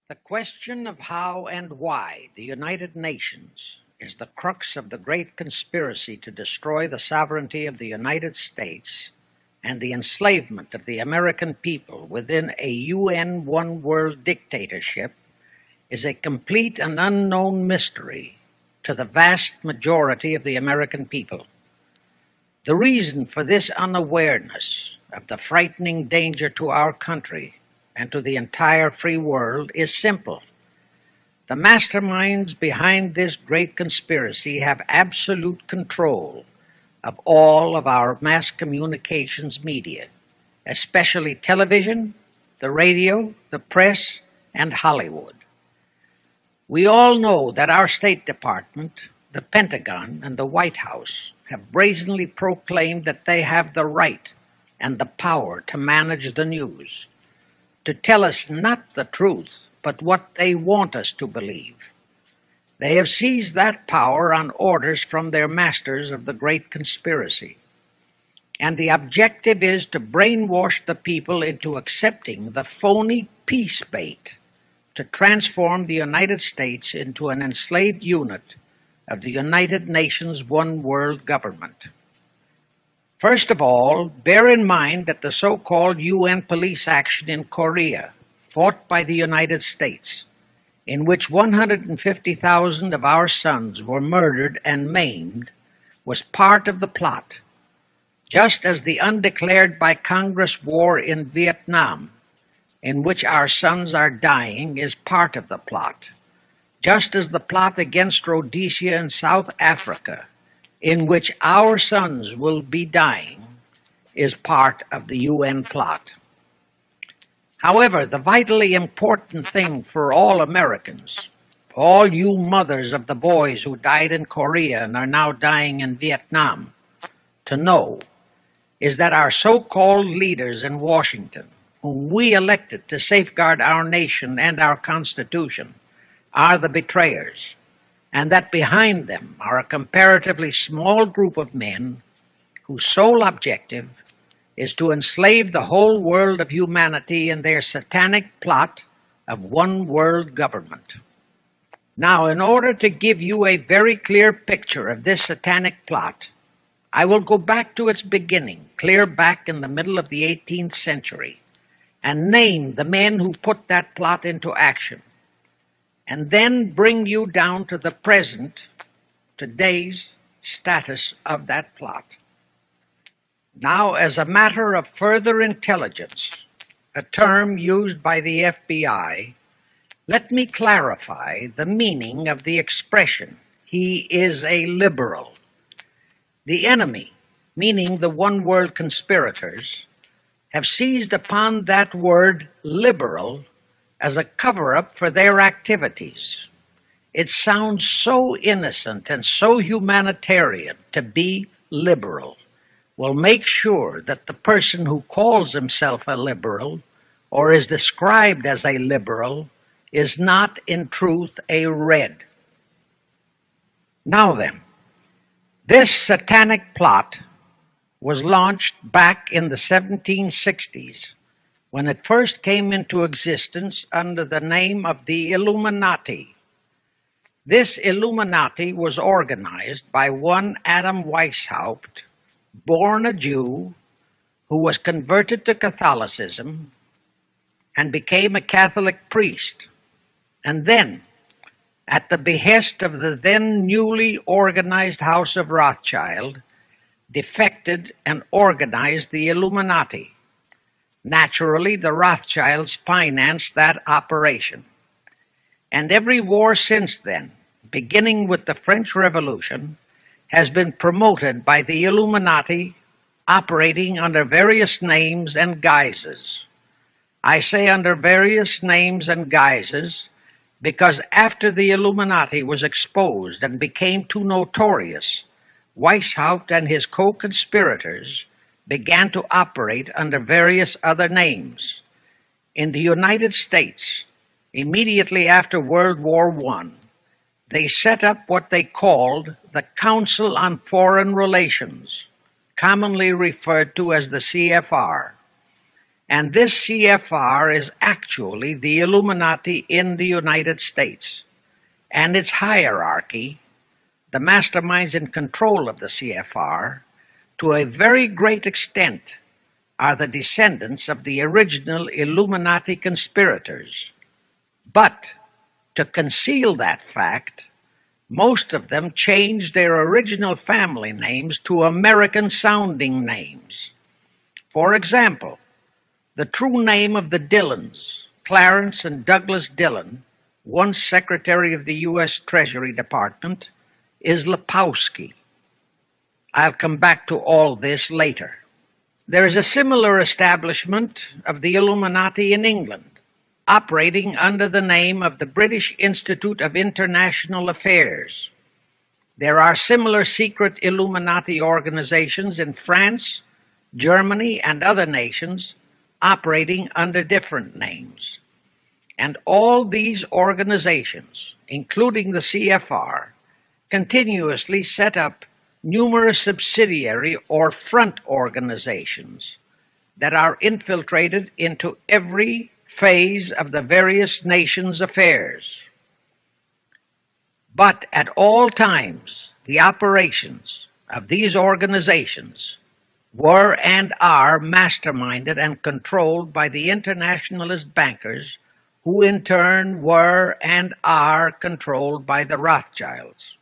The question of how and why the United Nations is the crux of the great conspiracy to destroy the sovereignty of the United States and the enslavement of the American people within a UN one-world dictatorship is a complete and unknown mystery to the vast majority of the American people. The reason for this unawareness of the frightening danger to our country and to the entire free world is simple. The masterminds behind this great conspiracy have absolute control of all of our mass communications media, especially television, the radio, the press, and Hollywood. We all know that our State Department, the Pentagon, and the White House have brazenly proclaimed that they have the right and the power to manage the news, to tell us not the truth, but what they want us to believe. They have seized that power on orders from their masters of the great conspiracy. And the objective is to brainwash the people into accepting the phony peace bait to transform the United States into an enslaved unit of the United Nations one world government. First of all, bear in mind that the so-called UN police action in Korea, fought by the United States, in which 150,000 of our sons were murdered and maimed, was part of the plot, just as the undeclared by Congress war in Vietnam, in which our sons are dying, is part of the plot, just as the plot against Rhodesia and South Africa, in which our sons will be dying, is part of the UN plot. However, the vitally important thing for all Americans, all you mothers of the boys who died in Korea and are now dying in Vietnam, to know is that our so-called leaders in Washington, whom we elected to safeguard our nation and our Constitution, are the betrayers, and that behind them are a comparatively small group of men whose sole objective is to enslave the whole world of humanity in their satanic plot of one world government. Now, in order to give you a very clear picture of this satanic plot, I will go back to its beginning, clear back in the middle of the 18th century, and name the men who put that plot into action, and then bring you down to the present, today's status of that plot. Now, as a matter of further intelligence, a term used by the FBI, let me clarify the meaning of the expression, "he is a liberal." The enemy, meaning the one-world conspirators, have seized upon that word liberal as a cover-up for their activities. It sounds so innocent and so humanitarian to be liberal. Will make sure that the person who calls himself a liberal or is described as a liberal is not in truth a red. Now then, this satanic plot was launched back in the 1760s when it first came into existence under the name of the Illuminati. This Illuminati was organized by one Adam Weishaupt, born a Jew, who was converted to Catholicism and became a Catholic priest, and then, at the behest of the then newly organized House of Rothschild, defected and organized the Illuminati. Naturally, the Rothschilds financed that operation. And every war since then, beginning with the French Revolution, has been promoted by the Illuminati, operating under various names and guises. I say under various names and guises because after the Illuminati was exposed and became too notorious, Weishaupt and his co-conspirators began to operate under various other names. In the United States, immediately after World War I, they set up what they called the Council on Foreign Relations, commonly referred to as the C.F.R. And this C.F.R. is actually the Illuminati in the United States. And its hierarchy, the masterminds in control of the C.F.R., to a very great extent, are the descendants of the original Illuminati conspirators. But to conceal that fact, most of them changed their original family names to American-sounding names. For example, the true name of the Dillons, Clarence and Douglas Dillon, once Secretary of the U.S. Treasury Department, is Lepowski. I'll come back to all this later. There is a similar establishment of the Illuminati in England, operating under the name of the British Institute of International Affairs. There are similar secret Illuminati organizations in France, Germany, and other nations operating under different names. And all these organizations, including the C.F.R., continuously set up numerous subsidiary or front organizations that are infiltrated into every phase of the various nations' affairs. But at all times, the operations of these organizations were and are masterminded and controlled by the internationalist bankers, who in turn were and are controlled by the Rothschilds.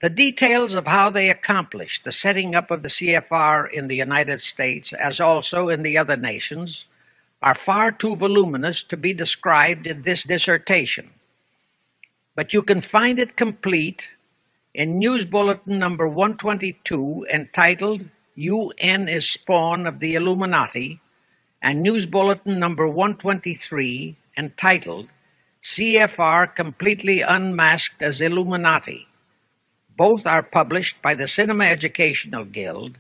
The details of how they accomplished the setting up of the C.F.R. in the United States, as also in the other nations, are far too voluminous to be described in this dissertation. But you can find it complete in News Bulletin number 122, entitled UN is Spawn of the Illuminati, and News Bulletin number 123, entitled C.F.R. Completely Unmasked as Illuminati. Both are published by the Cinema Educational Guild,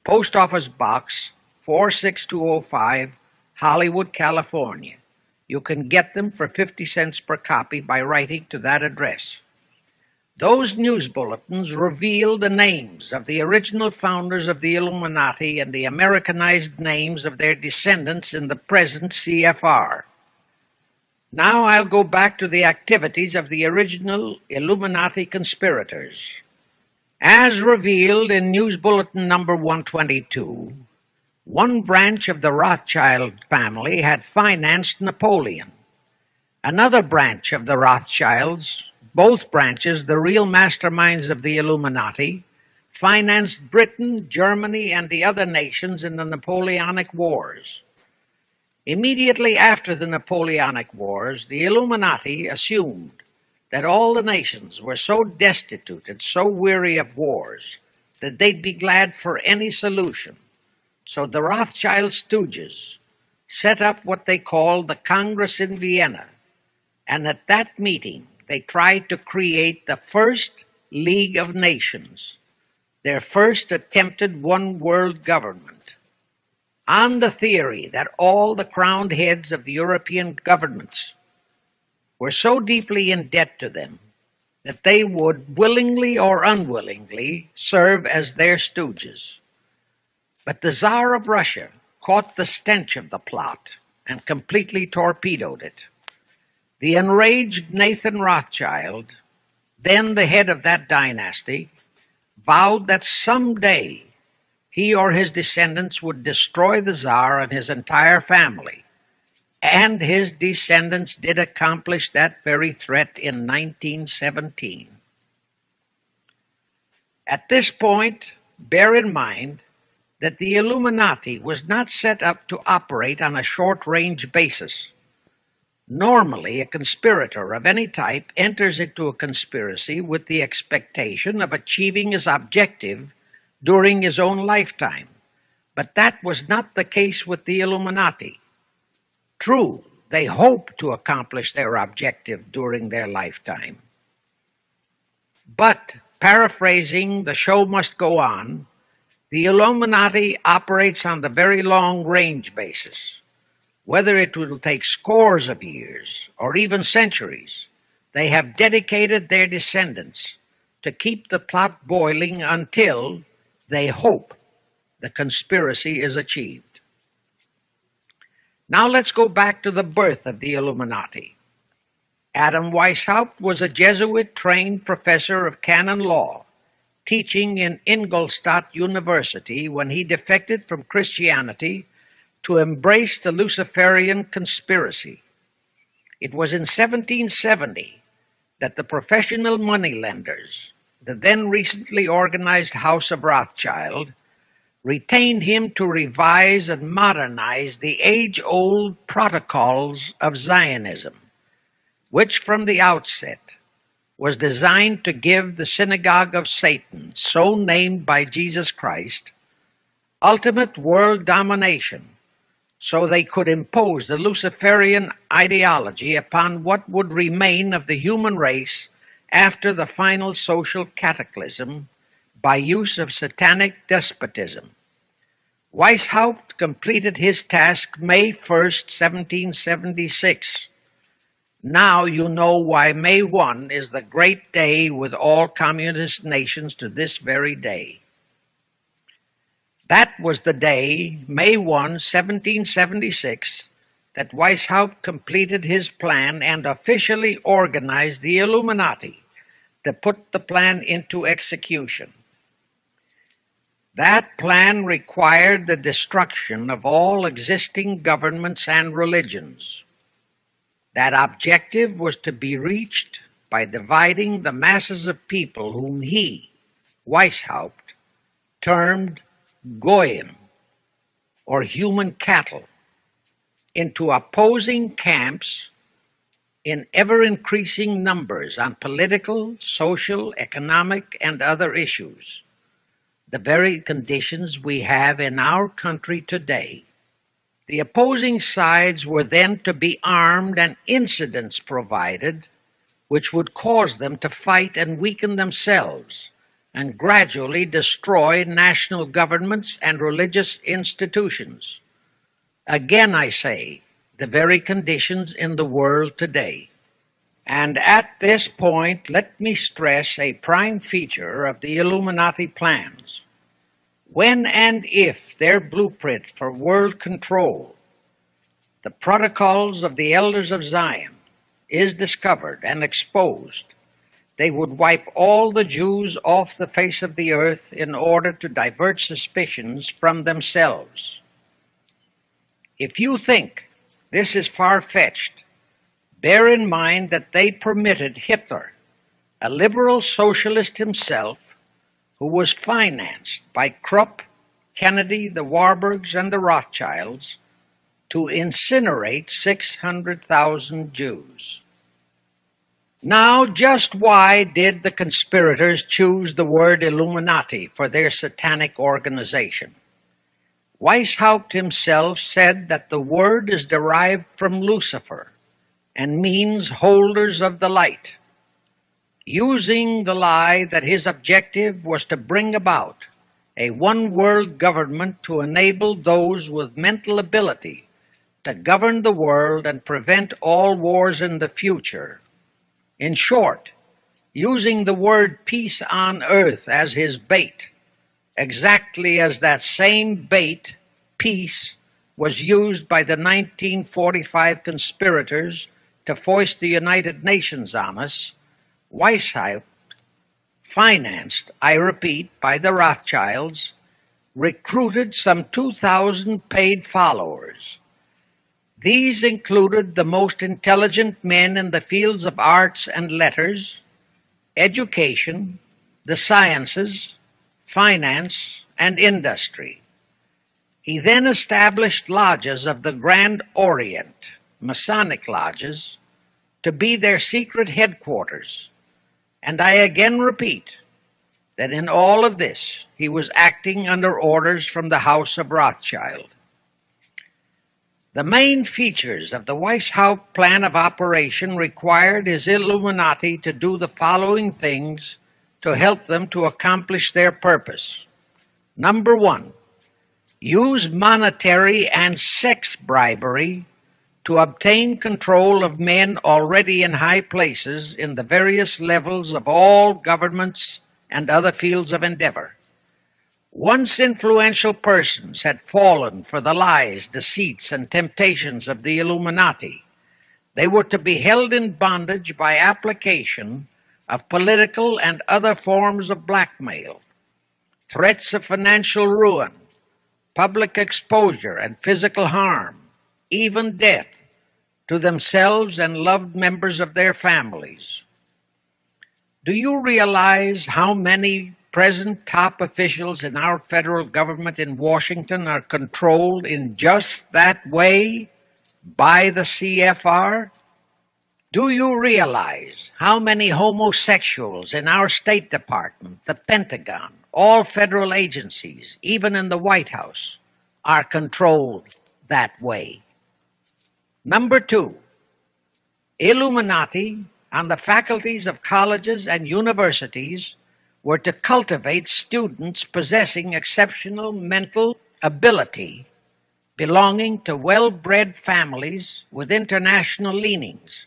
Post Office Box 46205, Hollywood, California. You can get them for 50 cents per copy by writing to that address. Those news bulletins reveal the names of the original founders of the Illuminati and the Americanized names of their descendants in the present C.F.R. Now I'll go back to the activities of the original Illuminati conspirators. As revealed in News Bulletin number 122, one branch of the Rothschild family had financed Napoleon. Another branch of the Rothschilds, both branches the real masterminds of the Illuminati, financed Britain, Germany, and the other nations in the Napoleonic Wars. Immediately after the Napoleonic Wars, the Illuminati assumed that all the nations were so destitute and so weary of wars that they'd be glad for any solution. So the Rothschild stooges set up what they called the Congress in Vienna, and at that meeting they tried to create the first League of Nations, their first attempted one world government, on the theory that all the crowned heads of the European governments were so deeply in debt to them that they would willingly or unwillingly serve as their stooges. But the Tsar of Russia caught the stench of the plot and completely torpedoed it. The enraged Nathan Rothschild, then the head of that dynasty, vowed that someday he or his descendants would destroy the Tsar and his entire family. And his descendants did accomplish that very threat in 1917. At this point, bear in mind that the Illuminati was not set up to operate on a short-range basis. Normally, a conspirator of any type enters into a conspiracy with the expectation of achieving his objective during his own lifetime. But that was not the case with the Illuminati. True, they hoped to accomplish their objective during their lifetime. But, paraphrasing The Show Must Go On, the Illuminati operates on the very long-range basis. Whether it will take scores of years or even centuries, they have dedicated their descendants to keep the plot boiling until they hope the conspiracy is achieved. Now let's go back to the birth of the Illuminati. Adam Weishaupt was a Jesuit-trained professor of canon law, teaching in Ingolstadt University when he defected from Christianity to embrace the Luciferian conspiracy. It was in 1770 that the professional moneylenders, the then recently organized House of Rothschild, retained him to revise and modernize the age-old protocols of Zionism, which from the outset was designed to give the synagogue of Satan, so named by Jesus Christ, ultimate world domination, so they could impose the Luciferian ideology upon what would remain of the human race after the final social cataclysm by use of satanic despotism. Weishaupt completed his task May 1st, 1776. Now you know why May 1 is the great day with all communist nations to this very day. That was the day, May 1, 1776, that Weishaupt completed his plan and officially organized the Illuminati to put the plan into execution. That plan required the destruction of all existing governments and religions. That objective was to be reached by dividing the masses of people whom he, Weishaupt, termed Goyim, or human cattle, into opposing camps in ever-increasing numbers on political, social, economic, and other issues, the very conditions we have in our country today. The opposing sides were then to be armed and incidents provided which would cause them to fight and weaken themselves and gradually destroy national governments and religious institutions. Again, I say, the very conditions in the world today. And at this point, let me stress a prime feature of the Illuminati plans. When and if their blueprint for world control, the protocols of the elders of Zion, is discovered and exposed, they would wipe all the Jews off the face of the earth in order to divert suspicions from themselves. If you think this is far-fetched, bear in mind that they permitted Hitler, a liberal socialist himself, who was financed by Krupp, Kennedy, the Warburgs, and the Rothschilds, to incinerate 600,000 Jews. Now, just why did the conspirators choose the word Illuminati for their satanic organization? Weishaupt himself said that the word is derived from Lucifer and means holders of the light, using the lie that his objective was to bring about a one-world government to enable those with mental ability to govern the world and prevent all wars in the future. In short, using the word peace on earth as his bait, exactly as that same bait, peace, was used by the 1945 conspirators to foist the United Nations on us. Weishaupt, financed, I repeat, by the Rothschilds, recruited some 2,000 paid followers. These included the most intelligent men in the fields of arts and letters, education, the sciences, finance, and industry. He then established lodges of the Grand Orient, Masonic lodges, to be their secret headquarters. And I again repeat that in all of this, he was acting under orders from the House of Rothschild. The main features of the Weishaupt plan of operation required his Illuminati to do the following things to help them to accomplish their purpose. Number one, use monetary and sex bribery to obtain control of men already in high places in the various levels of all governments and other fields of endeavor. Once influential persons had fallen for the lies, deceits, and temptations of the Illuminati, they were to be held in bondage by application of political and other forms of blackmail, threats of financial ruin, public exposure and physical harm, even death, to themselves and loved members of their families. Do you realize how many present top officials in our federal government in Washington are controlled in just that way by the C.F.R.? Do you realize how many homosexuals in our State Department, the Pentagon, all federal agencies, even in the White House, are controlled that way? Number two, Illuminati and the faculties of colleges and universities were to cultivate students possessing exceptional mental ability, belonging to well-bred families with international leanings,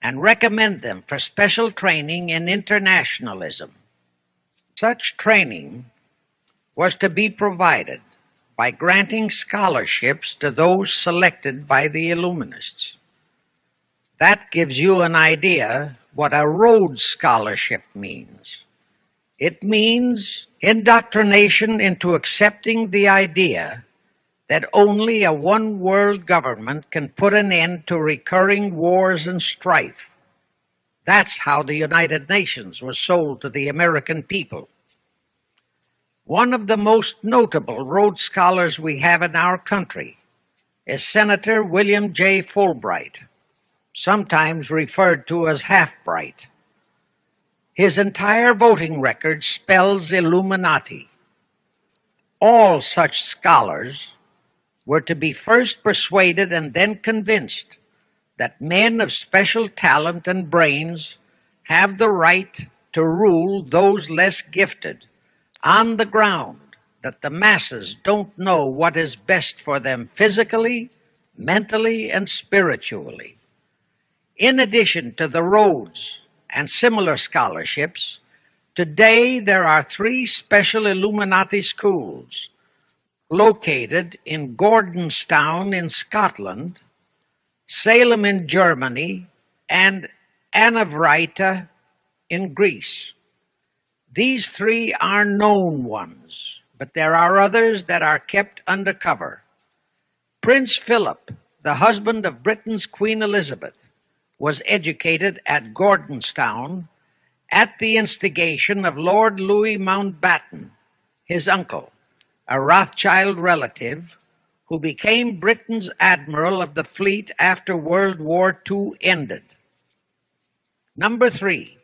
and recommend them for special training in internationalism. Such training was to be provided by granting scholarships to those selected by the Illuminists. That gives you an idea what a Rhodes Scholarship means. It means indoctrination into accepting the idea that only a one-world government can put an end to recurring wars and strife. That's how the United Nations was sold to the American people. One of the most notable Rhodes Scholars we have in our country is Senator William J. Fulbright, sometimes referred to as Half-Bright. His entire voting record spells Illuminati. All such scholars were to be first persuaded and then convinced that men of special talent and brains have the right to rule those less gifted, on the ground that the masses don't know what is best for them physically, mentally, and spiritually. In addition to the Rhodes and similar scholarships, today there are 3 special Illuminati schools located in Gordonstown in Scotland, Salem in Germany, and Anavryta in Greece. These 3 are known ones, but there are others that are kept undercover. Prince Philip, the husband of Britain's Queen Elizabeth, was educated at Gordonstown at the instigation of Lord Louis Mountbatten, his uncle, a Rothschild relative who became Britain's admiral of the fleet after World War II ended. Number 3,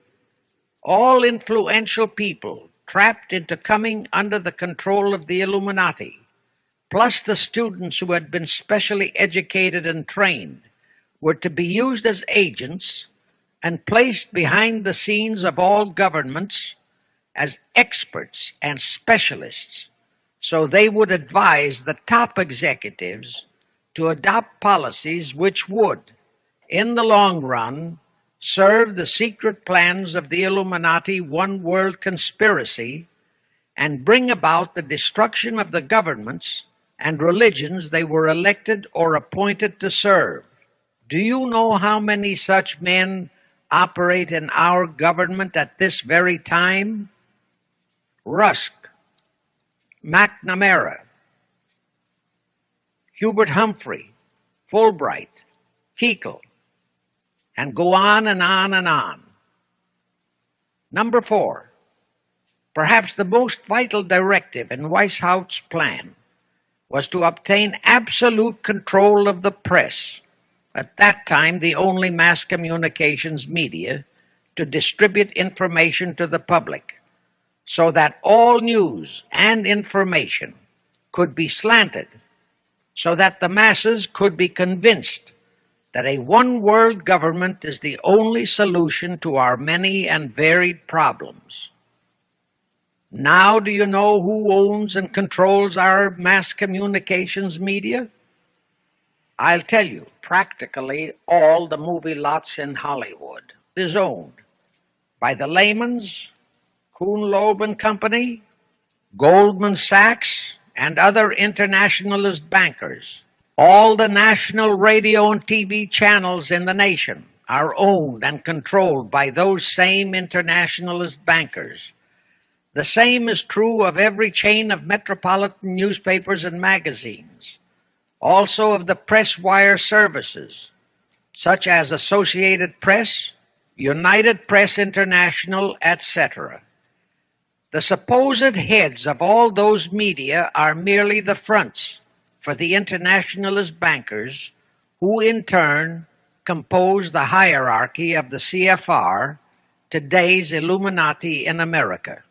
all influential people trapped into coming under the control of the Illuminati, plus the students who had been specially educated and trained, were to be used as agents and placed behind the scenes of all governments as experts and specialists, so they would advise the top executives to adopt policies which would, in the long run, serve the secret plans of the Illuminati one-world conspiracy and bring about the destruction of the governments and religions they were elected or appointed to serve. Do you know how many such men operate in our government at this very time? Rusk, McNamara, Hubert Humphrey, Fulbright, Kuchel, and go on and on and on. Number 4, perhaps the most vital directive in Weishaupt's plan was to obtain absolute control of the press, at that time the only mass communications media, to distribute information to the public, so that all news and information could be slanted, so that the masses could be convinced that a one-world government is the only solution to our many and varied problems. Now do you know who owns and controls our mass communications media? I'll tell you, practically all the movie lots in Hollywood is owned by the Lamans, Kuhn, Loeb and Company, Goldman Sachs and other internationalist bankers. All the national radio and TV channels in the nation are owned and controlled by those same internationalist bankers. The same is true of every chain of metropolitan newspapers and magazines, also of the press wire services, such as Associated Press, United Press International, etc. The supposed heads of all those media are merely the fronts for the internationalist bankers, who in turn compose the hierarchy of the C.F.R., today's Illuminati in America.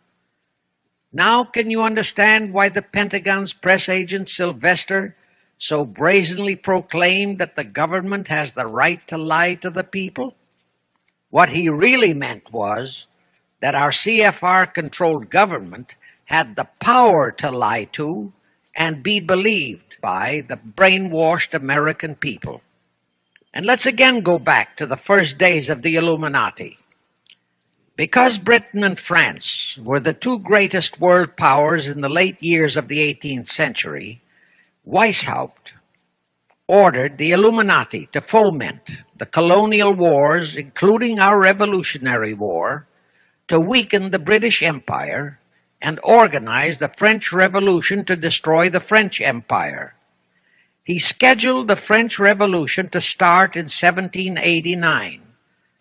Now can you understand why the Pentagon's press agent Sylvester so brazenly proclaimed that the government has the right to lie to the people? What he really meant was that our C.F.R.-controlled government had the power to lie to and be believed by the brainwashed American people. And let's again go back to the first days of the Illuminati. Because Britain and France were the two greatest world powers in the late years of the 18th century, Weishaupt ordered the Illuminati to foment the colonial wars, including our Revolutionary War, to weaken the British Empire and organize the French Revolution to destroy the French Empire. He scheduled the French Revolution to start in 1789.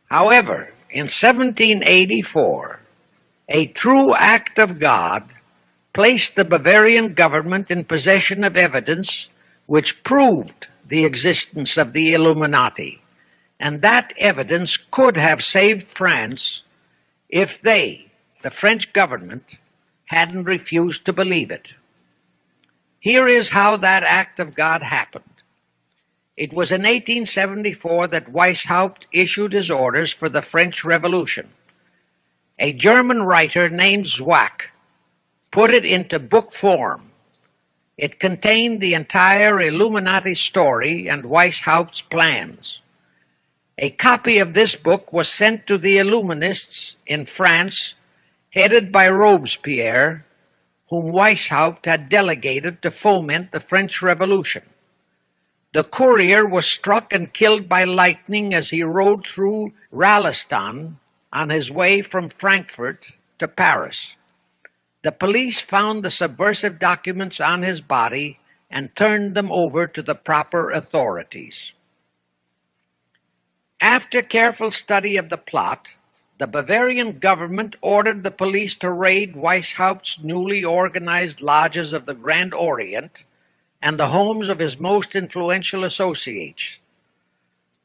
However, in 1784, a true act of God placed the Bavarian government in possession of evidence which proved the existence of the Illuminati, and that evidence could have saved France if they, the French government, hadn't refused to believe it. Here is how that act of God happened. It was in 1874 that Weishaupt issued his orders for the French Revolution. A German writer named Zwack put it into book form. It contained the entire Illuminati story and Weishaupt's plans. A copy of this book was sent to the Illuminists in France, headed by Robespierre, whom Weishaupt had delegated to foment the French Revolution. The courier was struck and killed by lightning as he rode through Ralston on his way from Frankfurt to Paris. The police found the subversive documents on his body and turned them over to the proper authorities. After careful study of the plot, the Bavarian government ordered the police to raid Weishaupt's newly organized lodges of the Grand Orient and the homes of his most influential associates.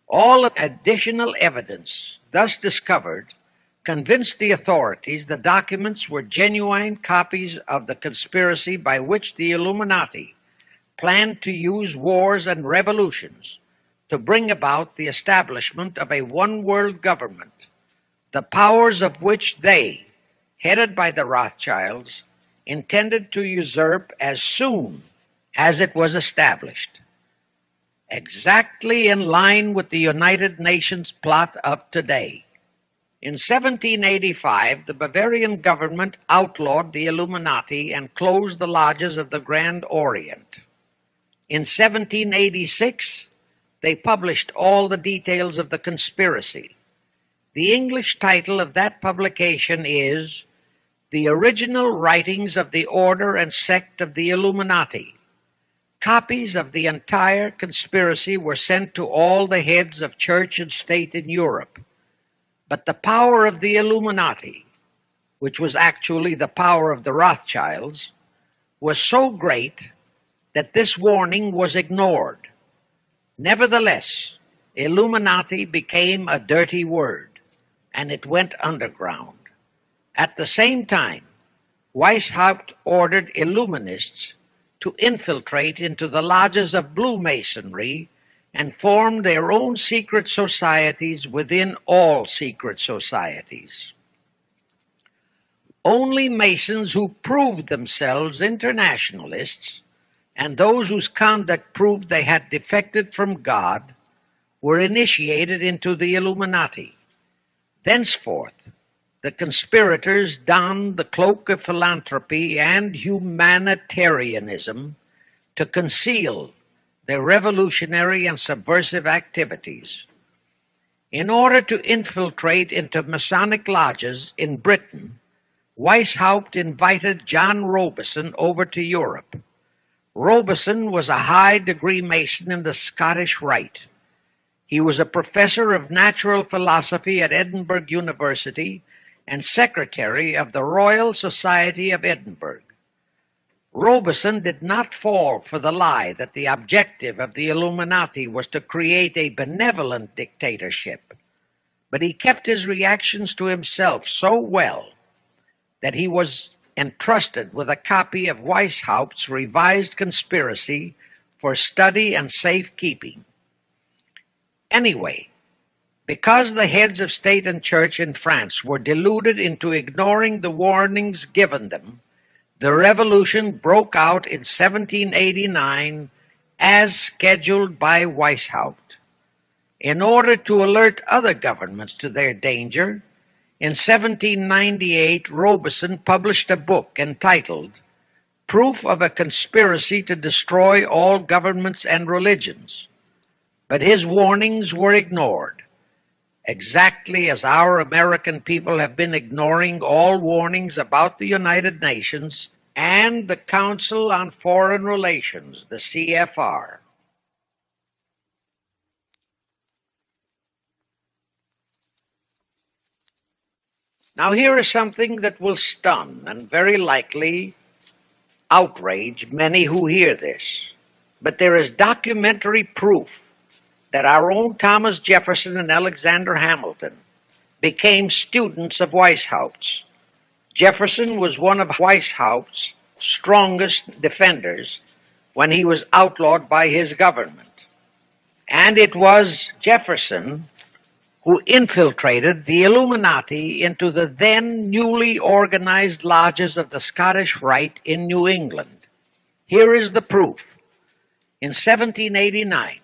All additional evidence thus discovered convinced the authorities the documents were genuine copies of the conspiracy by which the Illuminati planned to use wars and revolutions to bring about the establishment of a one-world government, the powers of which they, headed by the Rothschilds, intended to usurp as soon as it was established, exactly in line with the United Nations plot of today. In 1785, the Bavarian government outlawed the Illuminati and closed the lodges of the Grand Orient. In 1786, they published all the details of the conspiracy. The English title of that publication is The Original Writings of the Order and Sect of the Illuminati. Copies of the entire conspiracy were sent to all the heads of church and state in Europe. But the power of the Illuminati, which was actually the power of the Rothschilds, was so great that this warning was ignored. Nevertheless, Illuminati became a dirty word, and it went underground. At the same time, Weishaupt ordered Illuminists to infiltrate into the lodges of Blue Masonry and form their own secret societies within all secret societies. Only Masons who proved themselves internationalists and those whose conduct proved they had defected from God were initiated into the Illuminati. Thenceforth, the conspirators donned the cloak of philanthropy and humanitarianism to conceal their revolutionary and subversive activities. In order to infiltrate into Masonic lodges in Britain, Weishaupt invited John Robison over to Europe. Robison was a high-degree Mason in the Scottish Rite. He was a professor of natural philosophy at Edinburgh University and secretary of the Royal Society of Edinburgh. Robison did not fall for the lie that the objective of the Illuminati was to create a benevolent dictatorship, but he kept his reactions to himself so well that he was entrusted with a copy of Weishaupt's revised conspiracy for study and safekeeping. Anyway, because the heads of state and church in France were deluded into ignoring the warnings given them, the revolution broke out in 1789 as scheduled by Weishaupt. In order to alert other governments to their danger, in 1798 Robison published a book entitled Proof of a Conspiracy to Destroy All Governments and Religions. But his warnings were ignored, exactly as our American people have been ignoring all warnings about the United Nations and the Council on Foreign Relations, the C.F.R. Now here is something that will stun and very likely outrage many who hear this, but there is documentary proof that our own Thomas Jefferson and Alexander Hamilton became students of Weishaupt's. Jefferson was one of Weishaupt's strongest defenders when he was outlawed by his government. And it was Jefferson who infiltrated the Illuminati into the then newly organized lodges of the Scottish Rite in New England. Here is the proof. In 1789,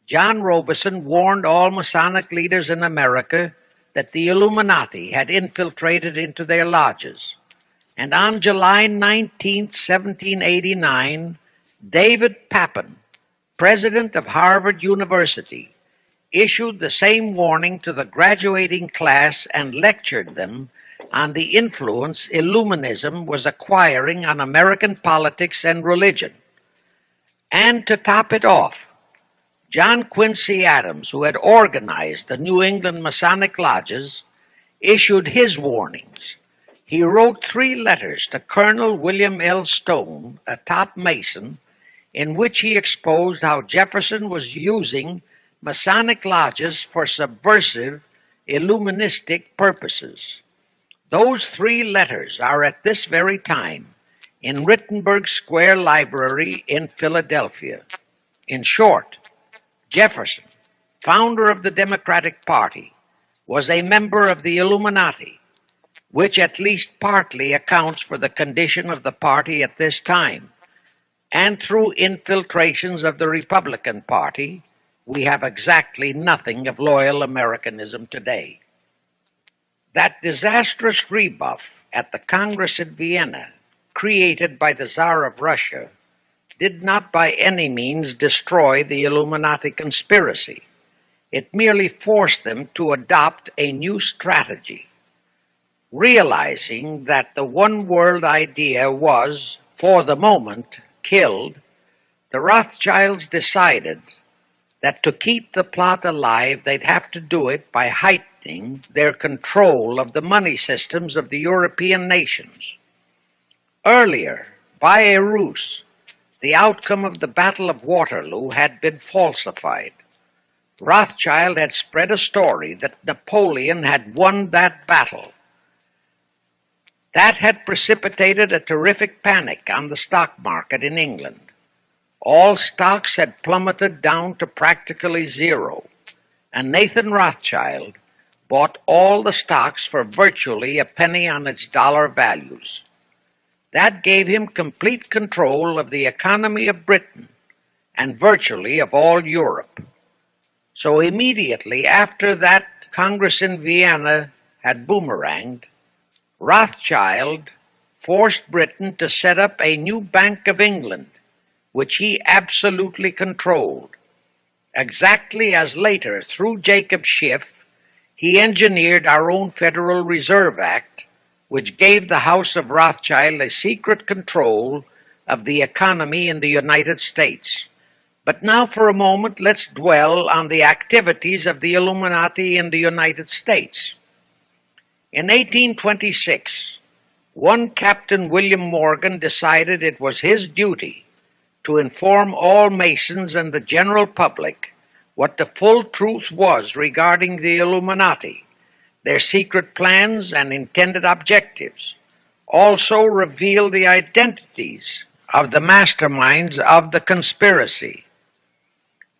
John Robison warned all Masonic leaders in America that the Illuminati had infiltrated into their lodges. And on July 19, 1789, David Papin, president of Harvard University, issued the same warning to the graduating class and lectured them on the influence Illuminism was acquiring on American politics and religion. And to top it off, John Quincy Adams, who had organized the New England Masonic lodges, issued his warnings. He wrote 3 letters to Colonel William L. Stone, a top Mason, in which he exposed how Jefferson was using Masonic lodges for subversive, Illuministic purposes. Those 3 letters are at this very time in Rittenberg Square Library in Philadelphia. In short, Jefferson, founder of the Democratic Party, was a member of the Illuminati, which at least partly accounts for the condition of the party at this time. And through infiltrations of the Republican Party, we have exactly nothing of loyal Americanism today. That disastrous rebuff at the Congress in Vienna, created by the Tsar of Russia, did not by any means destroy the Illuminati conspiracy. It merely forced them to adopt a new strategy. Realizing that the one world idea was, for the moment, killed, the Rothschilds decided that to keep the plot alive, they'd have to do it by heightening their control of the money systems of the European nations. Earlier, by a ruse, the outcome of the Battle of Waterloo had been falsified. Rothschild had spread a story that Napoleon had won that battle. That had precipitated a terrific panic on the stock market in England. All stocks had plummeted down to practically zero, and Nathan Rothschild bought all the stocks for virtually a penny on its dollar values. That gave him complete control of the economy of Britain and virtually of all Europe. So immediately after that Congress in Vienna had boomeranged, Rothschild forced Britain to set up a new Bank of England, which he absolutely controlled, exactly as later, through Jacob Schiff, he engineered our own Federal Reserve Act, which gave the House of Rothschild a secret control of the economy in the United States. But now for a moment, let's dwell on the activities of the Illuminati in the United States. In 1826, one Captain William Morgan decided it was his duty to inform all Masons and the general public what the full truth was regarding the Illuminati, their secret plans and intended objectives, also reveal the identities of the masterminds of the conspiracy.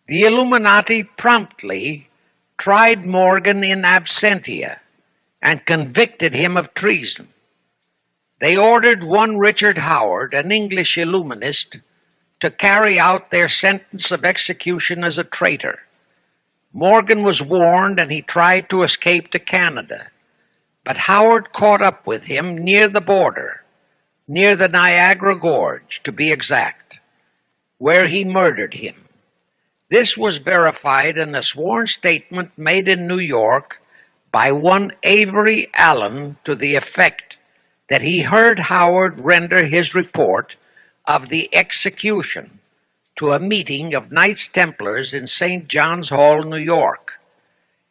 The Illuminati promptly tried Morgan in absentia and convicted him of treason. They ordered one Richard Howard, an English Illuminist, to carry out their sentence of execution as a traitor. Morgan was warned and he tried to escape to Canada, but Howard caught up with him near the border, near the Niagara Gorge to be exact, where he murdered him. This was verified in a sworn statement made in New York by one Avery Allen to the effect that he heard Howard render his report of the execution to a meeting of Knights Templars in St. John's Hall, New York.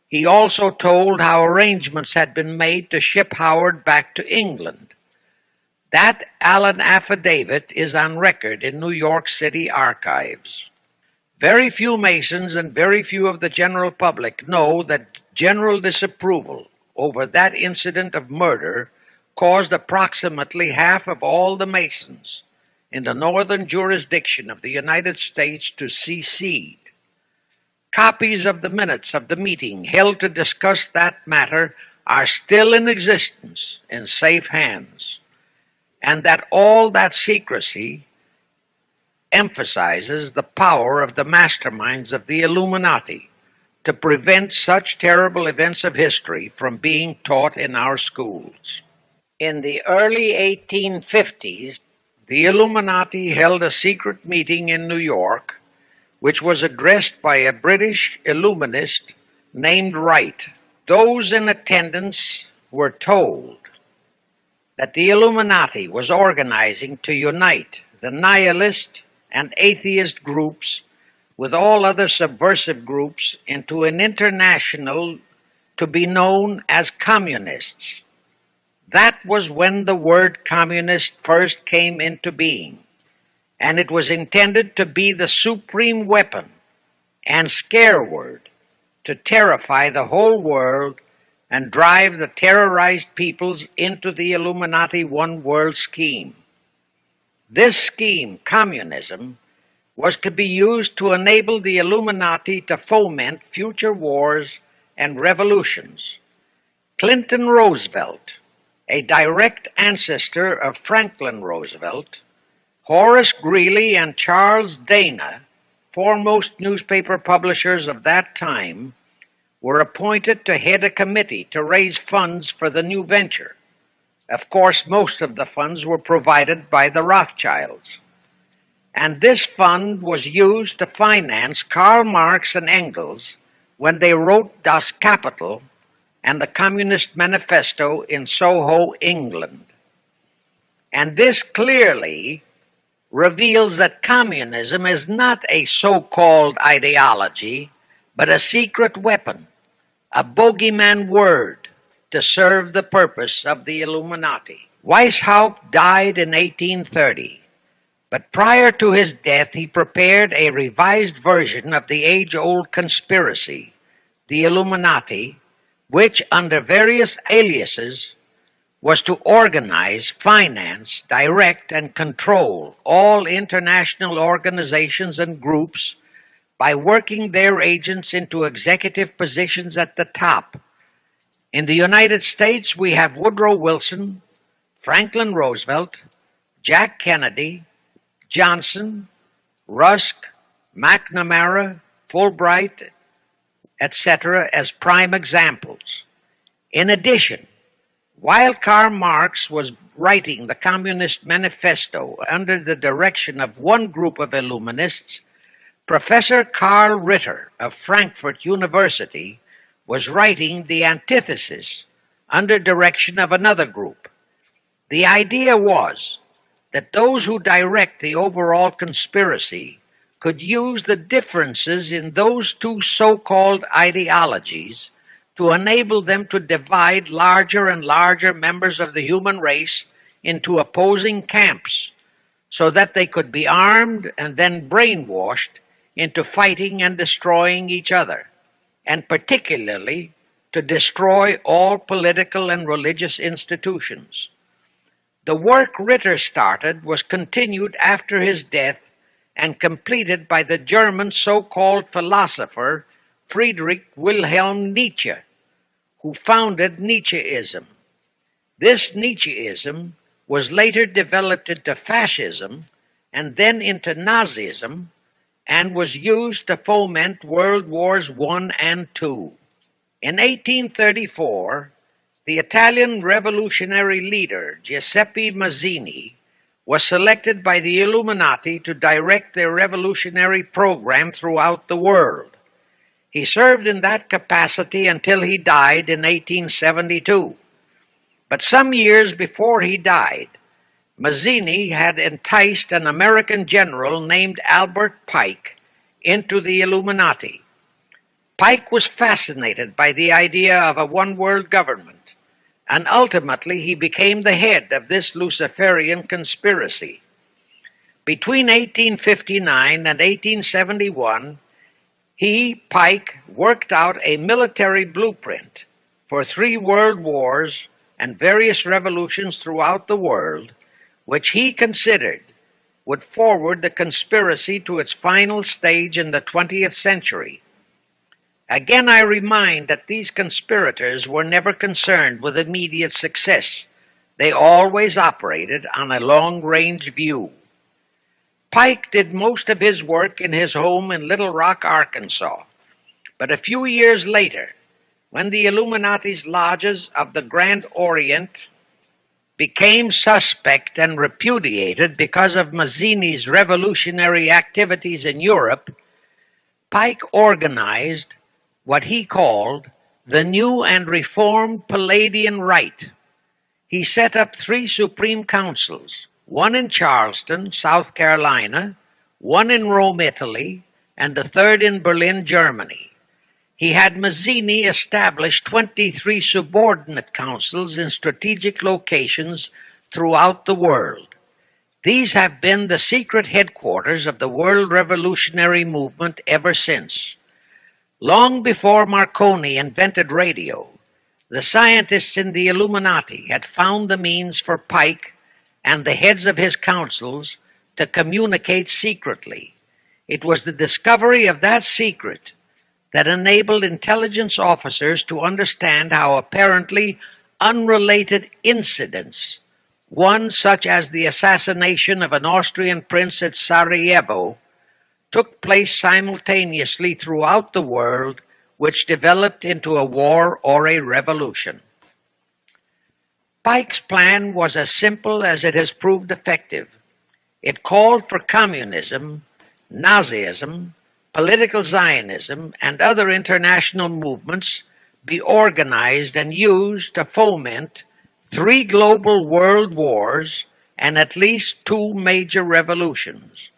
He also told how arrangements had been made to ship Howard back to England. That Allen affidavit is on record in New York City archives. Very few Masons and very few of the general public know that general disapproval over that incident of murder caused approximately half of all the Masons in the northern jurisdiction of the United States to secede. Copies of the minutes of the meeting held to discuss that matter are still in existence in safe hands, and that all that secrecy emphasizes the power of the masterminds of the Illuminati to prevent such terrible events of history from being taught in our schools. In the early 1850s, the Illuminati held a secret meeting in New York, which was addressed by a British Illuminist named Wright. Those in attendance were told that the Illuminati was organizing to unite the nihilist and atheist groups with all other subversive groups into an international to be known as communists. That was when the word communist first came into being, and it was intended to be the supreme weapon and scare word to terrify the whole world and drive the terrorized peoples into the Illuminati one world scheme. This scheme, communism, was to be used to enable the Illuminati to foment future wars and revolutions. Clinton Roosevelt, a direct ancestor of Franklin Roosevelt, Horace Greeley and Charles Dana, foremost newspaper publishers of that time, were appointed to head a committee to raise funds for the new venture. Of course, most of the funds were provided by the Rothschilds. And this fund was used to finance Karl Marx and Engels when they wrote Das Kapital and the Communist Manifesto in Soho, England. And this clearly reveals that communism is not a so-called ideology, but a secret weapon, a bogeyman word to serve the purpose of the Illuminati. Weishaupt died in 1830, but prior to his death he prepared a revised version of the age-old conspiracy, the Illuminati, which under various aliases was to organize, finance, direct, and control all international organizations and groups by working their agents into executive positions at the top. In the United States, we have Woodrow Wilson, Franklin Roosevelt, Jack Kennedy, Johnson, Rusk, McNamara, Fulbright, etc. as prime examples. In addition, while Karl Marx was writing the Communist Manifesto under the direction of one group of Illuminists, Professor Karl Ritter of Frankfurt University was writing the antithesis under direction of another group. The idea was that those who direct the overall conspiracy could use the differences in those two so-called ideologies to enable them to divide larger and larger members of the human race into opposing camps so that they could be armed and then brainwashed into fighting and destroying each other, and particularly to destroy all political and religious institutions. The work Ritter started was continued after his death and completed by the German so-called philosopher Friedrich Wilhelm Nietzsche, who founded Nietzscheism. This Nietzscheism was later developed into fascism and then into Nazism, and was used to foment World Wars I and II. In 1834, the Italian revolutionary leader Giuseppe Mazzini was selected by the Illuminati to direct their revolutionary program throughout the world. He served in that capacity until he died in 1872. But some years before he died, Mazzini had enticed an American general named Albert Pike into the Illuminati. Pike was fascinated by the idea of a one-world government, and ultimately he became the head of this Luciferian conspiracy. Between 1859 and 1871, Pike, worked out a military blueprint for 3 world wars and various revolutions throughout the world, which he considered would forward the conspiracy to its final stage in the 20th century. Again, I remind that these conspirators were never concerned with immediate success. They always operated on a long-range view. Pike did most of his work in his home in Little Rock, Arkansas. But a few years later, when the Illuminati's lodges of the Grand Orient became suspect and repudiated because of Mazzini's revolutionary activities in Europe, Pike organized what he called the New and Reformed Palladian Rite. He set up 3 Supreme Councils, one in Charleston, South Carolina, one in Rome, Italy, and the 3rd in Berlin, Germany. He had Mazzini establish 23 subordinate councils in strategic locations throughout the world. These have been the secret headquarters of the world revolutionary movement ever since. Long before Marconi invented radio, the scientists in the Illuminati had found the means for Pike and the heads of his councils to communicate secretly. It was the discovery of that secret that enabled intelligence officers to understand how apparently unrelated incidents, one such as the assassination of an Austrian prince at Sarajevo, took place simultaneously throughout the world, which developed into a war or a revolution. Pike's plan was as simple as it has proved effective. It called for communism, Nazism, political Zionism, and other international movements be organized and used to foment 3 global world wars and at least 2 major revolutions.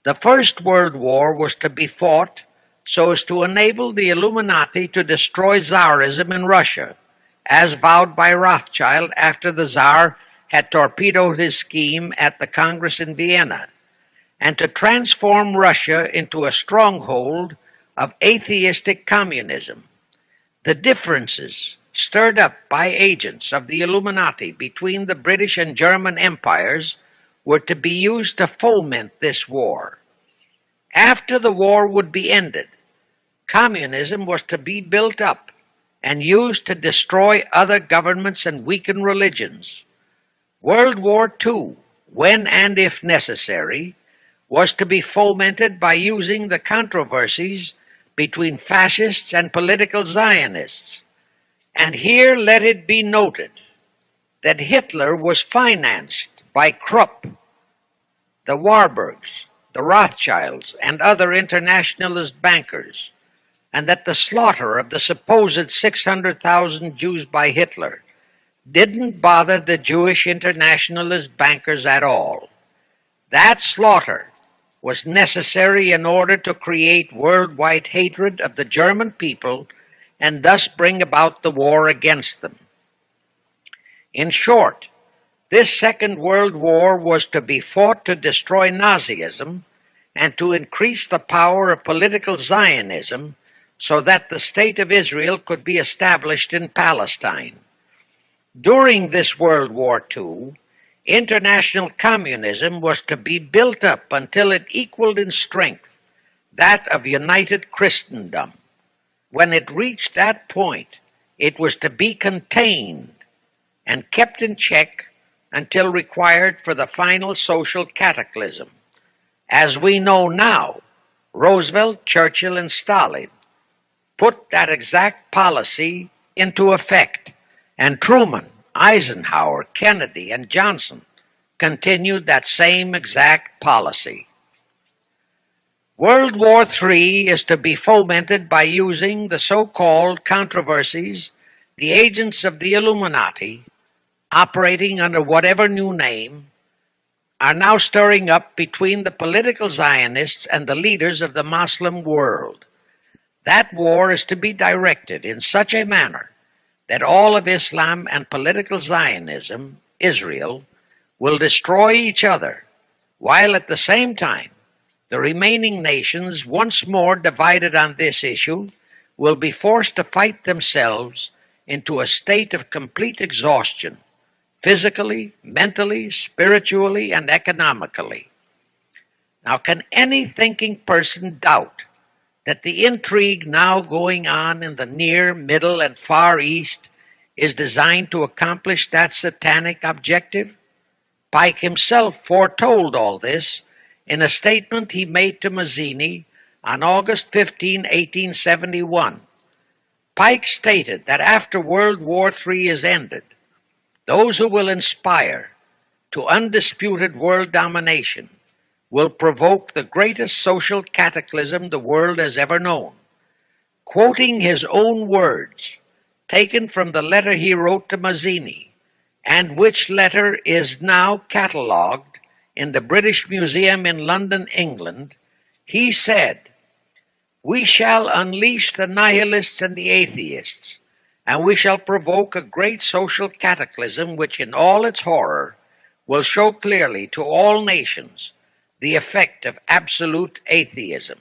The First World War was to be fought so as to enable the Illuminati to destroy Tsarism in Russia, as vowed by Rothschild after the Tsar had torpedoed his scheme at the Congress in Vienna, and to transform Russia into a stronghold of atheistic communism. The differences stirred up by agents of the Illuminati between the British and German empires were to be used to foment this war. After the war would be ended, communism was to be built up and used to destroy other governments and weaken religions. World War II, when and if necessary, was to be fomented by using the controversies between fascists and political Zionists. And here let it be noted that Hitler was financed by Krupp, the Warburgs, the Rothschilds, and other internationalist bankers, and that the slaughter of the supposed 600,000 Jews by Hitler didn't bother the Jewish internationalist bankers at all. That slaughter was necessary in order to create worldwide hatred of the German people and thus bring about the war against them. In short, this Second World War was to be fought to destroy Nazism and to increase the power of political Zionism so that the State of Israel could be established in Palestine. During this World War II, international communism was to be built up until it equaled in strength that of united Christendom. When it reached that point, it was to be contained and kept in check until required for the final social cataclysm. As we know now, Roosevelt, Churchill, and Stalin put that exact policy into effect, and Truman, Eisenhower, Kennedy, and Johnson continued that same exact policy. World War III is to be fomented by using the so-called controversies the agents of the Illuminati, operating under whatever new name, are now stirring up between the political Zionists and the leaders of the Muslim world. That war is to be directed in such a manner that all of Islam and political Zionism, Israel, will destroy each other, while at the same time the remaining nations, once more divided on this issue, will be forced to fight themselves into a state of complete exhaustion, physically, mentally, spiritually, and economically. Now, can any thinking person doubt that the intrigue now going on in the Near, Middle, and Far East is designed to accomplish that satanic objective? Pike himself foretold all this in a statement he made to Mazzini on August 15, 1871. Pike stated that after World War III is ended, those who will inspire to undisputed world domination will provoke the greatest social cataclysm the world has ever known. Quoting his own words, taken from the letter he wrote to Mazzini, and which letter is now catalogued in the British Museum in London, England, he said, "We shall unleash the nihilists and the atheists, and we shall provoke a great social cataclysm which in all its horror will show clearly to all nations the effect of absolute atheism,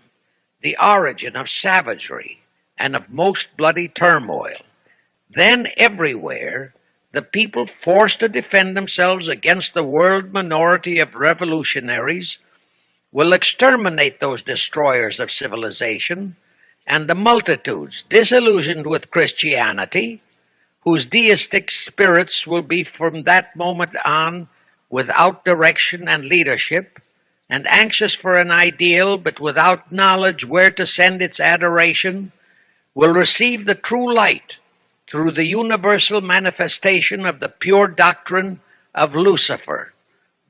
the origin of savagery and of most bloody turmoil. Then everywhere the people forced to defend themselves against the world minority of revolutionaries will exterminate those destroyers of civilization, and the multitudes disillusioned with Christianity, whose deistic spirits will be from that moment on without direction and leadership, and anxious for an ideal but without knowledge where to send its adoration, will receive the true light through the universal manifestation of the pure doctrine of Lucifer,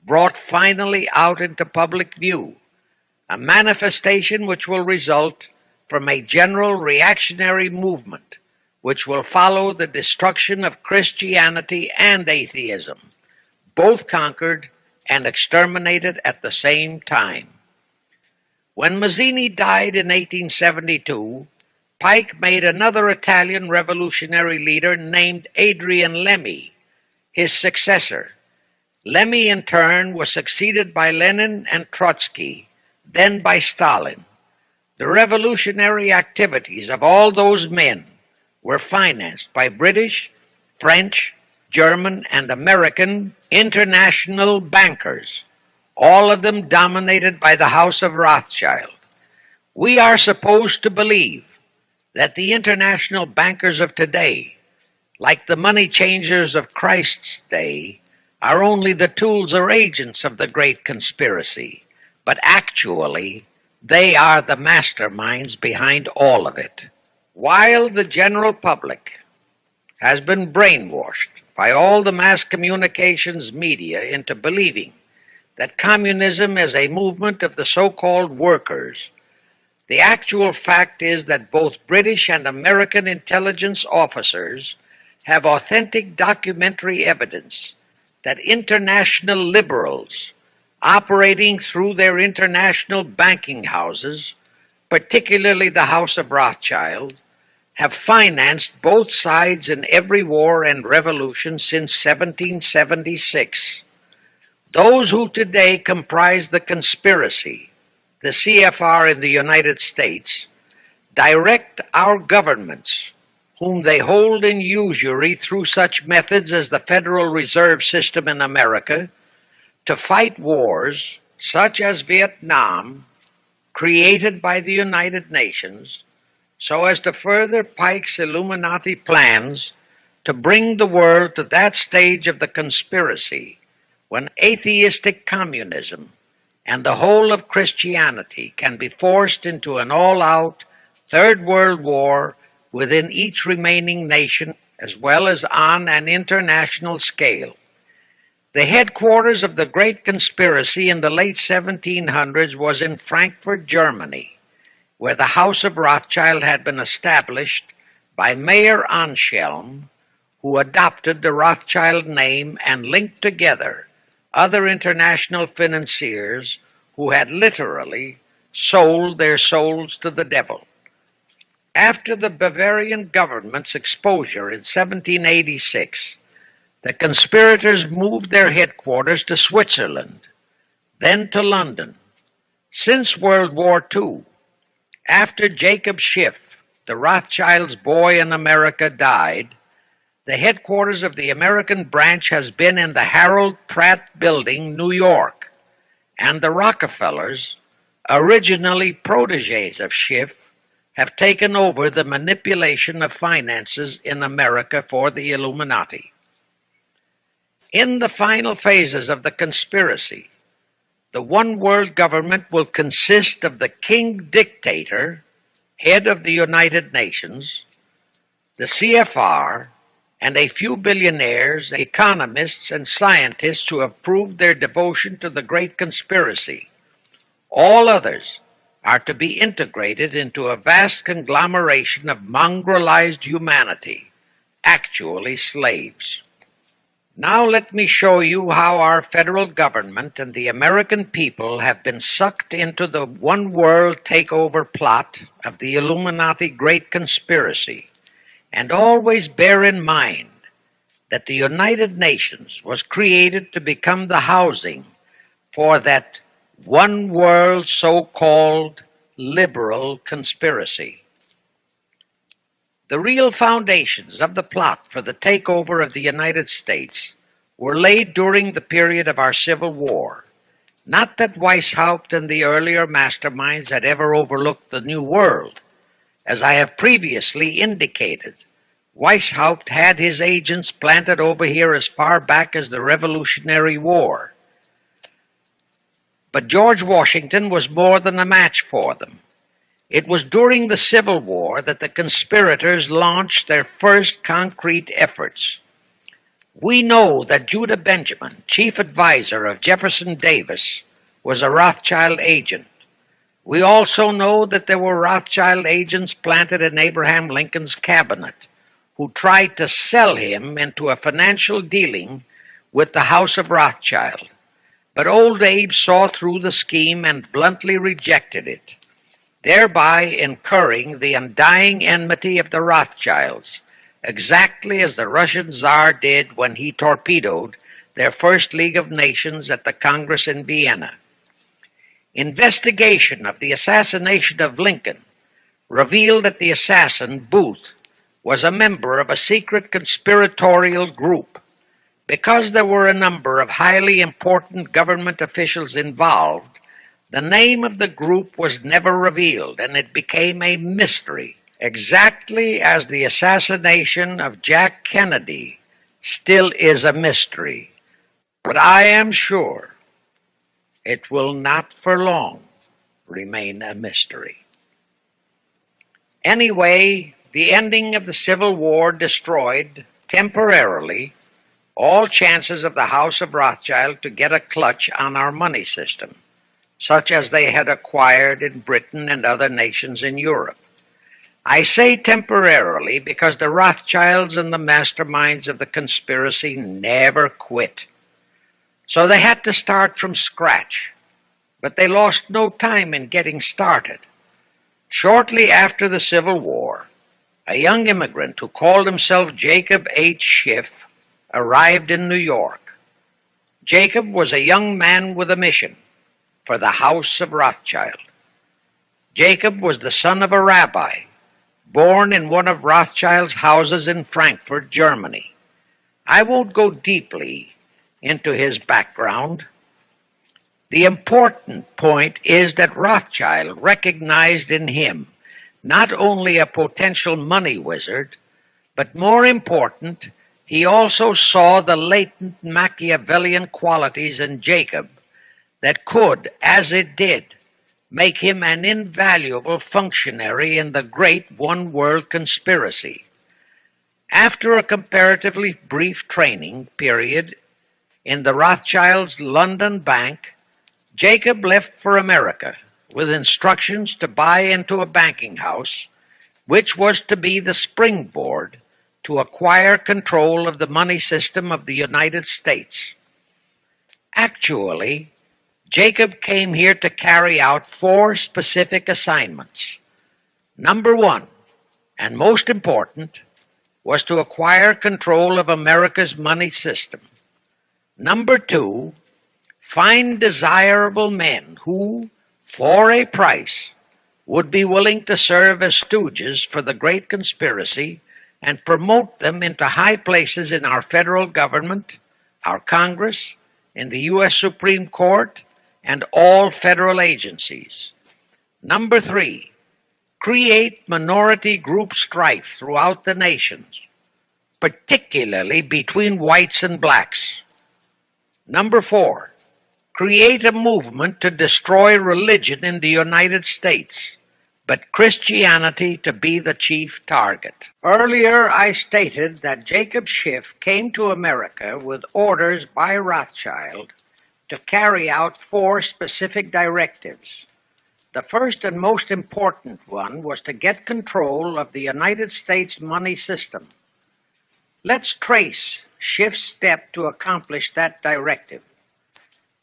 brought finally out into public view, a manifestation which will result from a general reactionary movement which will follow the destruction of Christianity and atheism, both conquered and exterminated at the same time." When Mazzini died in 1872, Pike made another Italian revolutionary leader named Adrian Lemmi his successor. Lemmi, in turn, was succeeded by Lenin and Trotsky, then by Stalin. The revolutionary activities of all those men were financed by British, French, German, and American international bankers, all of them dominated by the House of Rothschild. We are supposed to believe that the international bankers of today, like the money changers of Christ's day, are only the tools or agents of the great conspiracy, but actually they are the masterminds behind all of it. While the general public has been brainwashed by all the mass communications media into believing that communism is a movement of the so-called workers, the actual fact is that both British and American intelligence officers have authentic documentary evidence that international liberals operating through their international banking houses, particularly the House of Rothschild, have financed both sides in every war and revolution since 1776. Those who today comprise the conspiracy, the C.F.R. in the United States, direct our governments, whom they hold in usury through such methods as the Federal Reserve System in America, to fight wars such as Vietnam, created by the United Nations, so as to further Pike's Illuminati plans to bring the world to that stage of the conspiracy when atheistic communism and the whole of Christianity can be forced into an all-out Third World War within each remaining nation as well as on an international scale. The headquarters of the Great Conspiracy in the late 1700s was in Frankfurt, Germany, where the House of Rothschild had been established by Mayer Anschelm, who adopted the Rothschild name and linked together other international financiers who had literally sold their souls to the devil. After the Bavarian government's exposure in 1786, the conspirators moved their headquarters to Switzerland, then to London. Since World War II, after Jacob Schiff, the Rothschilds' boy in America, died, the headquarters of the American branch has been in the Harold Pratt Building, New York, and the Rockefellers, originally protégés of Schiff, have taken over the manipulation of finances in America for the Illuminati. In the final phases of the conspiracy, the one world government will consist of the king dictator, head of the United Nations, the C.F.R., and a few billionaires, economists, and scientists who have proved their devotion to the great conspiracy. All others are to be integrated into a vast conglomeration of mongrelized humanity, actually slaves. Now let me show you how our federal government and the American people have been sucked into the one world takeover plot of the Illuminati Great Conspiracy. And always bear in mind that the United Nations was created to become the housing for that one world so-called liberal conspiracy. The real foundations of the plot for the takeover of the United States were laid during the period of our Civil War. Not that Weishaupt and the earlier masterminds had ever overlooked the New World. As I have previously indicated, Weishaupt had his agents planted over here as far back as the Revolutionary War. But George Washington was more than a match for them. It was during the Civil War that the conspirators launched their first concrete efforts. We know that Judah Benjamin, chief advisor of Jefferson Davis, was a Rothschild agent. We also know that there were Rothschild agents planted in Abraham Lincoln's cabinet who tried to sell him into a financial dealing with the House of Rothschild. But old Abe saw through the scheme and bluntly rejected it, thereby incurring the undying enmity of the Rothschilds, exactly as the Russian Tsar did when he torpedoed their first League of Nations at the Congress in Vienna. Investigation of the assassination of Lincoln revealed that the assassin, Booth, was a member of a secret conspiratorial group. Because there were a number of highly important government officials involved, the name of the group was never revealed, and it became a mystery, exactly as the assassination of Jack Kennedy still is a mystery. But I am sure it will not for long remain a mystery. Anyway, the ending of the Civil War destroyed, temporarily, all chances of the House of Rothschild to get a clutch on our money system, such as they had acquired in Britain and other nations in Europe. I say temporarily because the Rothschilds and the masterminds of the conspiracy never quit. So they had to start from scratch, but they lost no time in getting started. Shortly after the Civil War, a young immigrant who called himself Jacob H. Schiff arrived in New York. Jacob was a young man with a mission for the House of Rothschild. Jacob was the son of a rabbi, born in one of Rothschild's houses in Frankfurt, Germany. I won't go deeply into his background. The important point is that Rothschild recognized in him not only a potential money wizard, but more important, he also saw the latent Machiavellian qualities in Jacob that could, as it did, make him an invaluable functionary in the great one-world conspiracy. After a comparatively brief training period in the Rothschilds' London bank, Jacob left for America with instructions to buy into a banking house, which was to be the springboard to acquire control of the money system of the United States. Actually, Jacob came here to carry out 4 specific assignments. Number 1, and most important, was to acquire control of America's money system. Number 2, find desirable men who, for a price, would be willing to serve as stooges for the great conspiracy and promote them into high places in our federal government, our Congress, in the U.S. Supreme Court, and all federal agencies. Number 3, create minority group strife throughout the nations, particularly between whites and blacks. Number 4, create a movement to destroy religion in the United States, but Christianity to be the chief target. Earlier, I stated that Jacob Schiff came to America with orders by Rothschild to carry out 4 specific directives. The first and most important one was to get control of the United States money system. Let's trace Schiff's step to accomplish that directive.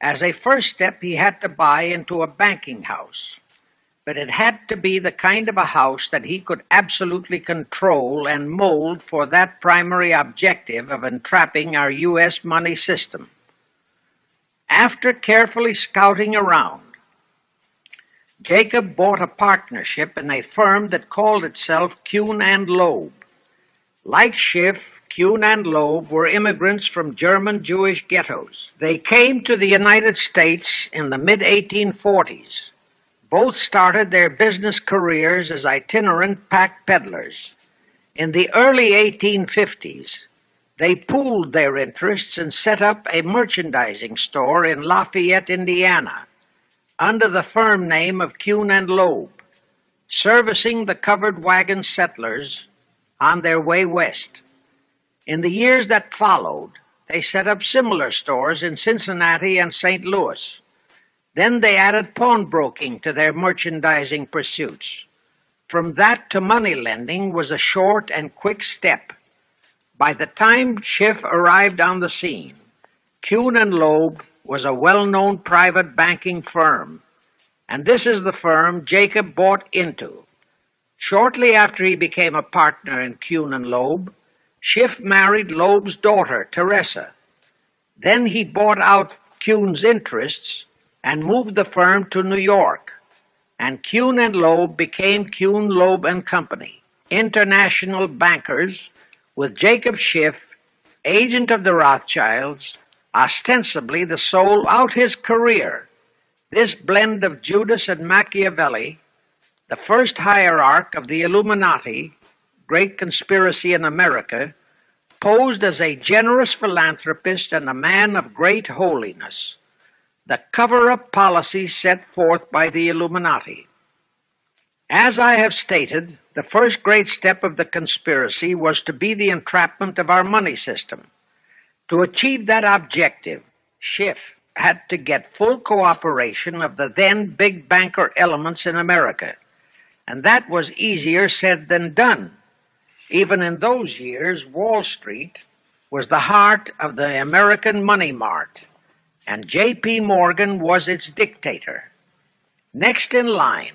As a first step, he had to buy into a banking house, but it had to be the kind of a house that he could absolutely control and mold for that primary objective of entrapping our U.S. money system. After carefully scouting around, Jacob bought a partnership in a firm that called itself Kuhn and Loeb. Like Schiff, Kuhn and Loeb were immigrants from German Jewish ghettos. They came to the United States in the mid-1840s. Both started their business careers as itinerant pack peddlers. In the early 1850s, they pooled their interests and set up a merchandising store in Lafayette, Indiana, under the firm name of Kuhn and Loeb, servicing the covered wagon settlers on their way west. In the years that followed, they set up similar stores in Cincinnati and St. Louis. Then they added pawnbroking to their merchandising pursuits. From that to money lending was a short and quick step. By the time Schiff arrived on the scene, Kuhn and Loeb was a well-known private banking firm, and this is the firm Jacob bought into. Shortly after he became a partner in Kuhn and Loeb, Schiff married Loeb's daughter, Teresa. Then he bought out Kuhn's interests and moved the firm to New York, and Kuhn and Loeb became Kuhn, Loeb and Company, international bankers with Jacob Schiff, agent of the Rothschilds, ostensibly the soul out his career. This blend of Judas and Machiavelli, the first hierarch of the Illuminati, great conspiracy in America, posed as a generous philanthropist and a man of great holiness, the cover-up policy set forth by the Illuminati. As I have stated, The first great step of the conspiracy was to be the entrapment of our money system. To achieve that objective, Schiff had to get full cooperation of the then big banker elements in America, and that was easier said than done. Even in those years, Wall Street was the heart of the American money mart, and J.P. Morgan was its dictator. Next in line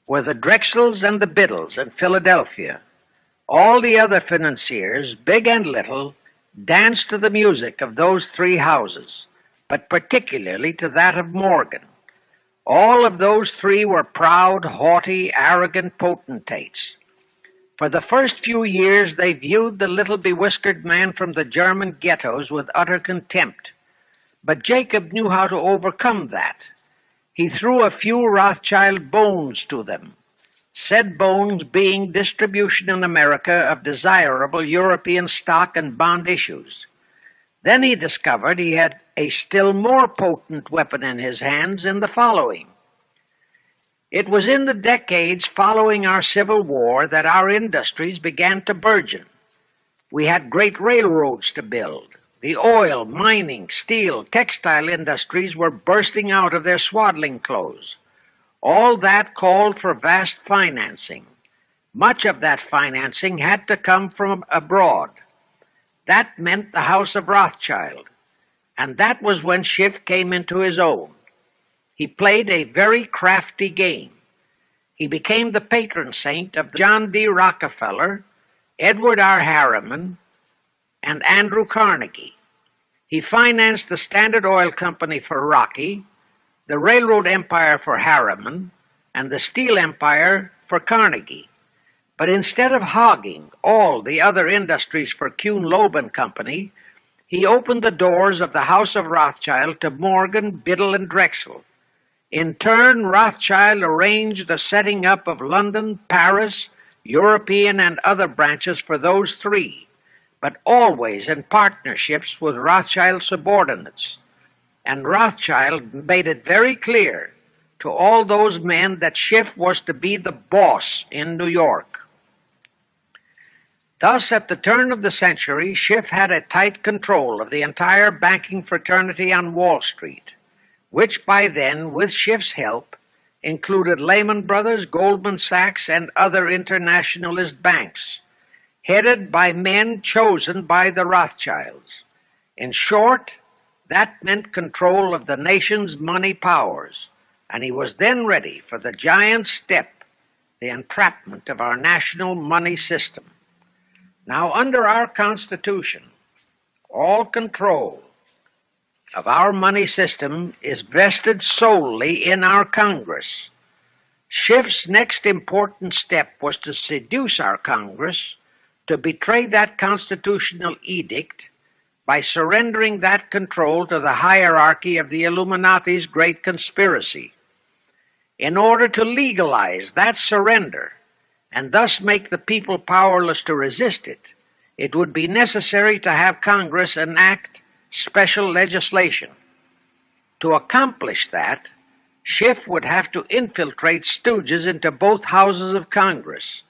were the Drexels and the Biddles in Philadelphia. All the other financiers, big and little, danced to the music of those three houses, but particularly to that of Morgan. All of those three were proud, haughty, arrogant potentates. For the first few years they viewed the little bewhiskered man from the German ghettos with utter contempt. But Jacob knew how to overcome that. He threw a few Rothschild bones to them, said bones being distribution in America of desirable European stock and bond issues. Then he discovered he had a still more potent weapon in his hands in the following. It was in the decades following our Civil War that our industries began to burgeon. We had great railroads to build. The oil, mining, steel, textile industries were bursting out of their swaddling clothes. All that called for vast financing. Much of that financing had to come from abroad. That meant the House of Rothschild, and that was when Schiff came into his own. He played a very crafty game. He became the patron saint of John D. Rockefeller, Edward R. Harriman, and Andrew Carnegie. He financed the Standard Oil Company for Rocky, the railroad empire for Harriman, and the steel empire for Carnegie. But instead of hogging all the other industries for Kuhn Loeb and Company, he opened the doors of the House of Rothschild to Morgan, Biddle, and Drexel. In turn, Rothschild arranged the setting up of London, Paris, European, and other branches for those three, but always in partnerships with Rothschild subordinates. And Rothschild made it very clear to all those men that Schiff was to be the boss in New York. Thus, at the turn of the century, Schiff had a tight control of the entire banking fraternity on Wall Street, which by then, with Schiff's help, included Lehman Brothers, Goldman Sachs, and other internationalist banks, headed by men chosen by the Rothschilds. In short, that meant control of the nation's money powers, and he was then ready for the giant step, the entrapment of our national money system. Now, under our Constitution, all control of our money system is vested solely in our Congress. Schiff's next important step was to seduce our Congress to betray that constitutional edict by surrendering that control to the hierarchy of the Illuminati's great conspiracy. In order to legalize that surrender and thus make the people powerless to resist it, it would be necessary to have Congress enact special legislation. To accomplish that, Schiff would have to infiltrate stooges into both houses of Congress,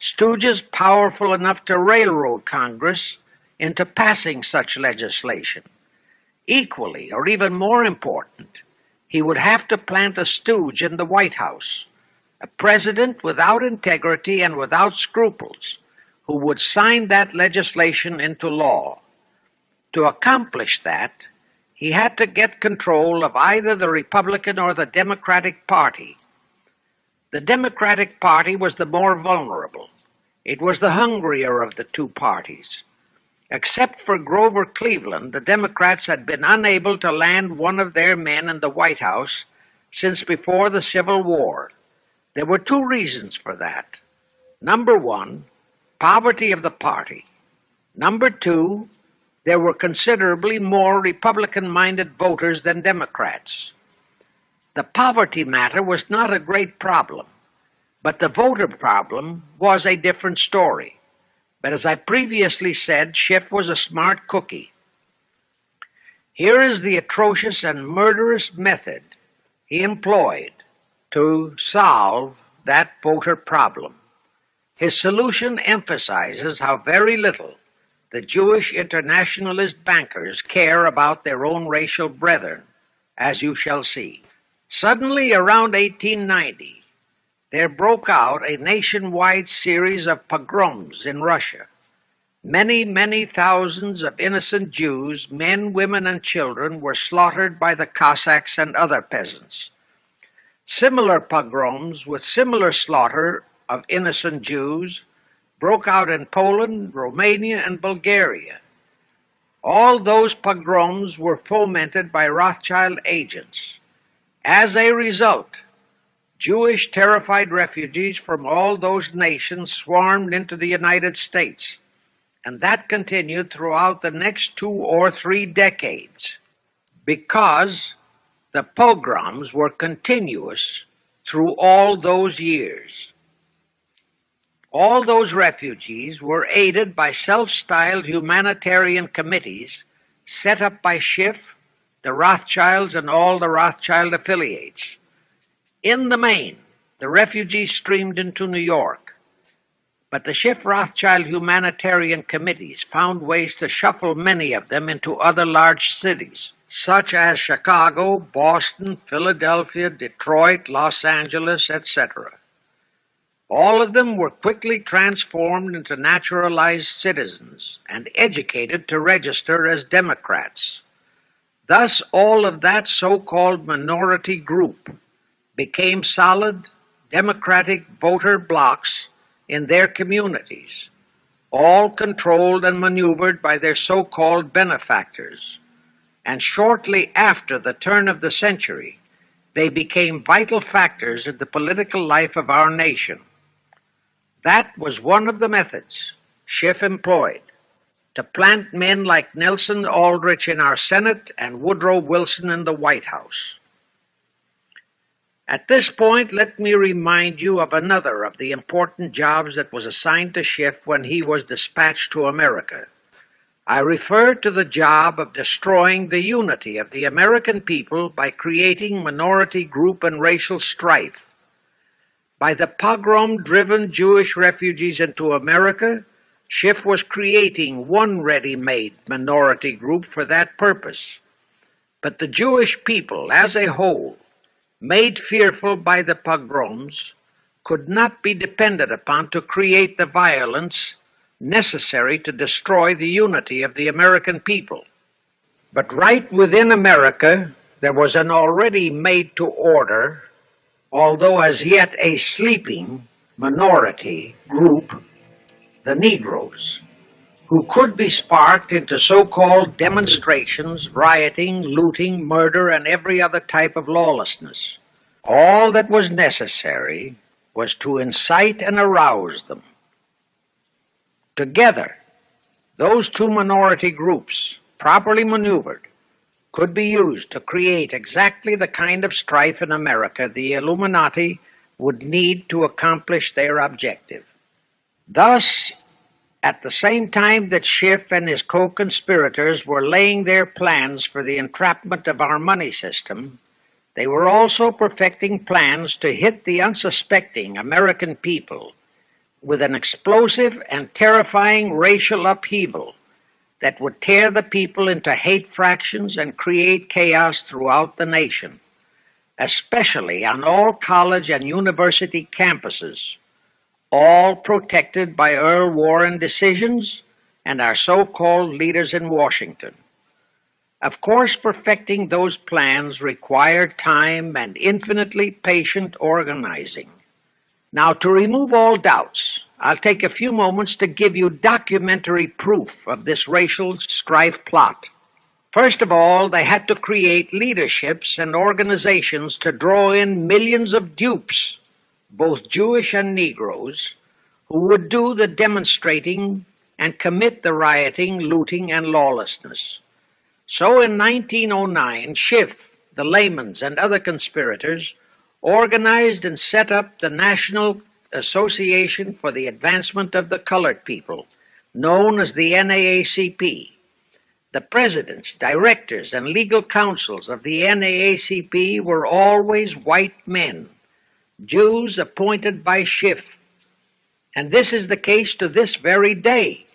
stooges powerful enough to railroad Congress into passing such legislation. Equally, or even more important, he would have to plant a stooge in the White House, a president without integrity and without scruples, who would sign that legislation into law. To accomplish that, he had to get control of either the Republican or the Democratic Party. The Democratic Party was the more vulnerable. It was the hungrier of the two parties. Except for Grover Cleveland, the Democrats had been unable to land one of their men in the White House since before the Civil War. There were two reasons for that. Number one, poverty of the party. Number two, there were considerably more Republican-minded voters than Democrats. The poverty matter was not a great problem, but the voter problem was a different story. But as I previously said, Schiff was a smart cookie. Here is the atrocious and murderous method he employed to solve that voter problem. His solution emphasizes how very little the Jewish internationalist bankers care about their own racial brethren, as you shall see. Suddenly, around 1890, there broke out a nationwide series of pogroms in Russia. Many, many thousands of innocent Jews, men, women, and children, were slaughtered by the Cossacks and other peasants. Similar pogroms with similar slaughter of innocent Jews broke out in Poland, Romania, and Bulgaria. All those pogroms were fomented by Rothschild agents. As a result, Jewish terrified refugees from all those nations swarmed into the United States, and that continued throughout the next 2 or 3 decades, because the pogroms were continuous through all those years. All those refugees were aided by self-styled humanitarian committees set up by Schiff, the Rothschilds, and all the Rothschild affiliates. In the main, the refugees streamed into New York, but the Schiff-Rothschild humanitarian committees found ways to shuffle many of them into other large cities, such as Chicago, Boston, Philadelphia, Detroit, Los Angeles, etc. All of them were quickly transformed into naturalized citizens and educated to register as Democrats. Thus, all of that so-called minority group became solid Democratic voter blocs in their communities, all controlled and maneuvered by their so-called benefactors. And shortly after the turn of the century, they became vital factors in the political life of our nation. That was one of the methods Schiff employed to plant men like Nelson Aldrich in our Senate and Woodrow Wilson in the White House. At this point, let me remind you of another of the important jobs that was assigned to Schiff when he was dispatched to America. I refer to the job of destroying the unity of the American people by creating minority group and racial strife. By the pogrom-driven Jewish refugees into America, Schiff was creating one ready-made minority group for that purpose. But the Jewish people as a whole, made fearful by the pogroms, could not be depended upon to create the violence necessary to destroy the unity of the American people. But right within America, there was an already made-to-order, although as yet a sleeping, minority group, the Negroes, who could be sparked into so-called demonstrations, rioting, looting, murder, and every other type of lawlessness. All that was necessary was to incite and arouse them. Together, those two minority groups, properly maneuvered, could be used to create exactly the kind of strife in America the Illuminati would need to accomplish their objective. Thus, at the same time that Schiff and his co-conspirators were laying their plans for the entrapment of our money system, they were also perfecting plans to hit the unsuspecting American people with an explosive and terrifying racial upheaval that would tear the people into hate fractions and create chaos throughout the nation, especially on all college and university campuses, all protected by Earl Warren decisions and our so-called leaders in Washington. Of course, perfecting those plans required time and infinitely patient organizing. Now, to remove all doubts, I'll take a few moments to give you documentary proof of this racial strife plot. First of all, they had to create leaderships and organizations to draw in millions of dupes, both Jewish and Negroes, who would do the demonstrating and commit the rioting, looting, and lawlessness. So in 1909, Schiff, the Lamans, and other conspirators organized and set up the National Association for the Advancement of the Colored People, known as the NAACP. The presidents, directors, and legal counsels of the NAACP were always white men, Jews appointed by Schiff. And this is the case to this very day.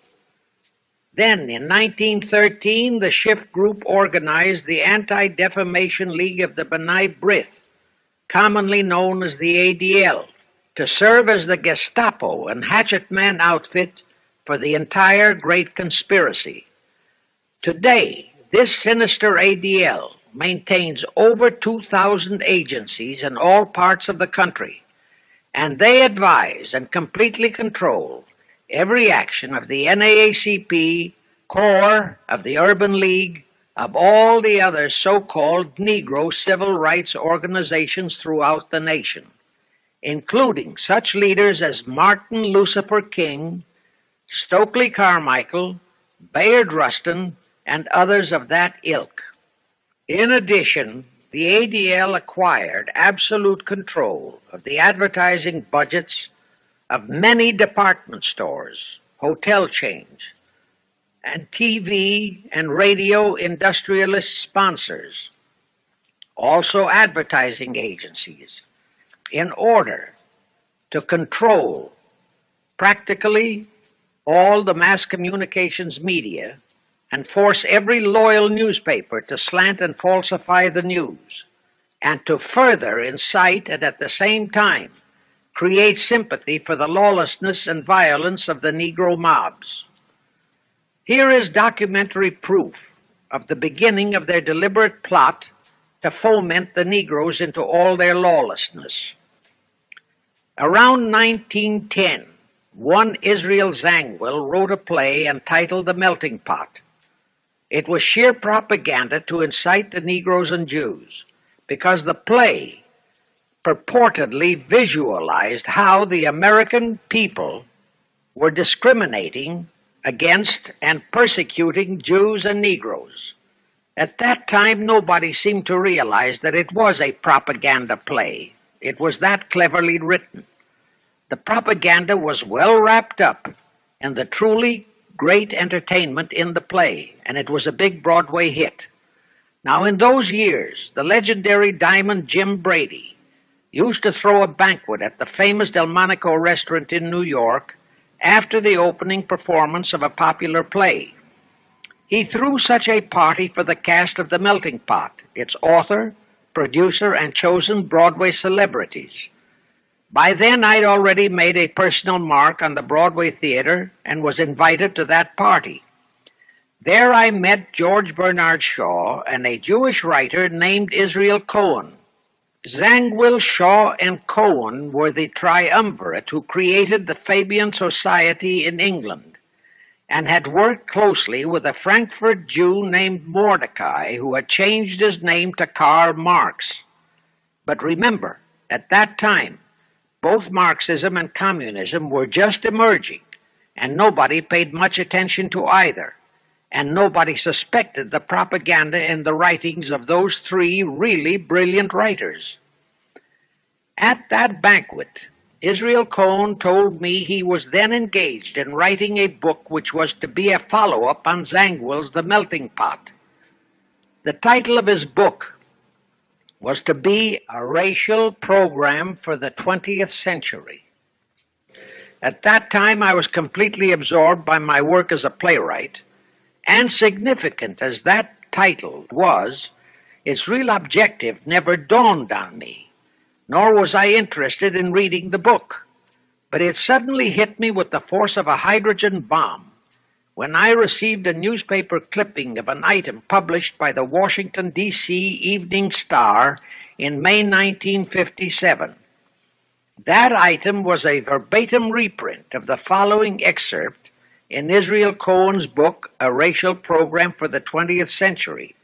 Then, in 1913, the Shift Group organized the Anti-Defamation League of the B'nai B'rith, commonly known as the ADL, to serve as the Gestapo and hatchet man outfit for the entire Great Conspiracy. Today, this sinister ADL maintains over 2,000 agencies in all parts of the country, and they advise and completely control every action of the NAACP, CORE, of the Urban League, of all the other so-called Negro civil rights organizations throughout the nation, including such leaders as Martin Lucifer King, Stokely Carmichael, Bayard Rustin, and others of that ilk. In addition, the ADL acquired absolute control of the advertising budgets of many department stores, hotel chains, and TV and radio industrialist sponsors, also advertising agencies, in order to control practically all the mass communications media and force every loyal newspaper to slant and falsify the news, and to further incite and at the same time create sympathy for the lawlessness and violence of the Negro mobs. Here is documentary proof of the beginning of their deliberate plot to foment the Negroes into all their lawlessness. Around 1910, one Israel Zangwill wrote a play entitled The Melting Pot. It was sheer propaganda to incite the Negroes and Jews, because the play purportedly visualized how the American people were discriminating against and persecuting Jews and Negroes. At that time, nobody seemed to realize that it was a propaganda play. It was that cleverly written. The propaganda was well wrapped up in the truly great entertainment in the play, and it was a big Broadway hit. Now, in those years, the legendary Diamond Jim Brady used to throw a banquet at the famous Delmonico restaurant in New York after the opening performance of a popular play. He threw such a party for the cast of The Melting Pot, its author, producer, and chosen Broadway celebrities. By then, I'd already made a personal mark on the Broadway theater and was invited to that party. There I met George Bernard Shaw and a Jewish writer named Israel Cohen. Zangwill, Shaw, and Cohen were the triumvirate who created the Fabian Society in England and had worked closely with a Frankfurt Jew named Mordecai who had changed his name to Karl Marx. But remember, at that time, both Marxism and communism were just emerging, and nobody paid much attention to either, and nobody suspected the propaganda in the writings of those three really brilliant writers. At that banquet, Israel Cohen told me he was then engaged in writing a book which was to be a follow-up on Zangwill's The Melting Pot. The title of his book was to be A Racial Program for the 20th Century. At that time, I was completely absorbed by my work as a playwright, and significant as that title was, its real objective never dawned on me, nor was I interested in reading the book. But it suddenly hit me with the force of a hydrogen bomb when I received a newspaper clipping of an item published by the Washington, D.C. Evening Star in May 1957. That item was a verbatim reprint of the following excerpt in Israel Cohen's book, A Racial Program for the 20th Century,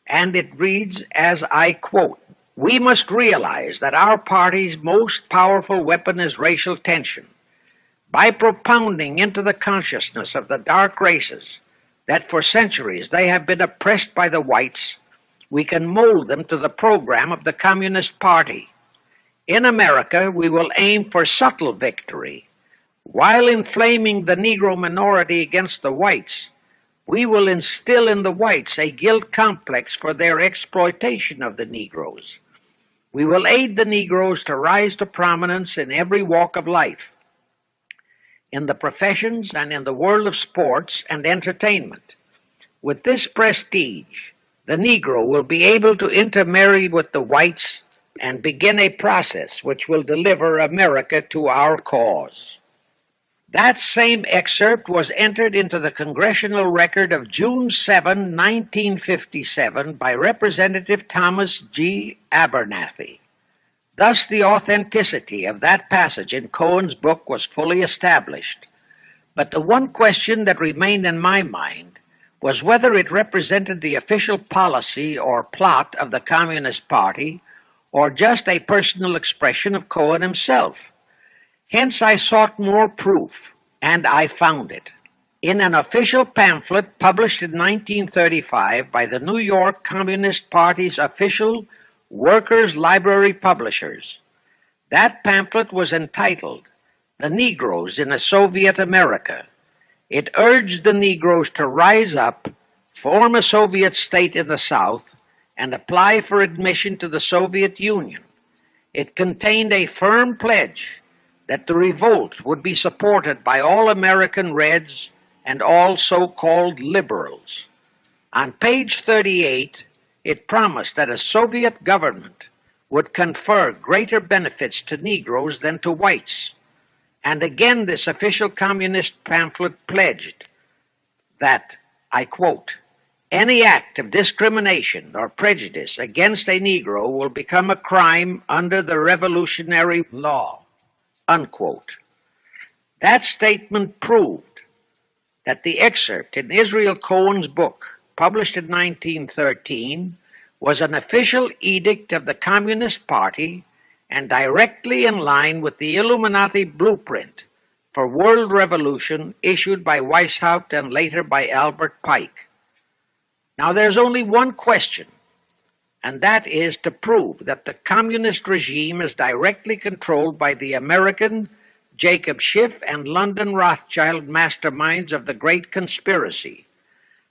and it reads as I quote, "We must realize that our party's most powerful weapon is racial tension. By propounding into the consciousness of the dark races that for centuries they have been oppressed by the whites, we can mold them to the program of the Communist Party. In America, we will aim for subtle victory. While inflaming the Negro minority against the whites, we will instill in the whites a guilt complex for their exploitation of the Negroes. We will aid the Negroes to rise to prominence in every walk of life. in the professions and in the world of sports and entertainment. With this prestige, the Negro will be able to intermarry with the whites and begin a process which will deliver America to our cause. That same excerpt was entered into the congressional record of June 7, 1957 by Representative Thomas G. Abernathy. Thus the authenticity of that passage in Cohen's book was fully established. But the one question that remained in my mind was whether it represented the official policy or plot of the Communist Party or just a personal expression of Cohen himself. Hence I sought more proof, and I found it. In an official pamphlet published in 1935 by the New York Communist Party's official Workers' Library Publishers. That pamphlet was entitled The Negroes in a Soviet America. It urged the Negroes to rise up, form a Soviet state in the South, and apply for admission to the Soviet Union. It contained a firm pledge that the revolt would be supported by all American Reds and all so-called liberals. On page 38, it promised that a Soviet government would confer greater benefits to Negroes than to whites. And again this official communist pamphlet pledged that, I quote, any act of discrimination or prejudice against a Negro will become a crime under the revolutionary law, unquote. That statement proved that the excerpt in Israel Cohen's book, published in 1913, was an official edict of the Communist Party and directly in line with the Illuminati blueprint for world revolution issued by Weishaupt and later by Albert Pike. Now there's only one question, and that is to prove that the communist regime is directly controlled by the American Jacob Schiff and London Rothschild masterminds of the Great Conspiracy.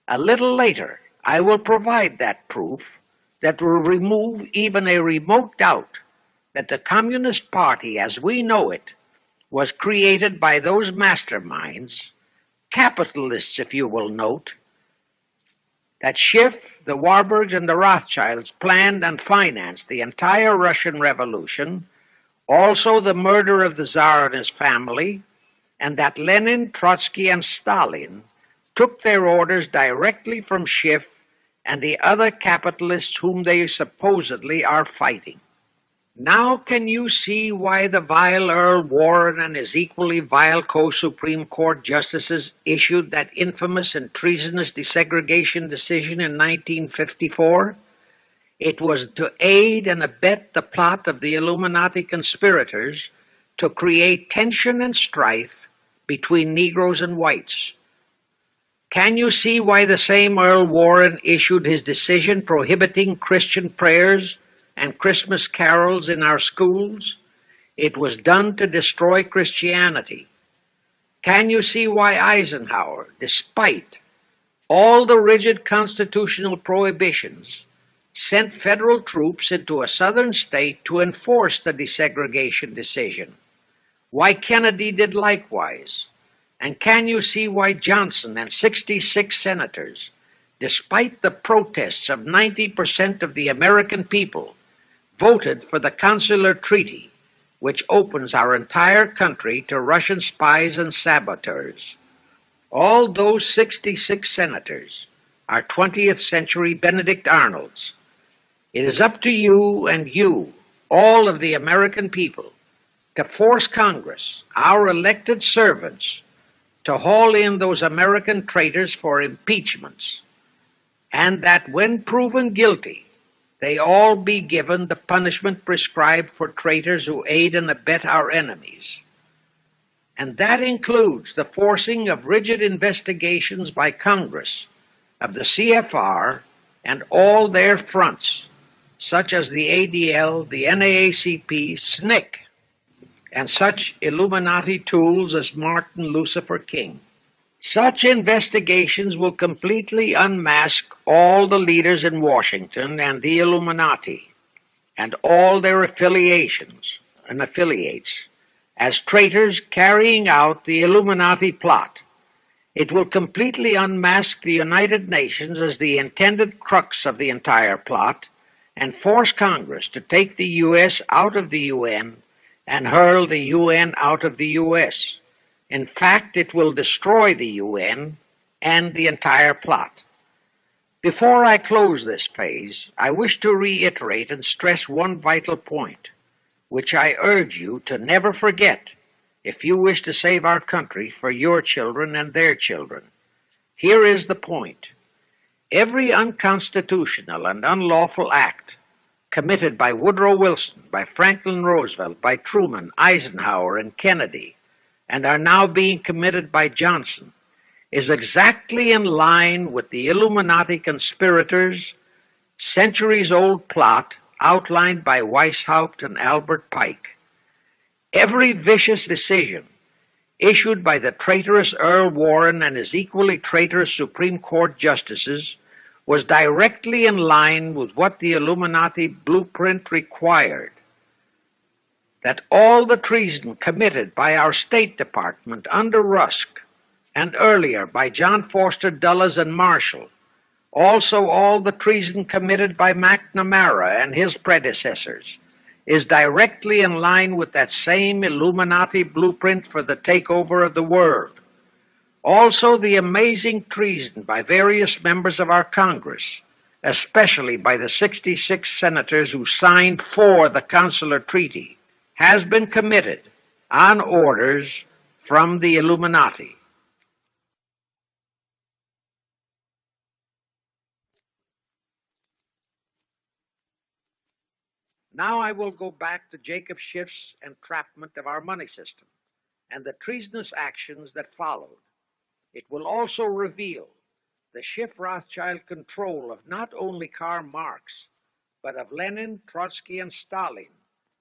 A little later, I will provide that proof that will remove even a remote doubt that the Communist Party as we know it was created by those masterminds, capitalists if you will note, that Schiff, the Warburgs, and the Rothschilds planned and financed the entire Russian Revolution, also the murder of the Tsar and his family, and that Lenin, Trotsky, and Stalin took their orders directly from Schiff and the other capitalists whom they supposedly are fighting. Now can you see why the vile Earl Warren and his equally vile co-Supreme Court justices issued that infamous and treasonous desegregation decision in 1954? It was to aid and abet the plot of the Illuminati conspirators to create tension and strife between Negroes and whites. Can you see why the same Earl Warren issued his decision prohibiting Christian prayers and Christmas carols in our schools? It was done to destroy Christianity. Can you see why Eisenhower, despite all the rigid constitutional prohibitions, sent federal troops into a southern state to enforce the desegregation decision? Why Kennedy did likewise? And can you see why Johnson and 66 senators, despite the protests of 90% of the American people, voted for the Consular Treaty, which opens our entire country to Russian spies and saboteurs? All those 66 senators are 20th century Benedict Arnolds. It is up to you and you, all of the American people, to force Congress, our elected servants, to haul in those American traitors for impeachments, and that when proven guilty, they all be given the punishment prescribed for traitors who aid and abet our enemies. And that includes the forcing of rigid investigations by Congress of the C.F.R. and all their fronts, such as the ADL, the NAACP, SNCC, and such Illuminati tools as Martin Lucifer King. Such investigations will completely unmask all the leaders in Washington and the Illuminati and all their affiliations and affiliates, as traitors carrying out the Illuminati plot. It will completely unmask the United Nations as the intended crux of the entire plot and force Congress to take the U.S. out of the UN and hurl the UN out of the U.S. In fact, it will destroy the UN and the entire plot. Before I close this phase, I wish to reiterate and stress one vital point, which I urge you to never forget if you wish to save our country for your children and their children. Here is the point. Every unconstitutional and unlawful act committed by Woodrow Wilson, by Franklin Roosevelt, by Truman, Eisenhower, and Kennedy, and are now being committed by Johnson, is exactly in line with the Illuminati conspirators' centuries-old plot outlined by Weishaupt and Albert Pike. Every vicious decision issued by the traitorous Earl Warren and his equally traitorous Supreme Court justices was directly in line with what the Illuminati blueprint required. That all the treason committed by our State Department under Rusk, and earlier by John Foster Dulles and Marshall, also all the treason committed by McNamara and his predecessors, is directly in line with that same Illuminati blueprint for the takeover of the world. Also the amazing treason by various members of our Congress, especially by the 66 senators who signed for the Consular Treaty, has been committed on orders from the Illuminati. Now I will go back to Jacob Schiff's entrapment of our money system and the treasonous actions that followed. It will also reveal the Schiff-Rothschild control of not only Karl Marx, but of Lenin, Trotsky, and Stalin,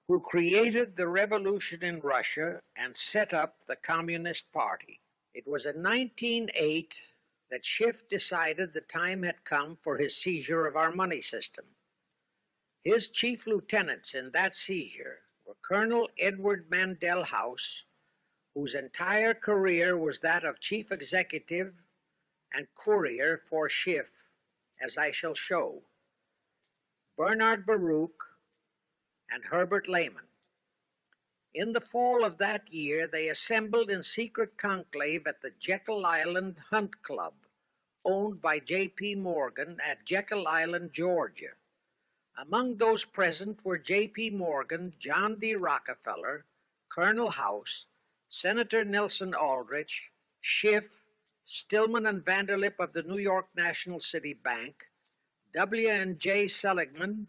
who created the revolution in Russia and set up the Communist Party. It was in 1908 that Schiff decided the time had come for his seizure of our money system. His chief lieutenants in that seizure were Colonel Edward Mandell House, whose entire career was that of chief executive and courier for Schiff, as I shall show, Bernard Baruch, and Herbert Lehman. In the fall of that year, they assembled in secret conclave at the Jekyll Island Hunt Club, owned by J.P. Morgan at Jekyll Island, Georgia. Among those present were J.P. Morgan, John D. Rockefeller, Colonel House, Senator Nelson Aldrich, Schiff, Stillman and Vanderlip of the New York National City Bank, W. and J. Seligman,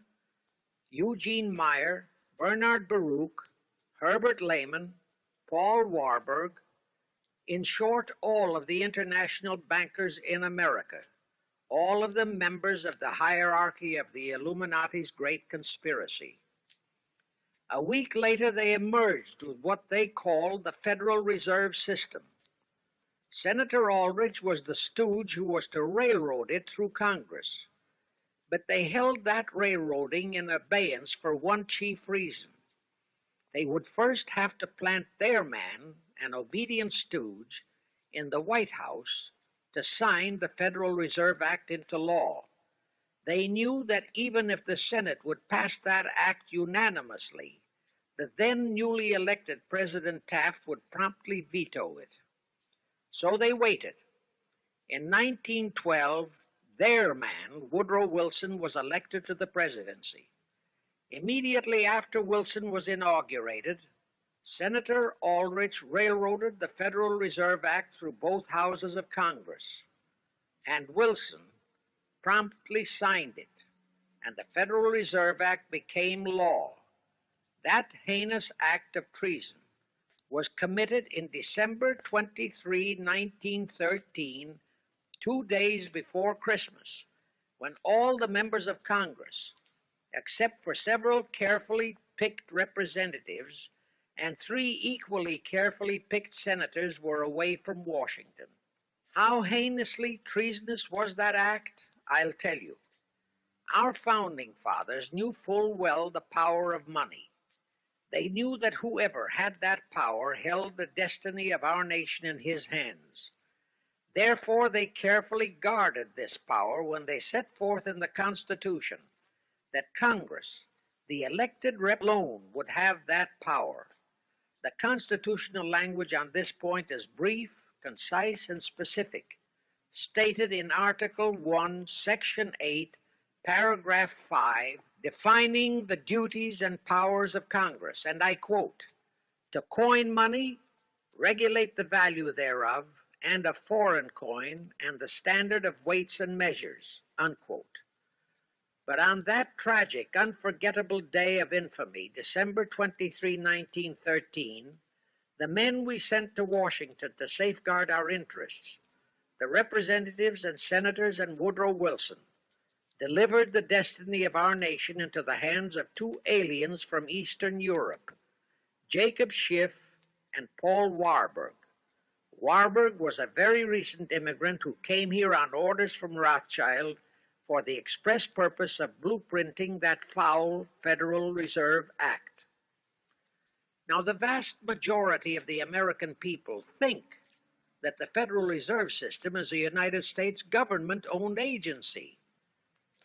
Eugene Meyer, Bernard Baruch, Herbert Lehman, Paul Warburg, in short, all of the international bankers in America, all of them members of the hierarchy of the Illuminati's great conspiracy. A week later, they emerged with what they called the Federal Reserve System. Senator Aldrich was the stooge who was to railroad it through Congress. But they held that railroading in abeyance for one chief reason. They would first have to plant their man, an obedient stooge, in the White House to sign the Federal Reserve Act into law. They knew that even if the Senate would pass that act unanimously, the then newly elected President Taft would promptly veto it. So they waited. In 1912, their man, Woodrow Wilson, was elected to the presidency. Immediately after Wilson was inaugurated, Senator Aldrich railroaded the Federal Reserve Act through both houses of Congress, and Wilson promptly signed it, and the Federal Reserve Act became law. That heinous act of treason was committed in December 23, 1913, 2 days before Christmas, when all the members of Congress, except for several carefully picked representatives and 3 equally carefully picked senators, were away from Washington. How heinously treasonous was that act? I'll tell you. Our founding fathers knew full well the power of money. They knew that whoever had that power held the destiny of our nation in his hands. Therefore, they carefully guarded this power when they set forth in the Constitution that Congress, the elected rep alone, would have that power. The constitutional language on this point is brief, concise, and specific, stated in Article 1, Section 8, Paragraph 5, defining the duties and powers of Congress, and I quote, to coin money, regulate the value thereof, and of foreign coin, and the standard of weights and measures, unquote. But on that tragic, unforgettable day of infamy, December 23, 1913, the men we sent to Washington to safeguard our interests, the representatives and senators and Woodrow Wilson, delivered the destiny of our nation into the hands of two aliens from Eastern Europe, Jacob Schiff and Paul Warburg. Warburg was a very recent immigrant who came here on orders from Rothschild for the express purpose of blueprinting that foul Federal Reserve Act. Now, the vast majority of the American people think that the Federal Reserve System is a United States government-owned agency.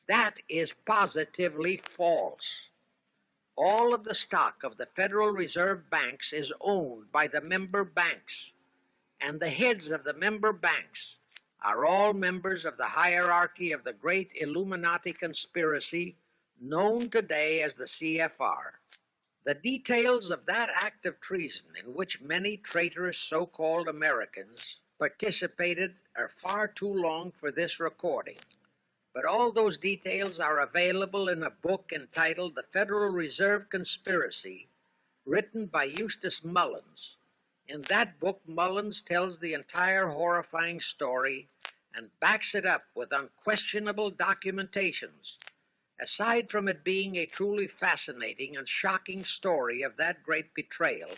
That is positively false. All of the stock of the Federal Reserve banks is owned by the member banks, and the heads of the member banks are all members of the hierarchy of the great Illuminati conspiracy known today as the C.F.R. The details of that act of treason in which many traitorous so-called Americans participated are far too long for this recording, but all those details are available in a book entitled The Federal Reserve Conspiracy, written by Eustace Mullins. In that book, Mullins tells the entire horrifying story and backs it up with unquestionable documentations. Aside from it being a truly fascinating and shocking story of that great betrayal,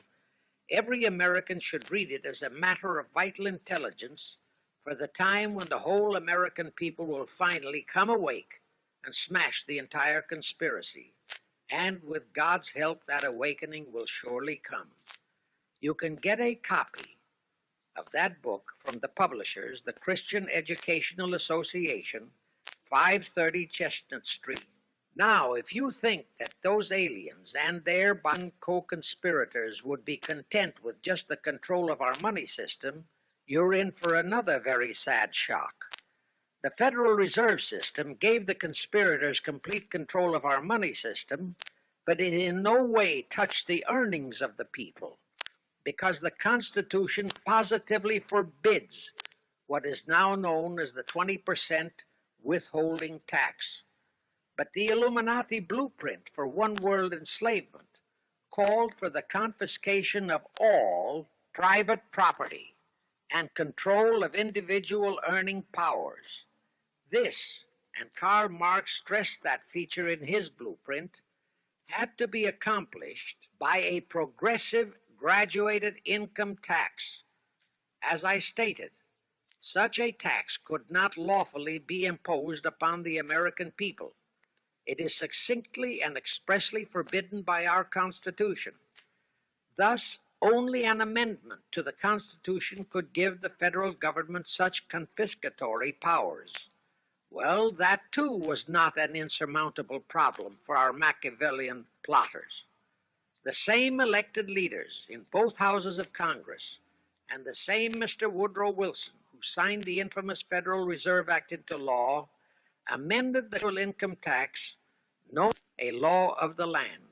every American should read it as a matter of vital intelligence for the time when the whole American people will finally come awake and smash the entire conspiracy. And with God's help, that awakening will surely come. You can get a copy of that book from the publishers, the Christian Educational Association, 530 Chestnut Street. Now, if you think that those aliens and their co-conspirators would be content with just the control of our money system, you're in for another very sad shock. The Federal Reserve System gave the conspirators complete control of our money system, but it in no way touched the earnings of the people, because the Constitution positively forbids what is now known as the 20% withholding tax. But the Illuminati blueprint for one world enslavement called for the confiscation of all private property and control of individual earning powers. This, and Karl Marx stressed that feature in his blueprint, had to be accomplished by a progressive graduated income tax. As I stated, such a tax could not lawfully be imposed upon the American people. It is succinctly and expressly forbidden by our Constitution. Thus, only an amendment to the Constitution could give the federal government such confiscatory powers. Well, that too was not an insurmountable problem for our Machiavellian plotters. The same elected leaders in both houses of Congress and the same Mr. Woodrow Wilson, who signed the infamous Federal Reserve Act into law, amended the federal income tax, known as a law of the land.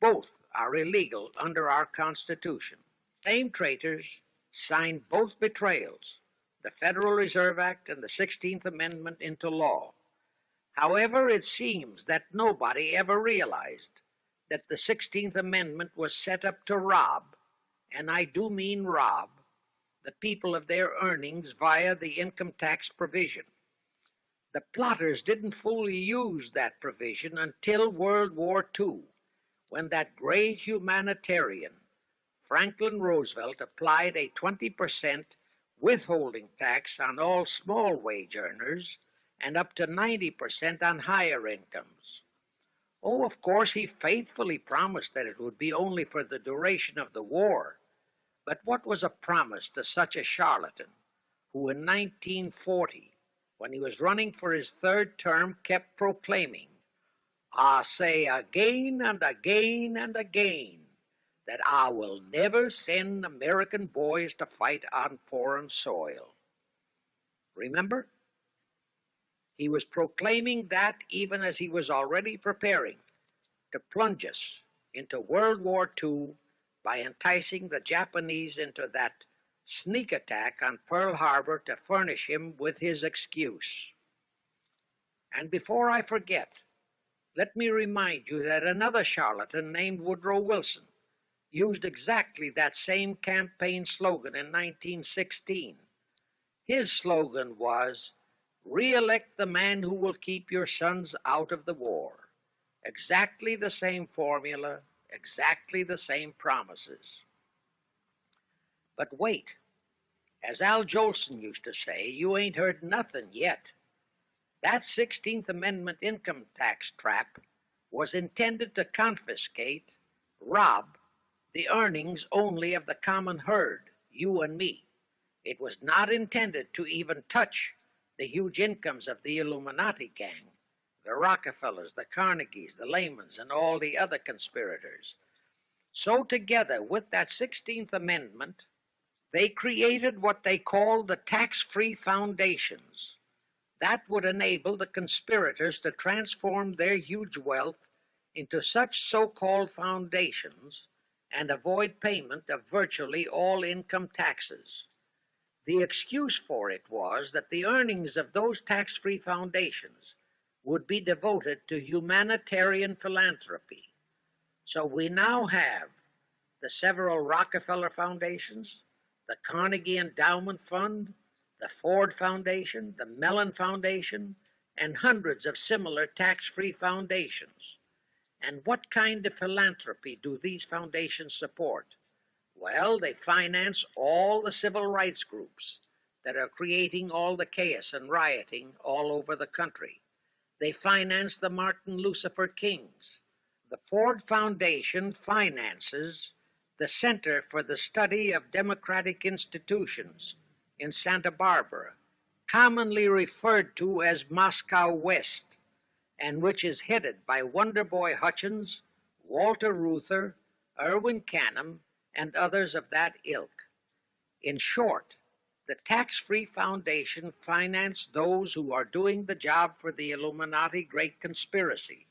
Both are illegal under our Constitution. Same traitors signed both betrayals, the Federal Reserve Act and the 16th Amendment, into law. However, it seems that nobody ever realized that the 16th Amendment was set up to rob, and I do mean rob, the people of their earnings via the income tax provision. The plotters didn't fully use that provision until World War II, when that great humanitarian, Franklin Roosevelt, applied a 20% withholding tax on all small wage earners and up to 90% on higher incomes. Oh, of course, he faithfully promised that it would be only for the duration of the war. But what was a promise to such a charlatan who in 1940, when he was running for his third term, kept proclaiming, "I say again and again and again that I will never send American boys to fight on foreign soil." Remember? He was proclaiming that even as he was already preparing to plunge us into World War II by enticing the Japanese into that sneak attack on Pearl Harbor to furnish him with his excuse. And before I forget, let me remind you that another charlatan named Woodrow Wilson used exactly that same campaign slogan in 1916. His slogan was, "Re-elect the man who will keep your sons out of the war." Exactly the same formula, exactly the same promises. But wait, as Al Jolson used to say, you ain't heard nothing yet. That 16th Amendment income tax trap was intended to confiscate, rob, the earnings only of the common herd, you and me. It was not intended to even touch the huge incomes of the Illuminati gang, the Rockefellers, the Carnegies, the Lehmans, and all the other conspirators. So together with that 16th Amendment, they created what they called the tax-free foundations. That would enable the conspirators to transform their huge wealth into such so-called foundations and avoid payment of virtually all income taxes. The excuse for it was that the earnings of those tax-free foundations would be devoted to humanitarian philanthropy. So we now have the several Rockefeller foundations, the Carnegie Endowment Fund, the Ford Foundation, the Mellon Foundation, and hundreds of similar tax-free foundations. And what kind of philanthropy do these foundations support? Well, they finance all the civil rights groups that are creating all the chaos and rioting all over the country. They finance the Martin Lucifer Kings. The Ford Foundation finances the Center for the Study of Democratic Institutions in Santa Barbara, commonly referred to as Moscow West, and which is headed by Wonderboy Hutchins, Walter Reuther, Irwin Canham, and others of that ilk. In short, the tax-free foundation financed those who are doing the job for the Illuminati Great Conspiracy.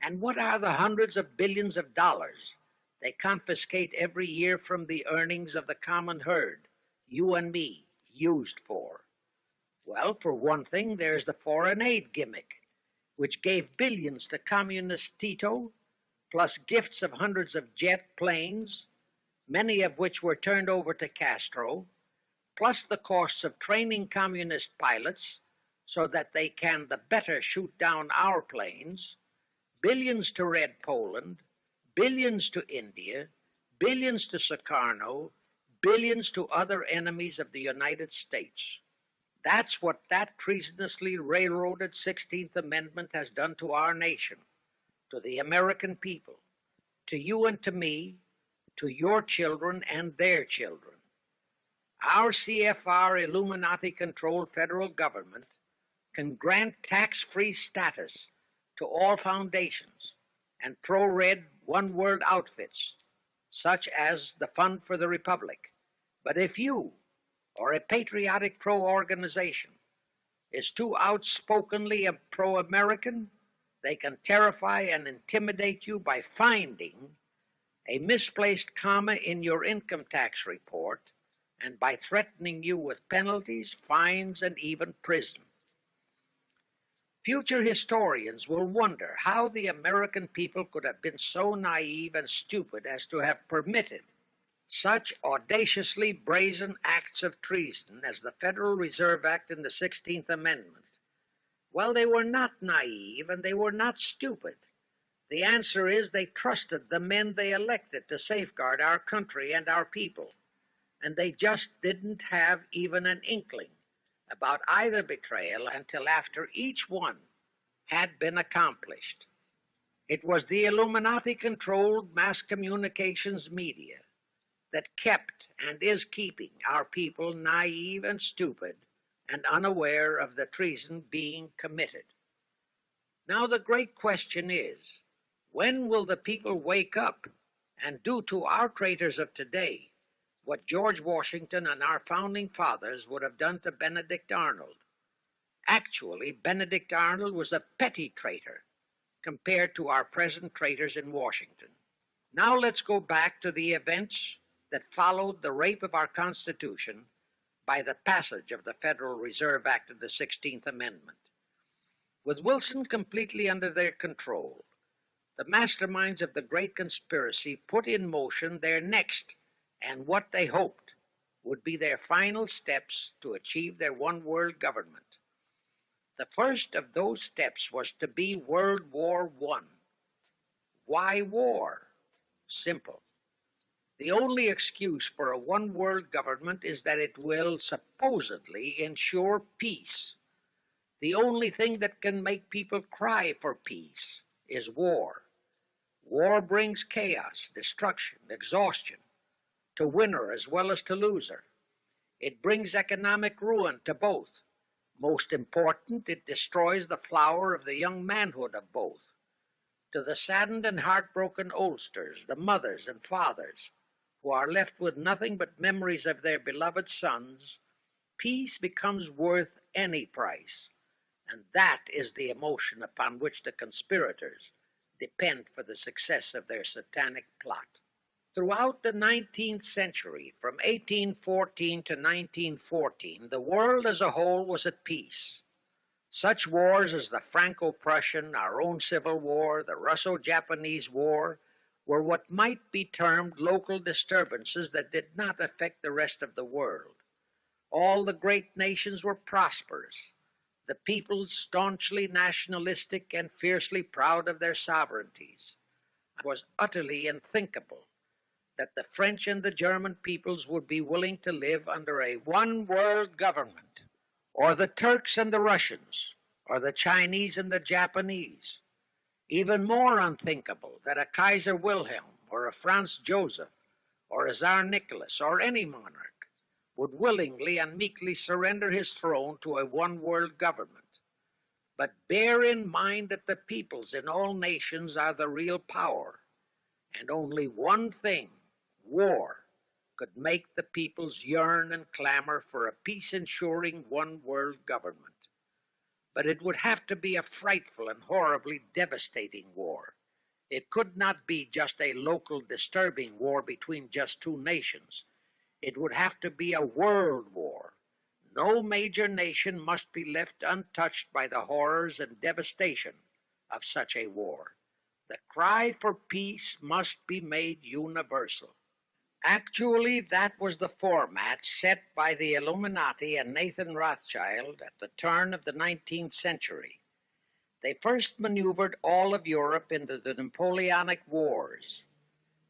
And what are the hundreds of billions of dollars they confiscate every year from the earnings of the common herd, you and me, used for? Well, for one thing, there's the foreign aid gimmick, which gave billions to communist Tito, plus gifts of hundreds of jet planes, many of which were turned over to Castro, plus the costs of training communist pilots so that they can the better shoot down our planes, billions to Red Poland, billions to India, billions to Sukarno, billions to other enemies of the United States. That's what that treasonously railroaded 16th Amendment has done to our nation, to the American people, to you and to me, to your children and their children. Our C.F.R. Illuminati-controlled federal government can grant tax-free status to all foundations and pro-red one-world outfits, such as the Fund for the Republic. But if you, or a patriotic pro-organization, is too outspokenly pro-American, they can terrify and intimidate you by finding a misplaced comma in your income tax report and by threatening you with penalties, fines, and even prison. Future historians will wonder how the American people could have been so naive and stupid as to have permitted such audaciously brazen acts of treason as the Federal Reserve Act and the 16th Amendment. Well, they were not naive and they were not stupid. The answer is they trusted the men they elected to safeguard our country and our people, and they just didn't have even an inkling about either betrayal until after each one had been accomplished. It was the Illuminati-controlled mass communications media that kept and is keeping our people naive and stupid and unaware of the treason being committed. Now the great question is, when will the people wake up and do to our traitors of today what George Washington and our founding fathers would have done to Benedict Arnold? Actually, Benedict Arnold was a petty traitor compared to our present traitors in Washington. Now let's go back to the events that followed the rape of our Constitution by the passage of the Federal Reserve Act of the 16th Amendment. With Wilson completely under their control, the masterminds of the great conspiracy put in motion their next and what they hoped would be their final steps to achieve their one-world government. The first of those steps was to be World War I. Why war? Simple. The only excuse for a one-world government is that it will supposedly ensure peace. The only thing that can make people cry for peace is war. War brings chaos, destruction, exhaustion, to winner as well as to loser. It brings economic ruin to both. Most important, it destroys the flower of the young manhood of both. To the saddened and heartbroken oldsters, the mothers and fathers, who are left with nothing but memories of their beloved sons, peace becomes worth any price, and that is the emotion upon which the conspirators depend for the success of their satanic plot. Throughout the 19th century, from 1814 to 1914, the world as a whole was at peace. Such wars as the Franco-Prussian, our own Civil War, the Russo-Japanese War, were what might be termed local disturbances that did not affect the rest of the world. All the great nations were prosperous, the peoples staunchly nationalistic and fiercely proud of their sovereignties. It was utterly unthinkable that the French and the German peoples would be willing to live under a one-world government, or the Turks and the Russians, or the Chinese and the Japanese. Even more unthinkable that a Kaiser Wilhelm, or a Franz Joseph, or a Tsar Nicholas, or any monarch, would willingly and meekly surrender his throne to a one-world government. But bear in mind that the peoples in all nations are the real power, and only one thing, war, could make the peoples yearn and clamor for a peace-ensuring one-world government. But it would have to be a frightful and horribly devastating war. It could not be just a local disturbing war between just two nations. It would have to be a world war. No major nation must be left untouched by the horrors and devastation of such a war. The cry for peace must be made universal. Actually, that was the format set by the Illuminati and Nathan Rothschild at the turn of the 19th century. They first maneuvered all of Europe into the Napoleonic Wars.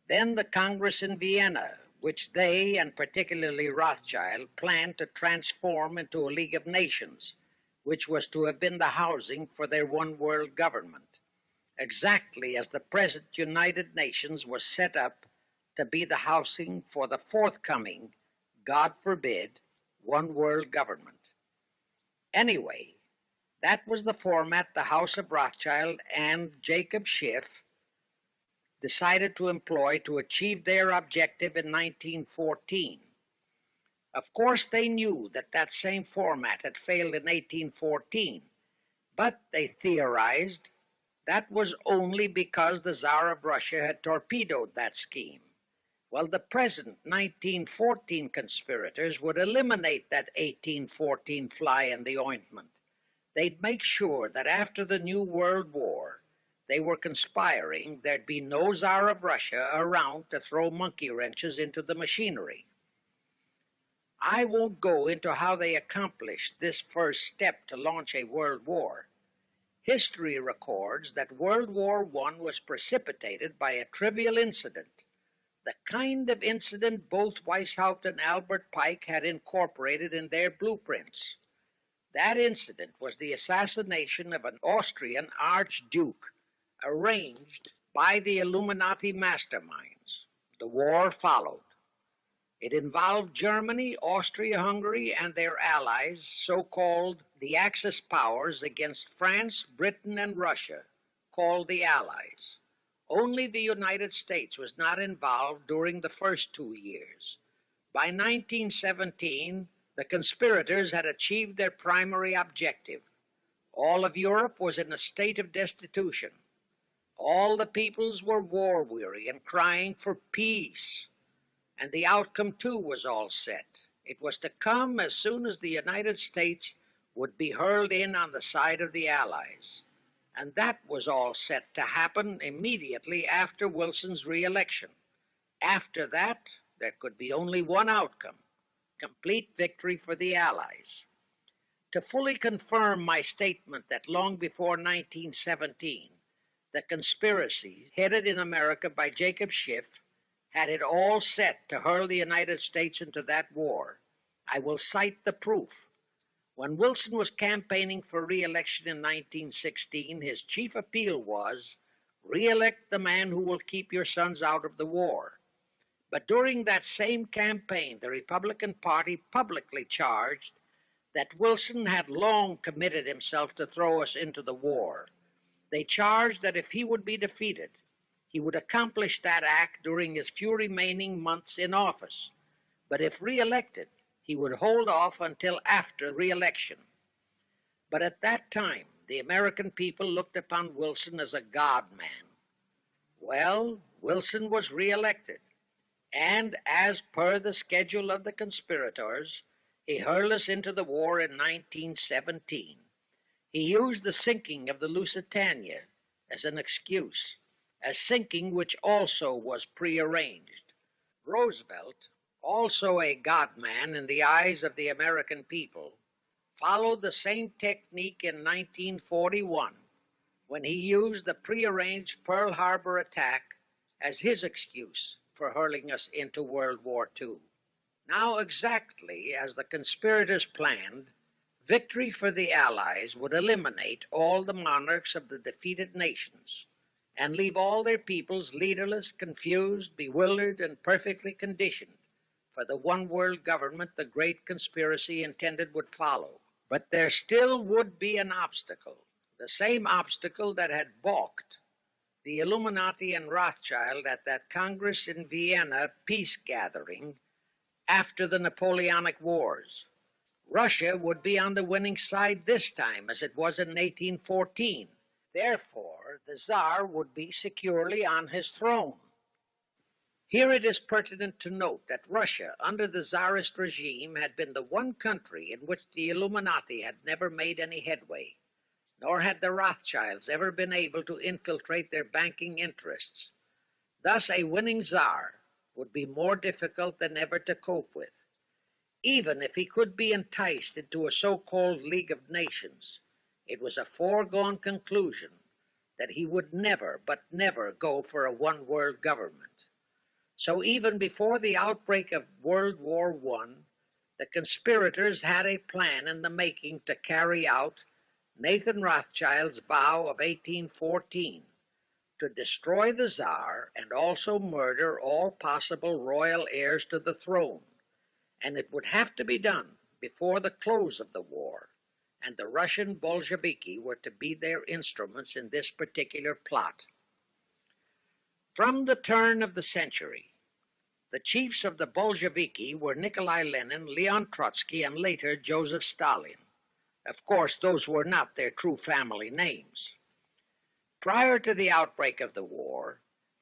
Then the Congress in Vienna, which they, and particularly Rothschild, planned to transform into a League of Nations, which was to have been the housing for their one-world government, exactly as the present United Nations was set up to be the housing for the forthcoming, God forbid, one-world government. Anyway, that was the format the House of Rothschild and Jacob Schiff decided to employ to achieve their objective in 1914. Of course, they knew that that same format had failed in 1814, but they theorized that was only because the Tsar of Russia had torpedoed that scheme. Well, the present 1914 conspirators would eliminate that 1814 fly in the ointment. They'd make sure that after the New World War, they were conspiring there'd be no Tsar of Russia around to throw monkey wrenches into the machinery. I won't go into how they accomplished this first step to launch a world war. History records that World War I was precipitated by a trivial incident, the kind of incident both Weishaupt and Albert Pike had incorporated in their blueprints. That incident was the assassination of an Austrian archduke, arranged by the Illuminati masterminds. The war followed. It involved Germany, Austria-Hungary, and their allies, so-called the Axis powers, against France, Britain, and Russia, called the Allies. Only the United States was not involved during the first 2 years. By 1917, the conspirators had achieved their primary objective. All of Europe was in a state of destitution. All the peoples were war-weary and crying for peace. And the outcome, too, was all set. It was to come as soon as the United States would be hurled in on the side of the Allies. And that was all set to happen immediately after Wilson's re-election. After that, there could be only one outcome: complete victory for the Allies. To fully confirm my statement that long before 1917, the conspiracy, headed in America by Jacob Schiff, had it all set to hurl the United States into that war, I will cite the proof. When Wilson was campaigning for re-election in 1916, his chief appeal was, "Re-elect the man who will keep your sons out of the war." But during that same campaign, the Republican Party publicly charged that Wilson had long committed himself to throw us into the war. They charged that if he would be defeated, he would accomplish that act during his few remaining months in office. But if re-elected, he would hold off until after re-election. But at that time, the American people looked upon Wilson as a god-man. Well, Wilson was re-elected, and as per the schedule of the conspirators, he hurled us into the war in 1917. He used the sinking of the Lusitania as an excuse, a sinking which also was prearranged. Roosevelt, also a god-man in the eyes of the American people, followed the same technique in 1941 when he used the prearranged Pearl Harbor attack as his excuse for hurling us into World War II. Now, exactly as the conspirators planned, victory for the Allies would eliminate all the monarchs of the defeated nations and leave all their peoples leaderless, confused, bewildered, and perfectly conditioned for the one-world government the great conspiracy intended would follow. But there still would be an obstacle, the same obstacle that had balked the Illuminati and Rothschild at that Congress in Vienna peace gathering after the Napoleonic Wars. Russia would be on the winning side this time, as it was in 1814. Therefore, the Tsar would be securely on his throne. Here it is pertinent to note that Russia, under the Tsarist regime, had been the one country in which the Illuminati had never made any headway, nor had the Rothschilds ever been able to infiltrate their banking interests. Thus, a winning Tsar would be more difficult than ever to cope with. Even if he could be enticed into a so-called League of Nations, it was a foregone conclusion that he would never, but never, go for a one-world government. So even before the outbreak of World War I, the conspirators had a plan in the making to carry out Nathan Rothschild's vow of 1814, to destroy the Tsar and also murder all possible royal heirs to the throne. And it would have to be done before the close of the war, and the Russian Bolsheviki were to be their instruments in this particular plot. From the turn of the century, the chiefs of the Bolsheviki were Nikolai Lenin, Leon Trotsky, and later Joseph Stalin. Of course, those were not their true family names. Prior to the outbreak of the war,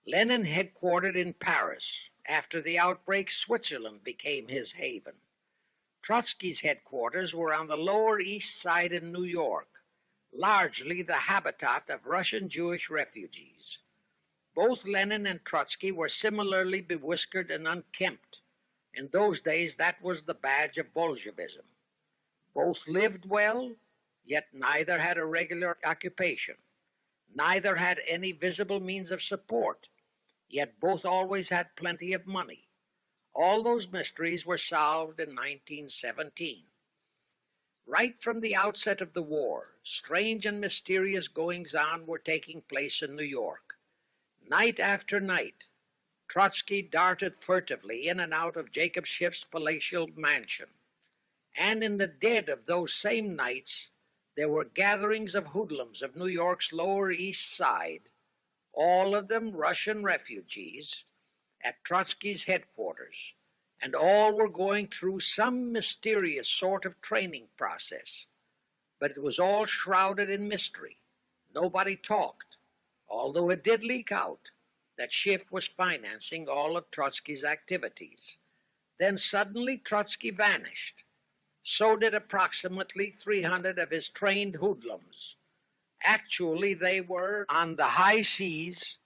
Lenin headquartered in Paris. After the outbreak, Switzerland became his haven. Trotsky's headquarters were on the Lower East Side in New York, largely the habitat of Russian Jewish refugees. Both Lenin and Trotsky were similarly bewhiskered and unkempt. In those days, that was the badge of Bolshevism. Both lived well, yet neither had a regular occupation. Neither had any visible means of support, yet both always had plenty of money. All those mysteries were solved in 1917. Right from the outset of the war, strange and mysterious goings-on were taking place in New York. Night after night, Trotsky darted furtively in and out of Jacob Schiff's palatial mansion. And in the dead of those same nights, there were gatherings of hoodlums of New York's Lower East Side, all of them Russian refugees, at Trotsky's headquarters, and all were going through some mysterious sort of training process. But it was all shrouded in mystery. Nobody talked, although it did leak out that Schiff was financing all of Trotsky's activities. Then suddenly Trotsky vanished. So did approximately 300 of his trained hoodlums. Actually, they were on the high seas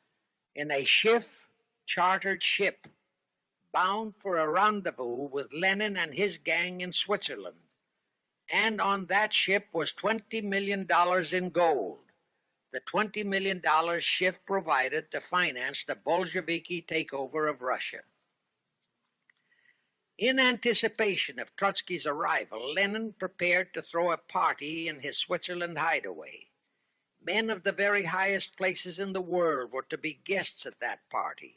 in a Schiff-chartered ship bound for a rendezvous with Lenin and his gang in Switzerland. And on that ship was $20 million in gold, the $20 million Schiff provided to finance the Bolsheviki takeover of Russia. In anticipation of Trotsky's arrival, Lenin prepared to throw a party in his Switzerland hideaway. Men of the very highest places in the world were to be guests at that party.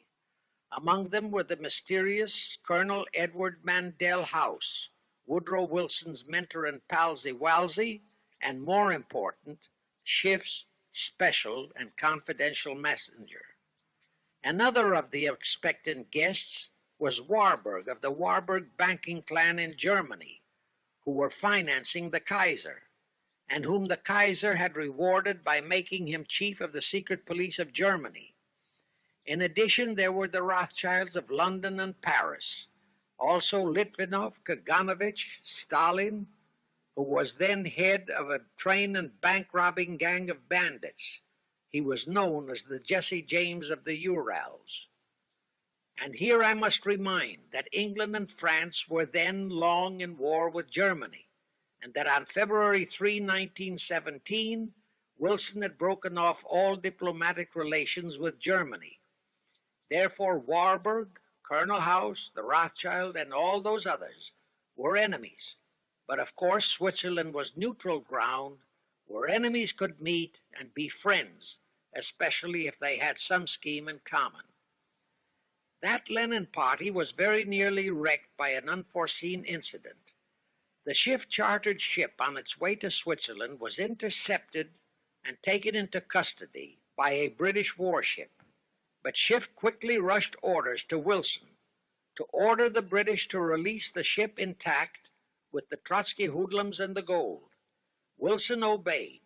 Among them were the mysterious Colonel Edward Mandel House, Woodrow Wilson's mentor and palsy-walsy, and more important, Schiff's special and confidential messenger. Another of the expectant guests was Warburg of the Warburg banking clan in Germany, who were financing the Kaiser, and whom the Kaiser had rewarded by making him chief of the secret police of Germany. In addition, there were the Rothschilds of London and Paris, also Litvinov, Kaganovich, Stalin, who was then head of a train and bank-robbing gang of bandits. He was known as the Jesse James of the Urals. And here I must remind that England and France were then long in war with Germany, and that on February 3, 1917, Wilson had broken off all diplomatic relations with Germany. Therefore, Warburg, Colonel House, the Rothschild, and all those others were enemies. But of course, Switzerland was neutral ground where enemies could meet and be friends, especially if they had some scheme in common. That Lenin party was very nearly wrecked by an unforeseen incident. The Schiff-chartered ship on its way to Switzerland was intercepted and taken into custody by a British warship. But Schiff quickly rushed orders to Wilson to order the British to release the ship intact with the Trotsky hoodlums and the gold. Wilson obeyed.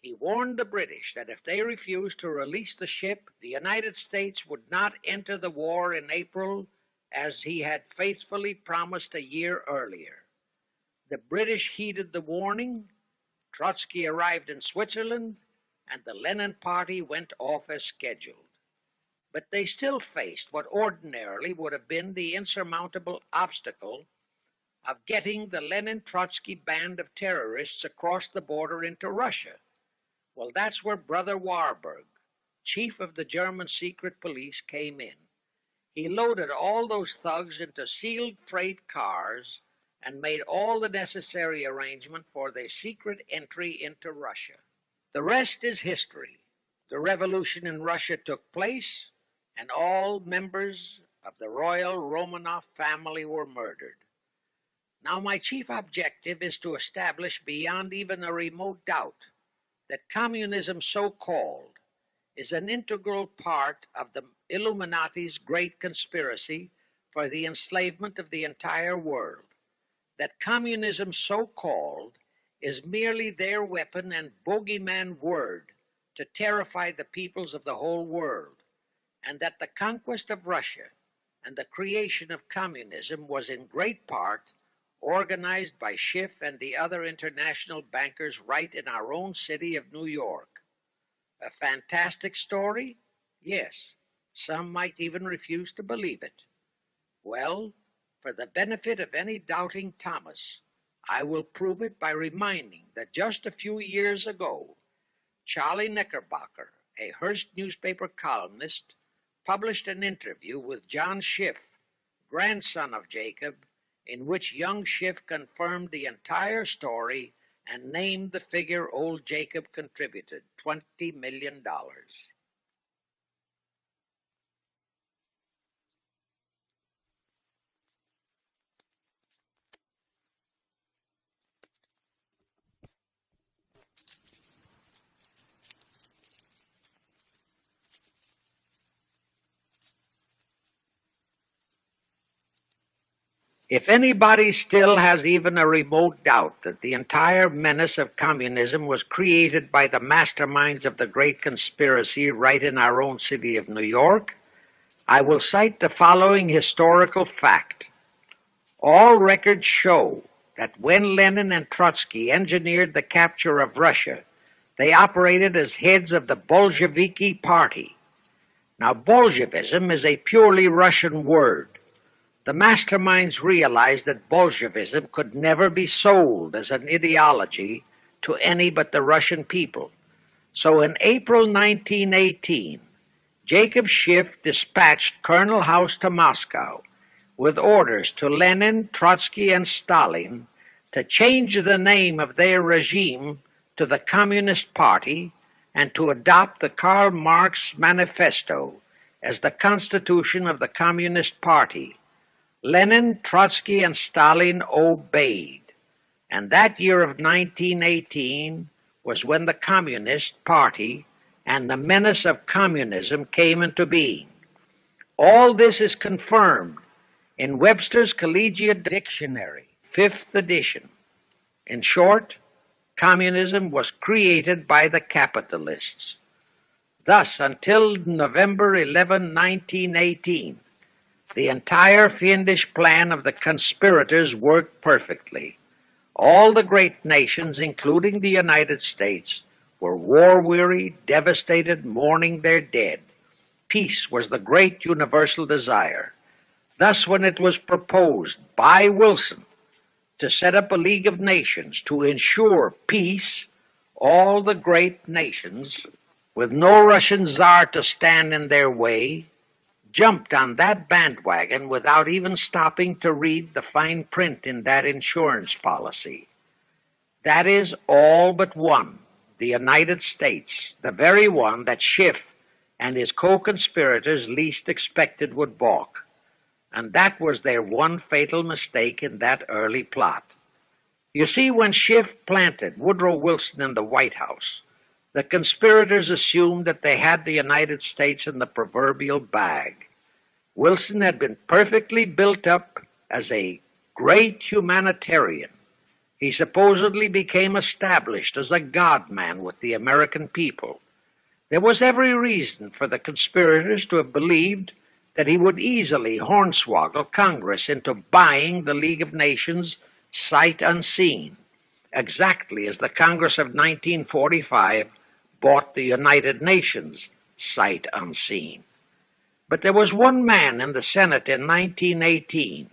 He warned the British that if they refused to release the ship, the United States would not enter the war in April as he had faithfully promised a year earlier. The British heeded the warning. Trotsky arrived in Switzerland, and the Lenin party went off as scheduled. But they still faced what ordinarily would have been the insurmountable obstacle of getting the Lenin-Trotsky band of terrorists across the border into Russia. Well, that's where Brother Warburg, chief of the German secret police, came in. He loaded all those thugs into sealed freight cars and made all the necessary arrangement for their secret entry into Russia. The rest is history. The revolution in Russia took place, and all members of the royal Romanov family were murdered. Now, my chief objective is to establish beyond even a remote doubt that communism, so-called, is an integral part of the Illuminati's great conspiracy for the enslavement of the entire world, that communism, so-called, is merely their weapon and bogeyman word to terrify the peoples of the whole world, and that the conquest of Russia and the creation of communism was in great part organized by Schiff and the other international bankers right in our own city of New York. A fantastic story? Yes, some might even refuse to believe it. Well, for the benefit of any doubting Thomas, I will prove it by reminding that just a few years ago, Charlie Knickerbocker, a Hearst newspaper columnist, published an interview with John Schiff, grandson of Jacob, in which young Schiff confirmed the entire story and named the figure old Jacob contributed, $20 million. If anybody still has even a remote doubt that the entire menace of communism was created by the masterminds of the great conspiracy right in our own city of New York, I will cite the following historical fact. All records show that when Lenin and Trotsky engineered the capture of Russia, they operated as heads of the Bolsheviki Party. Now, Bolshevism is a purely Russian word. The masterminds realized that Bolshevism could never be sold as an ideology to any but the Russian people. So in April 1918, Jacob Schiff dispatched Colonel House to Moscow with orders to Lenin, Trotsky, and Stalin to change the name of their regime to the Communist Party and to adopt the Karl Marx Manifesto as the constitution of the Communist Party. Lenin, Trotsky, and Stalin obeyed, and that year of 1918 was when the Communist Party and the menace of communism came into being. All this is confirmed in Webster's Collegiate Dictionary, 5th edition. In short, communism was created by the capitalists. Thus, until November 11, 1918, the entire fiendish plan of the conspirators worked perfectly. All the great nations, including the United States, were war-weary, devastated, mourning their dead. Peace was the great universal desire. Thus, when it was proposed by Wilson to set up a League of Nations to ensure peace, all the great nations, with no Russian czar to stand in their way, jumped on that bandwagon without even stopping to read the fine print in that insurance policy. That is all but one, the United States, the very one that Schiff and his co-conspirators least expected would balk. And that was their one fatal mistake in that early plot. You see, when Schiff planted Woodrow Wilson in the White House, the conspirators assumed that they had the United States in the proverbial bag. Wilson had been perfectly built up as a great humanitarian. He supposedly became established as a God-man with the American people. There was every reason for the conspirators to have believed that he would easily hornswoggle Congress into buying the League of Nations sight unseen, exactly as the Congress of 1945 bought the United Nations sight unseen. But there was one man in the Senate in 1918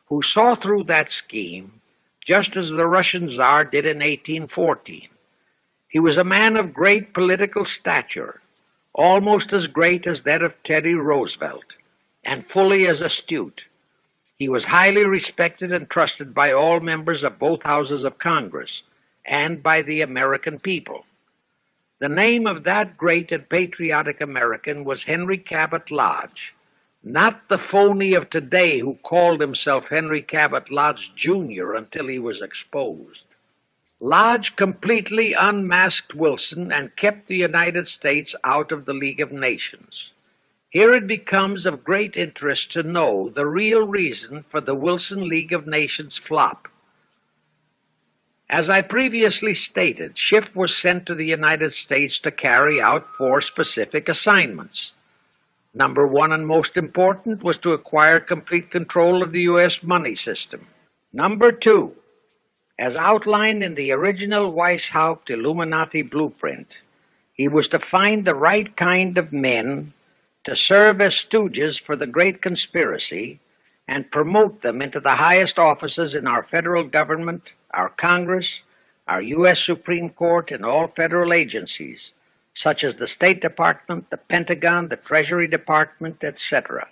who saw through that scheme just as the Russian Tsar did in 1814. He was a man of great political stature, almost as great as that of Teddy Roosevelt, and fully as astute. He was highly respected and trusted by all members of both houses of Congress and by the American people. The name of that great and patriotic American was Henry Cabot Lodge, not the phony of today who called himself Henry Cabot Lodge, Jr. until he was exposed. Lodge completely unmasked Wilson and kept the United States out of the League of Nations. Here it becomes of great interest to know the real reason for the Wilson League of Nations flop. As I previously stated, Schiff was sent to the United States to carry out 4 specific assignments. Number 1 and most important was to acquire complete control of the U.S. money system. Number 2, as outlined in the original Weishaupt Illuminati blueprint, he was to find the right kind of men to serve as stooges for the great conspiracy and promote them into the highest offices in our federal government, our Congress, our U.S. Supreme Court, and all federal agencies, such as the State Department, the Pentagon, the Treasury Department, etc.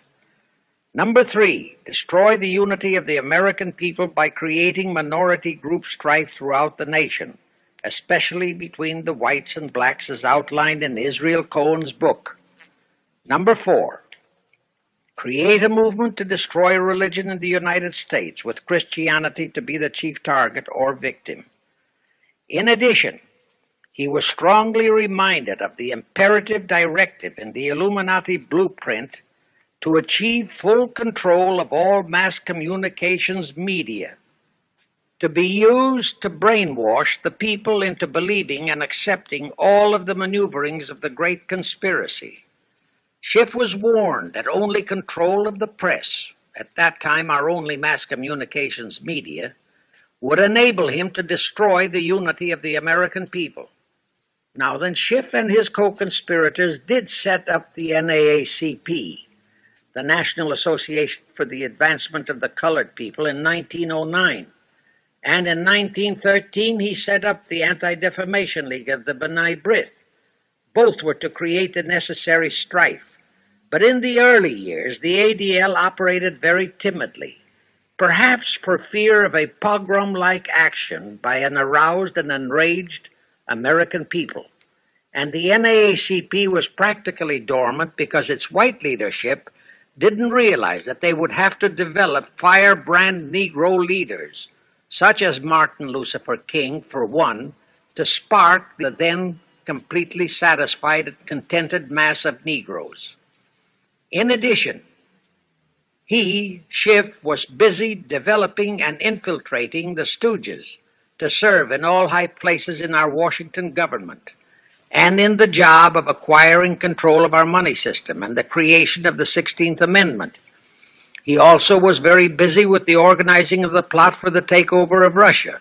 Number 3, destroy the unity of the American people by creating minority group strife throughout the nation, especially between the whites and blacks as outlined in Israel Cohen's book. Number 4, create a movement to destroy religion in the United States, with Christianity to be the chief target or victim. In addition, he was strongly reminded of the imperative directive in the Illuminati blueprint to achieve full control of all mass communications media, to be used to brainwash the people into believing and accepting all of the maneuverings of the Great Conspiracy. Schiff was warned that only control of the press, at that time our only mass communications media, would enable him to destroy the unity of the American people. Now then, Schiff and his co-conspirators did set up the NAACP, the National Association for the Advancement of the Colored People, in 1909. And in 1913, he set up the Anti-Defamation League of the B'nai B'rith. Both were to create the necessary strife. But in the early years, the ADL operated very timidly, perhaps for fear of a pogrom-like action by an aroused and enraged American people. And the NAACP was practically dormant because its white leadership didn't realize that they would have to develop firebrand Negro leaders, such as Martin Lucifer King, for one, to spark the then completely satisfied and contented mass of Negroes. In addition, Schiff, was busy developing and infiltrating the Stooges to serve in all high places in our Washington government, and in the job of acquiring control of our money system and the creation of the 16th Amendment. He also was very busy with the organizing of the plot for the takeover of Russia.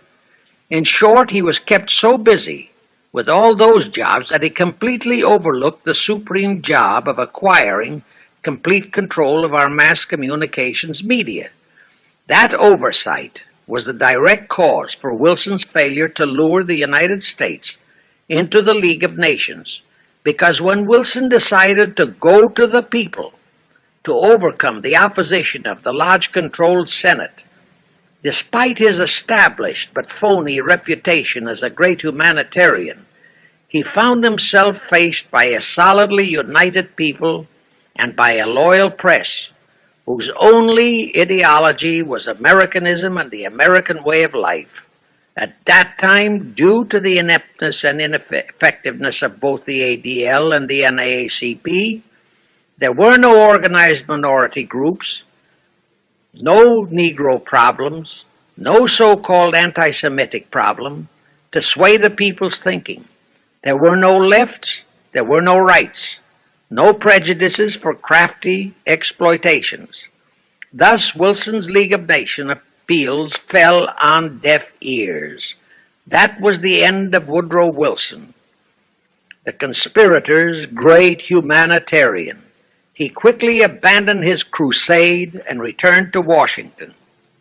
In short, he was kept so busy with all those jobs that he completely overlooked the supreme job of acquiring complete control of our mass communications media. That oversight was the direct cause for Wilson's failure to lure the United States into the League of Nations, because when Wilson decided to go to the people to overcome the opposition of the Lodge-controlled Senate, despite his established but phony reputation as a great humanitarian, he found himself faced by a solidly united people and by a loyal press whose only ideology was Americanism and the American way of life. At that time, due to the ineptness and ineffectiveness of both the ADL and the NAACP, there were no organized minority groups, no Negro problems, no so-called anti-Semitic problem to sway the people's thinking. There were no lefts, there were no rights, no prejudices for crafty exploitations. Thus, Wilson's League of Nations appeals fell on deaf ears. That was the end of Woodrow Wilson, the conspirator's great humanitarian. He quickly abandoned his crusade and returned to Washington,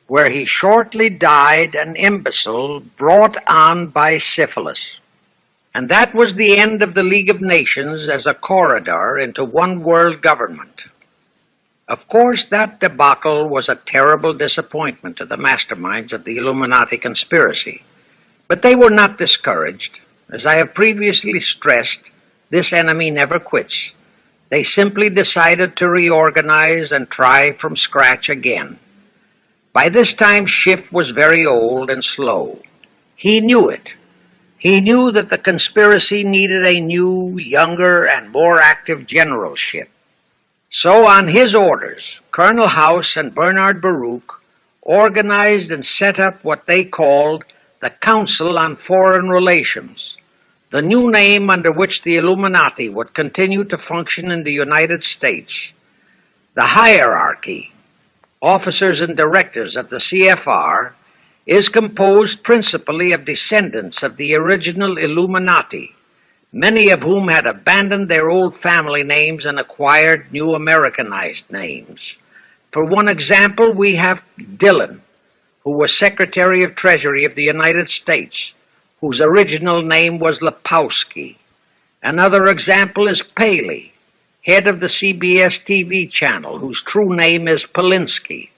where he shortly died an imbecile brought on by syphilis. And that was the end of the League of Nations as a corridor into one world government. Of course, that debacle was a terrible disappointment to the masterminds of the Illuminati conspiracy. But they were not discouraged. As I have previously stressed, this enemy never quits. They simply decided to reorganize and try from scratch again. By this time, Schiff was very old and slow. He knew it. He knew that the conspiracy needed a new, younger, and more active generalship. So on his orders, Colonel House and Bernard Baruch organized and set up what they called the Council on Foreign Relations, the new name under which the Illuminati would continue to function in the United States. The hierarchy, officers and directors of the C.F.R., is composed principally of descendants of the original Illuminati, many of whom had abandoned their old family names and acquired new Americanized names. For one example, we have Dillon, who was Secretary of Treasury of the United States, whose original name was Lepowski. Another example is Paley, head of the CBS TV channel, whose true name is Polinsky.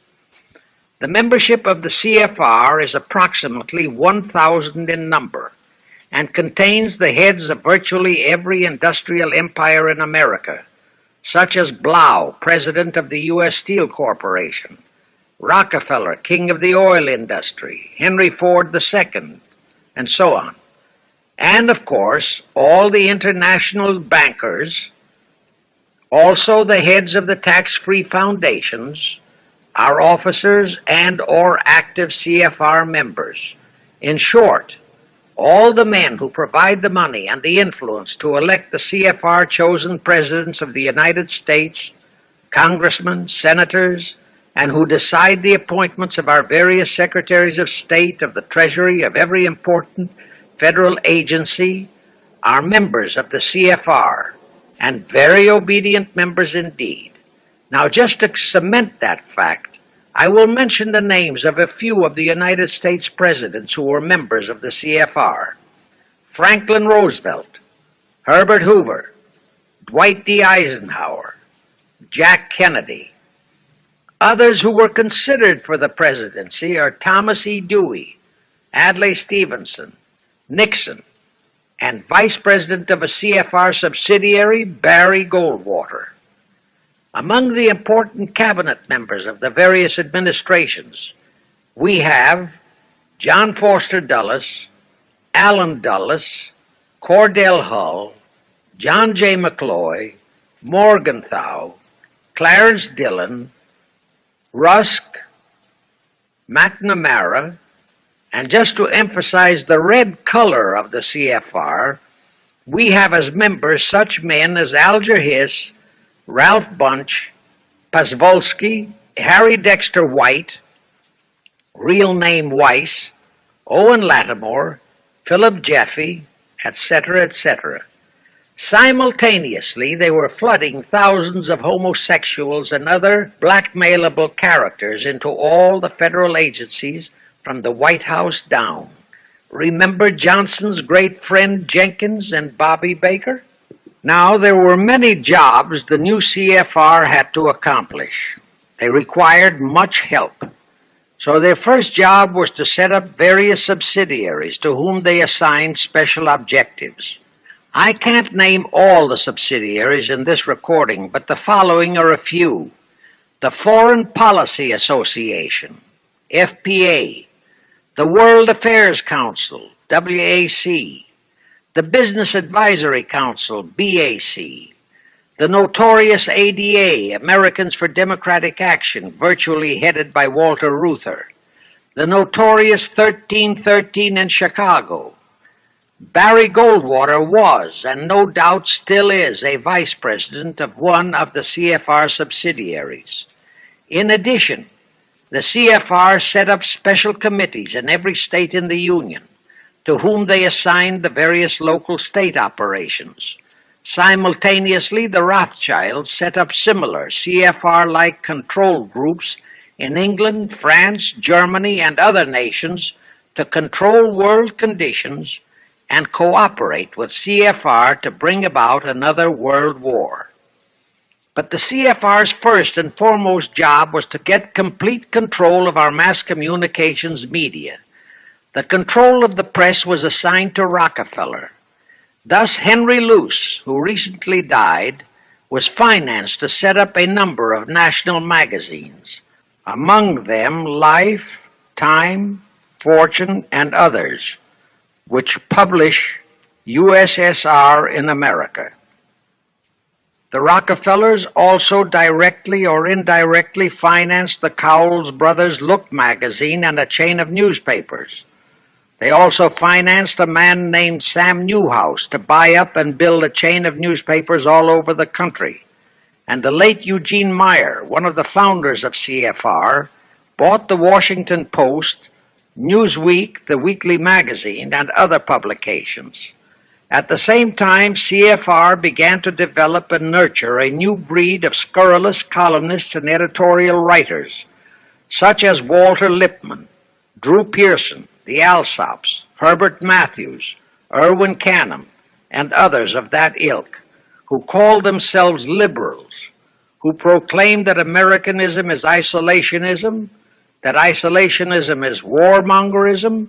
The membership of the C.F.R. is approximately 1,000 in number and contains the heads of virtually every industrial empire in America, such as Blau, president of the U.S. Steel Corporation, Rockefeller, king of the oil industry, Henry Ford II, and so on. And, of course, all the international bankers, also the heads of the tax-free foundations, are officers and or active C.F.R. members. In short, all the men who provide the money and the influence to elect the C.F.R. chosen presidents of the United States, congressmen, senators, and who decide the appointments of our various secretaries of state, of the Treasury, of every important federal agency, are members of the C.F.R., and very obedient members indeed. Now, just to cement that fact, I will mention the names of a few of the United States presidents who were members of the C.F.R. Franklin Roosevelt, Herbert Hoover, Dwight D. Eisenhower, Jack Kennedy. Others who were considered for the presidency are Thomas E. Dewey, Adlai Stevenson, Nixon, and Vice President of a C.F.R. subsidiary, Barry Goldwater. Among the important cabinet members of the various administrations, we have John Foster Dulles, Allen Dulles, Cordell Hull, John J. McCloy, Morgenthau, Clarence Dillon, Rusk, McNamara, and just to emphasize the red color of the C.F.R., we have as members such men as Alger Hiss, Ralph Bunche, Pasvolsky, Harry Dexter White, real name Weiss, Owen Lattimore, Philip Jeffy, etc., etc. Simultaneously, they were flooding thousands of homosexuals and other blackmailable characters into all the federal agencies from the White House down. Remember Johnson's great friend Jenkins and Bobby Baker? Now, there were many jobs the new C.F.R. had to accomplish. They required much help. So their first job was to set up various subsidiaries to whom they assigned special objectives. I can't name all the subsidiaries in this recording, but the following are a few. The Foreign Policy Association, FPA, the World Affairs Council, WAC, the Business Advisory Council, BAC, the notorious ADA, Americans for Democratic Action, virtually headed by Walter Reuther, the notorious 1313 in Chicago. Barry Goldwater was, and no doubt still is, a vice president of one of the C.F.R. subsidiaries. In addition, the C.F.R. set up special committees in every state in the Union, to whom they assigned the various local state operations. Simultaneously, the Rothschilds set up similar C.F.R.-like control groups in England, France, Germany, and other nations to control world conditions and cooperate with C.F.R. to bring about another world war. But the C.F.R.'s first and foremost job was to get complete control of our mass communications media. The control of the press was assigned to Rockefeller. Thus, Henry Luce, who recently died, was financed to set up a number of national magazines, among them Life, Time, Fortune, and others, which publish USSR in America. The Rockefellers also directly or indirectly financed the Cowles Brothers Look magazine and a chain of newspapers. They also financed a man named Sam Newhouse to buy up and build a chain of newspapers all over the country. And the late Eugene Meyer, one of the founders of C.F.R., bought the Washington Post, Newsweek, the weekly magazine, and other publications. At the same time, C.F.R. began to develop and nurture a new breed of scurrilous columnists and editorial writers, such as Walter Lippmann, Drew Pearson, the Alsops, Herbert Matthews, Irwin Canham, and others of that ilk, who call themselves liberals, who proclaim that Americanism is isolationism, that isolationism is warmongerism,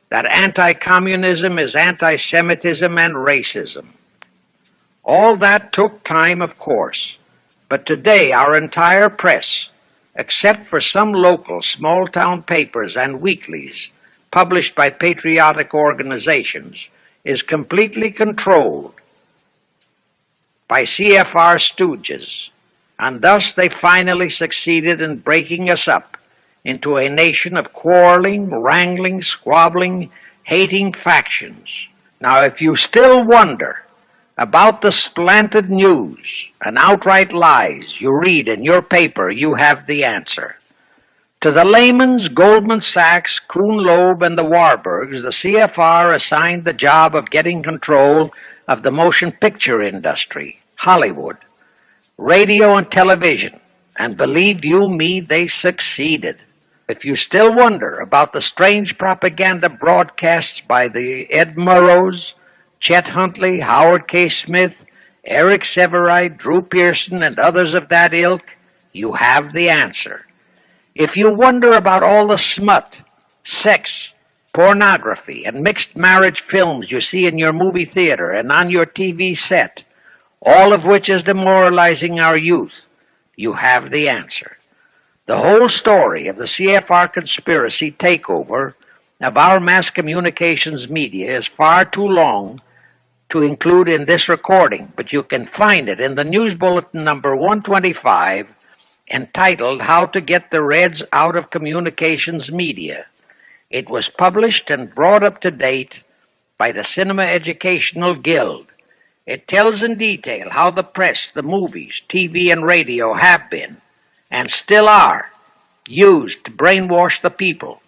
that anti-communism is anti-Semitism and racism. All that took time, of course, but today our entire press, except for some local small-town papers and weeklies published by patriotic organizations, is completely controlled by C.F.R. stooges, and thus they finally succeeded in breaking us up into a nation of quarreling, wrangling, squabbling, hating factions. Now, if you still wonder about the slanted news and outright lies you read in your paper, you have the answer. To the Lehmans, Goldman Sachs, Kuhn Loeb, and the Warburgs, the C.F.R. assigned the job of getting control of the motion picture industry, Hollywood, radio and television, and believe you me, they succeeded. If you still wonder about the strange propaganda broadcasts by the Ed Murrows, Chet Huntley, Howard K. Smith, Eric Severide, Drew Pearson, and others of that ilk, you have the answer. If you wonder about all the smut, sex, pornography, and mixed marriage films you see in your movie theater and on your TV set, all of which is demoralizing our youth, you have the answer. The whole story of the C.F.R. conspiracy takeover of our mass communications media is far too long to include in this recording, but you can find it in the News Bulletin number 125, entitled How to Get the Reds Out of Communications Media. It was published and brought up to date by the Cinema Educational Guild. It tells in detail how the press, the movies, TV, and radio have been, and still are, used to brainwash the people,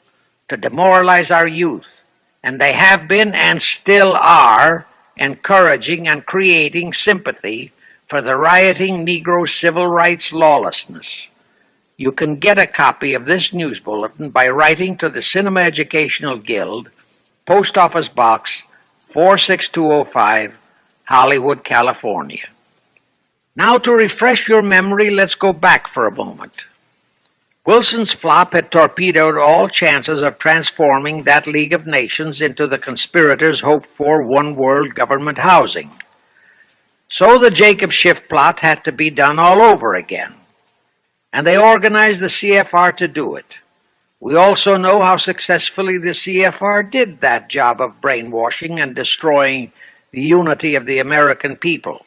to demoralize our youth, and they have been and still are encouraging and creating sympathy for the rioting Negro civil rights lawlessness. You can get a copy of this news bulletin by writing to the Cinema Educational Guild, Post Office Box 46205, Hollywood, California. Now, to refresh your memory, let's go back for a moment. Wilson's flop had torpedoed all chances of transforming that League of Nations into the conspirators' hoped-for one-world government housing. So the Jacob Schiff plot had to be done all over again, and they organized the C.F.R. to do it. We also know how successfully the C.F.R. did that job of brainwashing and destroying the unity of the American people.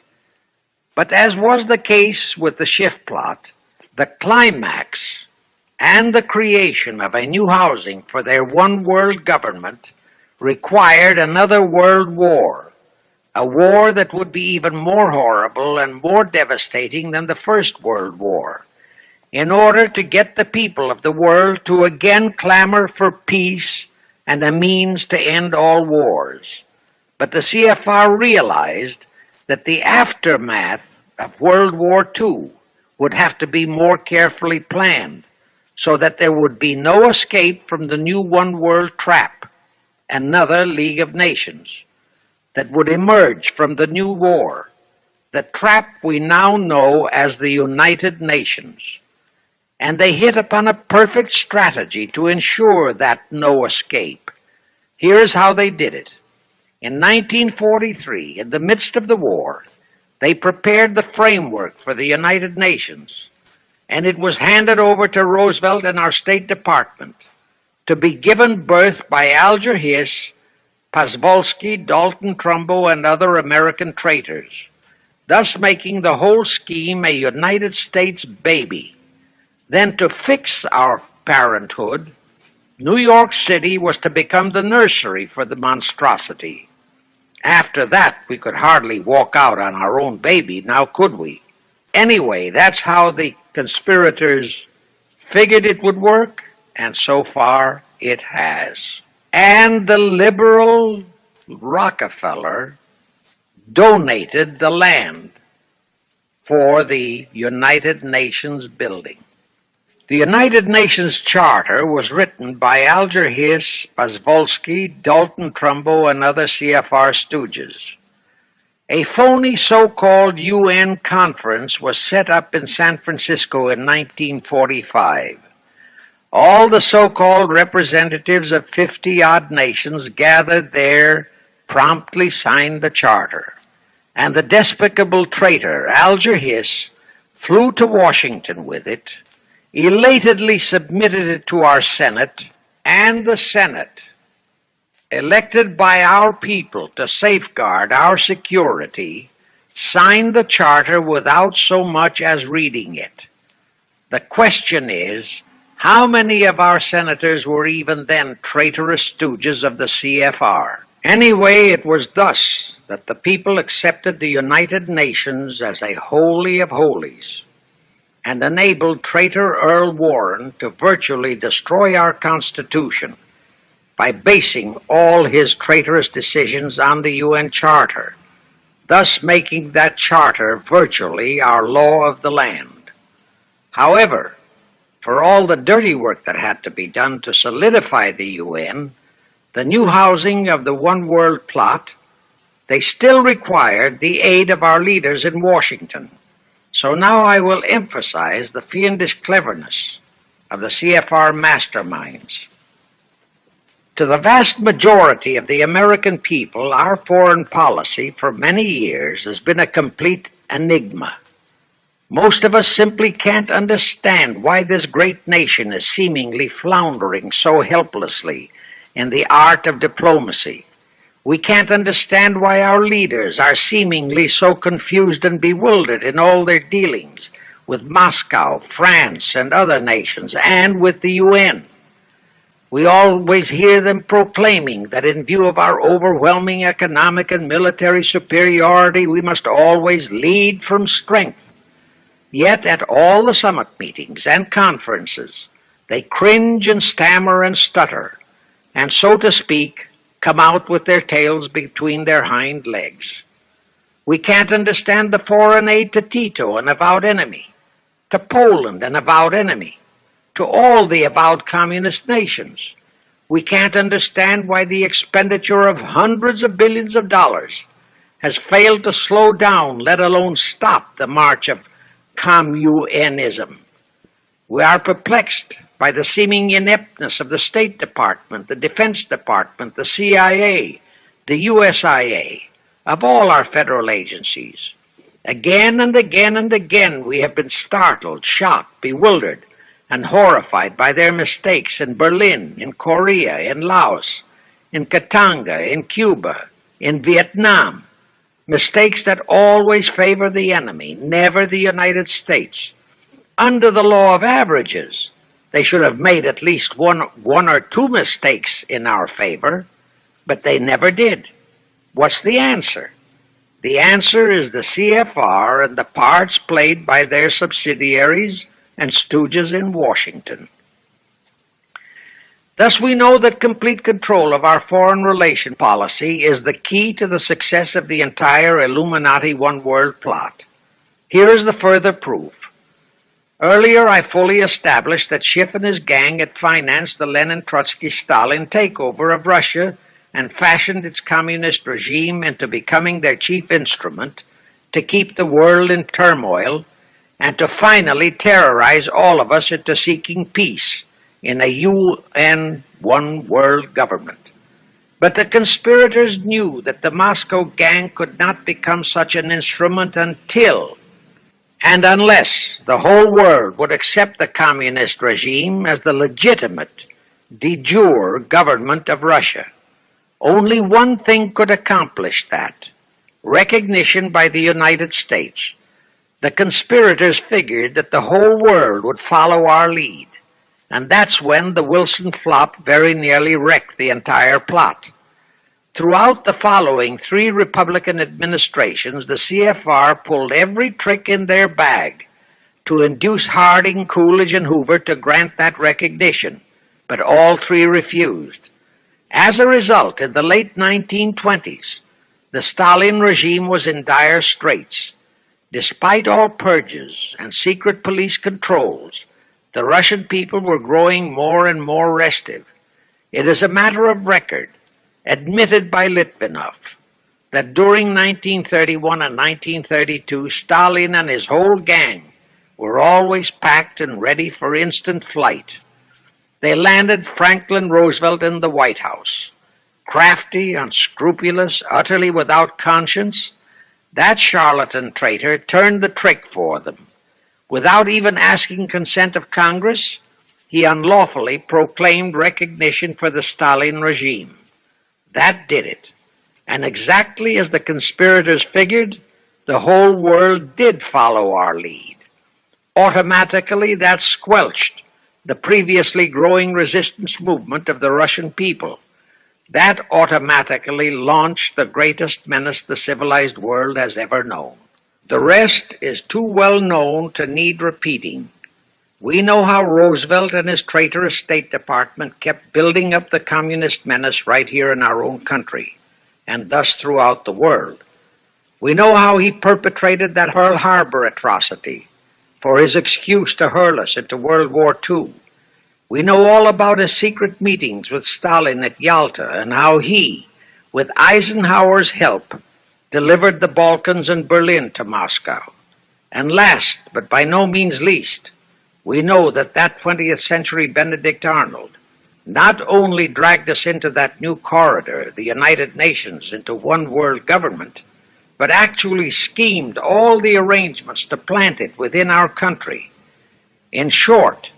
But as was the case with the Schiff plot, the climax and the creation of a new housing for their one-world government required another world war, a war that would be even more horrible and more devastating than the First World War, in order to get the people of the world to again clamor for peace and a means to end all wars. But the C.F.R. realized that the aftermath of World War II would have to be more carefully planned, so that there would be no escape from the new one-world trap, another League of Nations, that would emerge from the new war, the trap we now know as the United Nations. And they hit upon a perfect strategy to ensure that no escape. Here is how they did it. In 1943, in the midst of the war, they prepared the framework for the United Nations, and it was handed over to Roosevelt and our State Department to be given birth by Alger Hiss, Pozwolski, Dalton Trumbo, and other American traitors, thus making the whole scheme a United States baby. Then, to fix our parenthood, New York City was to become the nursery for the monstrosity. After that, we could hardly walk out on our own baby, now could we? Anyway, that's how the conspirators figured it would work, and so far it has. And the liberal Rockefeller donated the land for the United Nations building. The United Nations Charter was written by Alger Hiss, Pozwolski, Dalton Trumbo, and other C.F.R. stooges. A phony so-called UN conference was set up in San Francisco in 1945. All the so-called representatives of 50-odd nations gathered there, promptly signed the charter, and the despicable traitor Alger Hiss flew to Washington with it, elatedly submitted it to our Senate, and the Senate, elected by our people to safeguard our security, signed the charter without so much as reading it. The question is, how many of our senators were even then traitorous stooges of the C.F.R.? Anyway, it was thus that the people accepted the United Nations as a holy of holies and enabled traitor Earl Warren to virtually destroy our Constitution by basing all his traitorous decisions on the UN Charter, thus making that charter virtually our law of the land. However, for all the dirty work that had to be done to solidify the UN, the new housing of the One World plot, they still required the aid of our leaders in Washington. So now I will emphasize the fiendish cleverness of the C.F.R. masterminds. To the vast majority of the American people, our foreign policy for many years has been a complete enigma. Most of us simply can't understand why this great nation is seemingly floundering so helplessly in the art of diplomacy. We can't understand why our leaders are seemingly so confused and bewildered in all their dealings with Moscow, France, and other nations, and with the UN. We always hear them proclaiming that in view of our overwhelming economic and military superiority, we must always lead from strength. Yet at all the summit meetings and conferences, they cringe and stammer and stutter, and so to speak, come out with their tails between their hind legs. We can't understand the foreign aid to Tito, an avowed enemy, to Poland, an avowed enemy, to all the avowed communist nations. We can't understand why the expenditure of hundreds of billions of dollars has failed to slow down, let alone stop, the march of communism. We are perplexed by the seeming ineptness of the State Department, the Defense Department, the CIA, the USIA, of all our federal agencies. Again and again and again we have been startled, shocked, bewildered, and horrified by their mistakes in Berlin, in Korea, in Laos, in Katanga, in Cuba, in Vietnam. Mistakes that always favor the enemy, never the United States. Under the law of averages, they should have made at least one or two mistakes in our favor, but they never did. What's the answer? The answer is the C.F.R. and the parts played by their subsidiaries and stooges in Washington. Thus we know that complete control of our foreign relation policy is the key to the success of the entire Illuminati One World plot. Here is the further proof. Earlier I fully established that Schiff and his gang had financed the Lenin-Trotsky-Stalin takeover of Russia and fashioned its communist regime into becoming their chief instrument to keep the world in turmoil and to finally terrorize all of us into seeking peace in a UN One World government. But the conspirators knew that the Moscow gang could not become such an instrument until and unless the whole world would accept the communist regime as the legitimate, de jure government of Russia. Only one thing could accomplish that: recognition by the United States. The conspirators figured that the whole world would follow our lead, and that's when the Wilson flop very nearly wrecked the entire plot. Throughout the following 3 Republican administrations, the C.F.R. pulled every trick in their bag to induce Harding, Coolidge, and Hoover to grant that recognition, but all 3 refused. As a result, in the late 1920s, the Stalin regime was in dire straits. Despite all purges and secret police controls, the Russian people were growing more and more restive. It is a matter of record, admitted by Litvinov, that during 1931 and 1932, Stalin and his whole gang were always packed and ready for instant flight. They landed Franklin Roosevelt in the White House. Crafty, unscrupulous, utterly without conscience, that charlatan traitor turned the trick for them. Without even asking consent of Congress, he unlawfully proclaimed recognition for the Stalin regime. That did it. And exactly as the conspirators figured, the whole world did follow our lead. Automatically, that squelched the previously growing resistance movement of the Russian people. That automatically launched the greatest menace the civilized world has ever known. The rest is too well known to need repeating. We know how Roosevelt and his traitorous State Department kept building up the communist menace right here in our own country, and thus throughout the world. We know how he perpetrated that Pearl Harbor atrocity for his excuse to hurl us into World War II. We know all about his secret meetings with Stalin at Yalta and how he, with Eisenhower's help, delivered the Balkans and Berlin to Moscow. And last, but by no means least, we know that 20th century Benedict Arnold not only dragged us into that new corridor, the United Nations, into one world government, but actually schemed all the arrangements to plant it within our country. In short,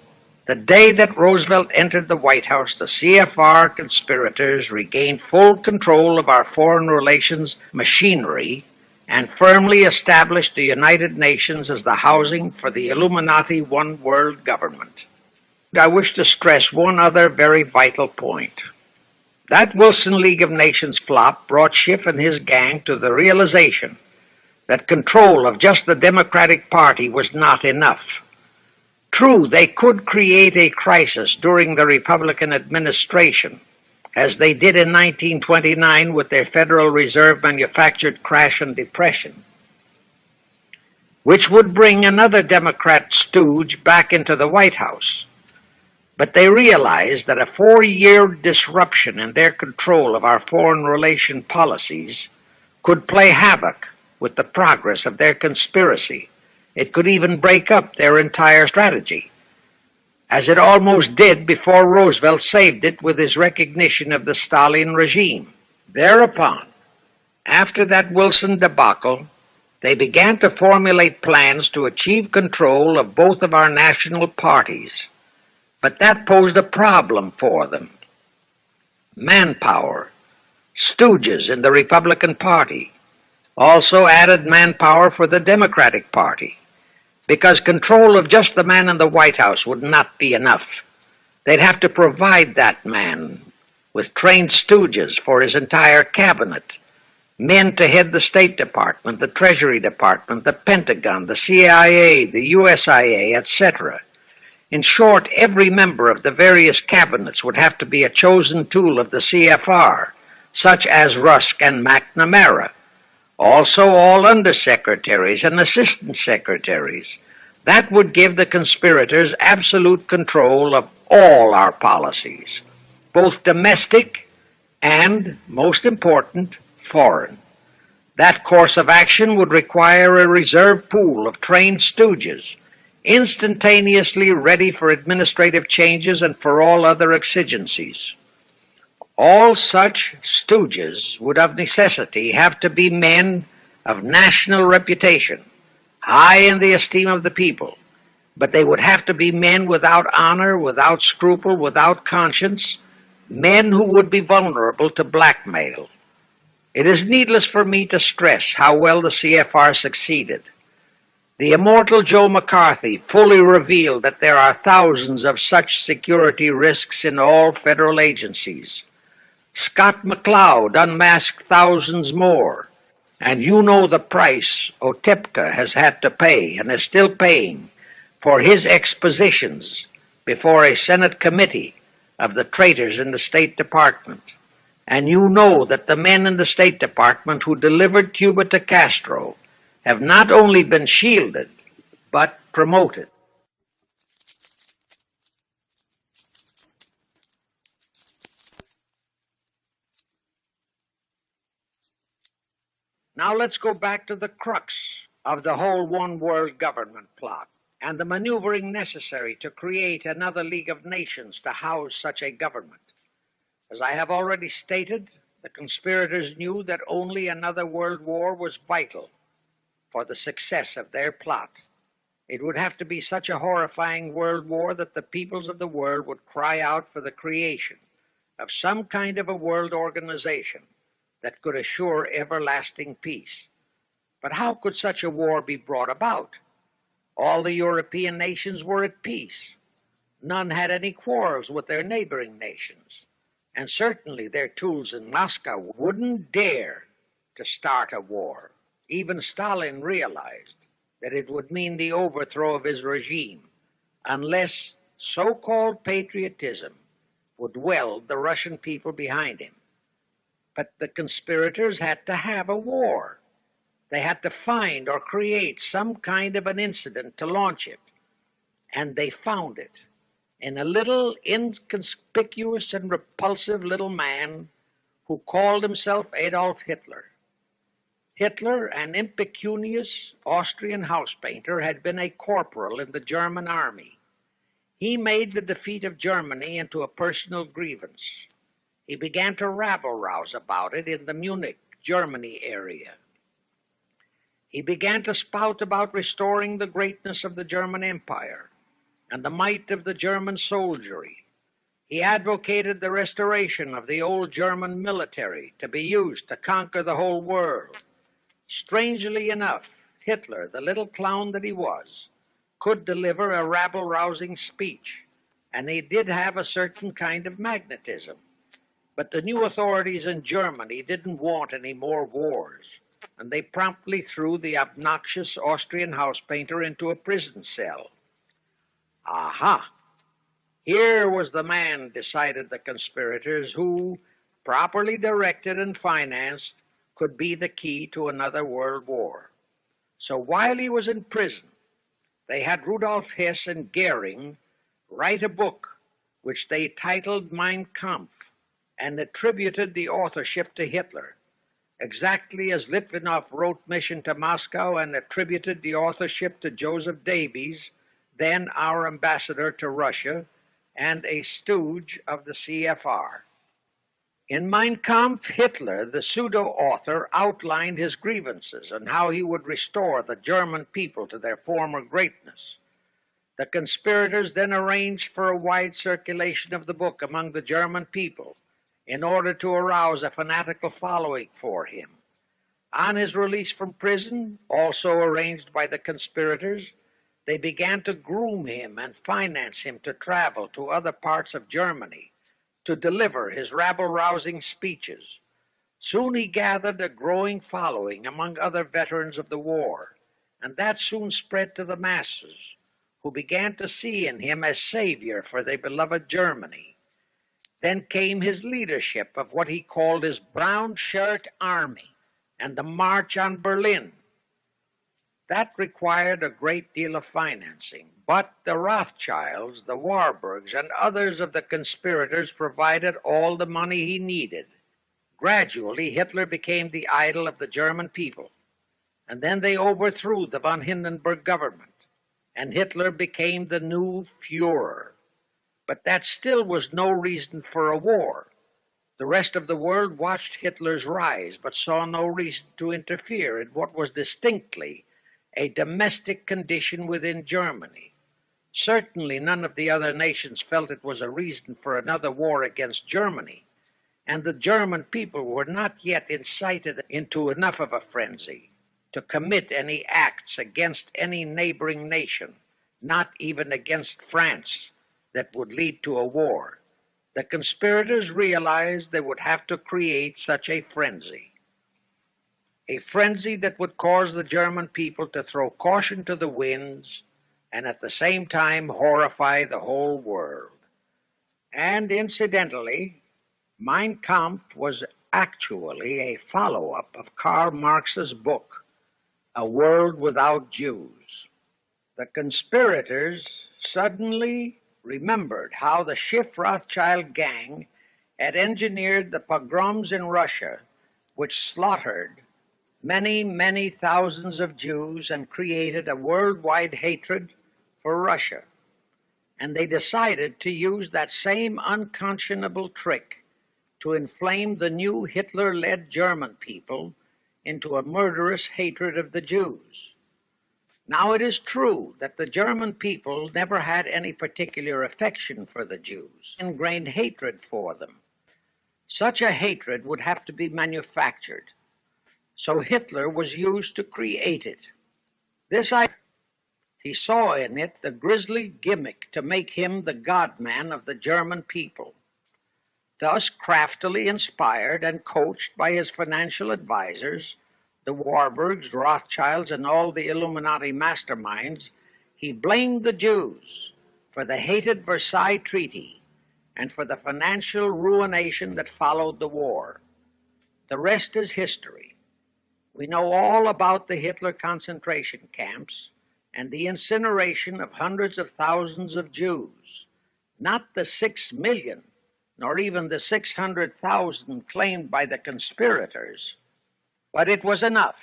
the day that Roosevelt entered the White House, the C.F.R. conspirators regained full control of our foreign relations machinery and firmly established the United Nations as the housing for the Illuminati one world government. I wish to stress one other very vital point. That Wilson League of Nations flop brought Schiff and his gang to the realization that control of just the Democratic Party was not enough. True, they could create a crisis during the Republican administration, as they did in 1929 with their Federal Reserve manufactured crash and depression, which would bring another Democrat stooge back into the White House. But they realized that a 4-year disruption in their control of our foreign relation policies could play havoc with the progress of their conspiracy. It could even break up their entire strategy, as it almost did before Roosevelt saved it with his recognition of the Stalin regime. Thereupon, after that Wilson debacle, they began to formulate plans to achieve control of both of our national parties. But that posed a problem for them. Manpower. Stooges in the Republican Party also added manpower for the Democratic Party, because control of just the man in the White House would not be enough. They'd have to provide that man with trained stooges for his entire cabinet, men to head the State Department, the Treasury Department, the Pentagon, the CIA, the USIA, etc. In short, every member of the various cabinets would have to be a chosen tool of the C.F.R., such as Rusk and McNamara. Also all undersecretaries and assistant secretaries. That would give the conspirators absolute control of all our policies, both domestic and, most important, foreign. That course of action would require a reserve pool of trained stooges, instantaneously ready for administrative changes and for all other exigencies. All such stooges would of necessity have to be men of national reputation, high in the esteem of the people, but they would have to be men without honor, without scruple, without conscience, men who would be vulnerable to blackmail. It is needless for me to stress how well the C.F.R. succeeded. The immortal Joe McCarthy fully revealed that there are thousands of such security risks in all federal agencies. Scott McCloud unmasked thousands more, and you know the price Otepka has had to pay and is still paying for his expositions before a Senate committee of the traitors in the State Department. And you know that the men in the State Department who delivered Cuba to Castro have not only been shielded, but promoted. Now let's go back to the crux of the whole one world government plot and the maneuvering necessary to create another League of Nations to house such a government. As I have already stated, the conspirators knew that only another world war was vital for the success of their plot. It would have to be such a horrifying world war that the peoples of the world would cry out for the creation of some kind of a world organization that could assure everlasting peace. But how could such a war be brought about? All the European nations were at peace. None had any quarrels with their neighboring nations, and certainly their tools in Moscow wouldn't dare to start a war. Even Stalin realized that it would mean the overthrow of his regime unless so-called patriotism would weld the Russian people behind him. But the conspirators had to have a war. They had to find or create some kind of an incident to launch it. And they found it in a little inconspicuous and repulsive little man who called himself Adolf Hitler. Hitler, an impecunious Austrian house painter, had been a corporal in the German army. He made the defeat of Germany into a personal grievance. He began to rabble-rouse about it in the Munich, Germany area. He began to spout about restoring the greatness of the German Empire and the might of the German soldiery. He advocated the restoration of the old German military to be used to conquer the whole world. Strangely enough, Hitler, the little clown that he was, could deliver a rabble-rousing speech, and he did have a certain kind of magnetism. But the new authorities in Germany didn't want any more wars, and they promptly threw the obnoxious Austrian house painter into a prison cell. Aha! Here was the man, decided the conspirators, who, properly directed and financed, could be the key to another world war. So while he was in prison, they had Rudolf Hess and Goering write a book which they titled Mein Kampf and attributed the authorship to Hitler, exactly as Litvinov wrote Mission to Moscow and attributed the authorship to Joseph Davies, then our ambassador to Russia and a stooge of the C.F.R. In Mein Kampf, Hitler, the pseudo-author, outlined his grievances and how he would restore the German people to their former greatness. The conspirators then arranged for a wide circulation of the book among the German people in order to arouse a fanatical following for him. On his release from prison, also arranged by the conspirators, they began to groom him and finance him to travel to other parts of Germany to deliver his rabble-rousing speeches. Soon he gathered a growing following among other veterans of the war, and that soon spread to the masses, who began to see in him a savior for their beloved Germany. Then came his leadership of what he called his Brown Shirt Army and the March on Berlin. That required a great deal of financing, but the Rothschilds, the Warburgs, and others of the conspirators provided all the money he needed. Gradually, Hitler became the idol of the German people, and then they overthrew the von Hindenburg government, and Hitler became the new Führer. But that still was no reason for a war. The rest of the world watched Hitler's rise, but saw no reason to interfere in what was distinctly a domestic condition within Germany. Certainly none of the other nations felt it was a reason for another war against Germany, and the German people were not yet incited into enough of a frenzy to commit any acts against any neighboring nation, not even against France, that would lead to a war. The conspirators realized they would have to create such a frenzy that would cause the German people to throw caution to the winds and at the same time horrify the whole world. And incidentally, Mein Kampf was actually a follow-up of Karl Marx's book, A World Without Jews. The conspirators suddenly remembered how the Schiff Rothschild gang had engineered the pogroms in Russia, which slaughtered many, many thousands of Jews and created a worldwide hatred for Russia. And they decided to use that same unconscionable trick to inflame the new Hitler-led German people into a murderous hatred of the Jews. Now it is true that the German people never had any particular affection for the Jews, ingrained hatred for them. Such a hatred would have to be manufactured, so Hitler was used to create it. He saw in it the grisly gimmick to make him the God-man of the German people. Thus, craftily inspired and coached by his financial advisors, the Warburgs, Rothschilds, and all the Illuminati masterminds, he blamed the Jews for the hated Versailles Treaty and for the financial ruination that followed the war. The rest is history. We know all about the Hitler concentration camps and the incineration of hundreds of thousands of Jews, not the 6 million, nor even the 600,000 claimed by the conspirators, but it was enough.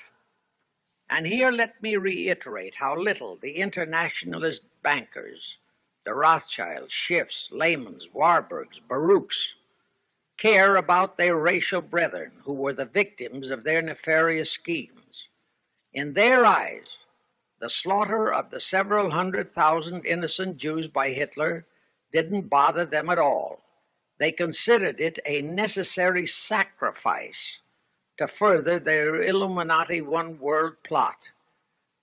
And here let me reiterate how little the internationalist bankers, the Rothschilds, Schiffs, Lehmans, Warburgs, Baruchs, care about their racial brethren who were the victims of their nefarious schemes. In their eyes, the slaughter of the several 100,000 innocent Jews by Hitler didn't bother them at all. They considered it a necessary sacrifice to further their Illuminati one-world plot,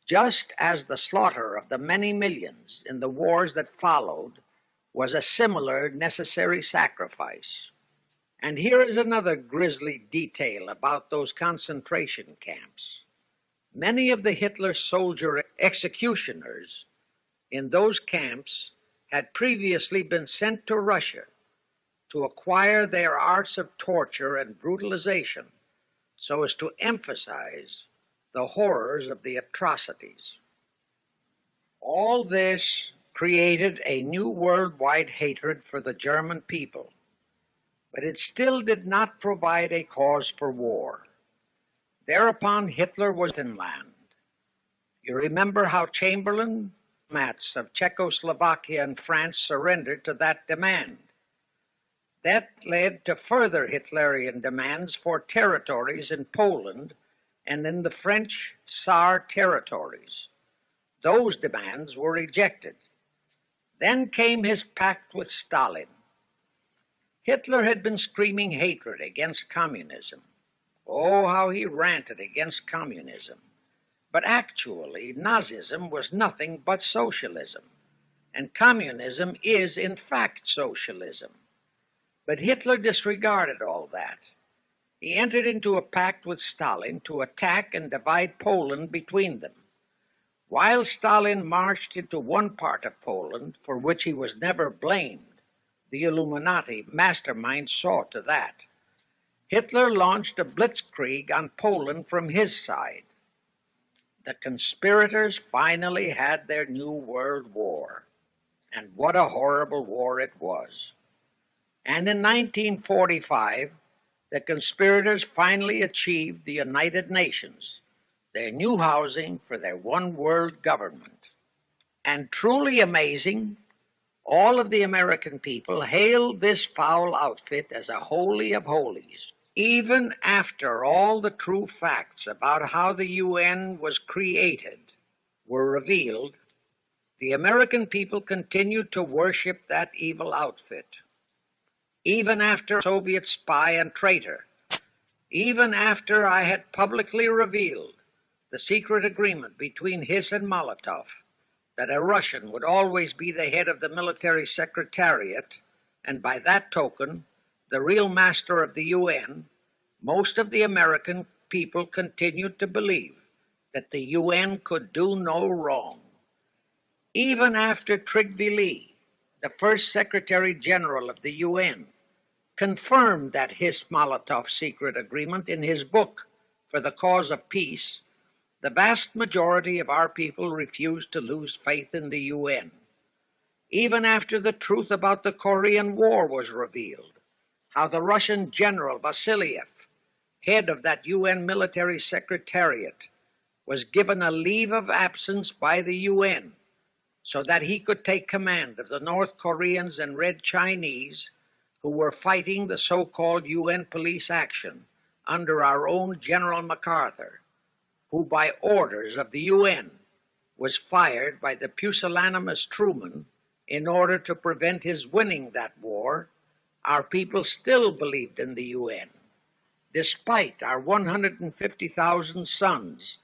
just as the slaughter of the many millions in the wars that followed was a similar necessary sacrifice. And here is another grisly detail about those concentration camps. Many of the Hitler soldier executioners in those camps had previously been sent to Russia to acquire their arts of torture and brutalization so as to emphasize the horrors of the atrocities. All this created a new worldwide hatred for the German people, but it still did not provide a cause for war. Thereupon Hitler was in land. You remember how Chamberlain, diplomats of Czechoslovakia and France surrendered to that demand. That led to further Hitlerian demands for territories in Poland and in the French Saar territories. Those demands were rejected. Then came his pact with Stalin. Hitler had been screaming hatred against communism. Oh, how he ranted against communism. But actually, Nazism was nothing but socialism, and communism is, in fact, socialism. But Hitler disregarded all that. He entered into a pact with Stalin to attack and divide Poland between them. While Stalin marched into one part of Poland, for which he was never blamed, the Illuminati mastermind saw to that. Hitler launched a blitzkrieg on Poland from his side. The conspirators finally had their new world war, and what a horrible war it was. And in 1945, the conspirators finally achieved the United Nations, their new housing for their one world government. And truly amazing, all of the American people hailed this foul outfit as a holy of holies. Even after all the true facts about how the UN was created were revealed, the American people continued to worship that evil outfit. Even after a Soviet spy and traitor, even after I had publicly revealed the secret agreement between Hiss and Molotov that a Russian would always be the head of the military secretariat, and by that token, the real master of the UN, most of the American people continued to believe that the UN could do no wrong. Even after Tocqueville, the first Secretary General of the UN, confirmed that Hiss-Molotov secret agreement in his book, For the Cause of Peace, the vast majority of our people refused to lose faith in the UN. Even after the truth about the Korean War was revealed, how the Russian General Vasiliev head of that UN military secretariat, was given a leave of absence by the UN so that he could take command of the North Koreans and Red Chinese who were fighting the so-called UN police action under our own General MacArthur, who by orders of the UN was fired by the pusillanimous Truman in order to prevent his winning that war. Our people still believed in the UN, despite our 150,000 sons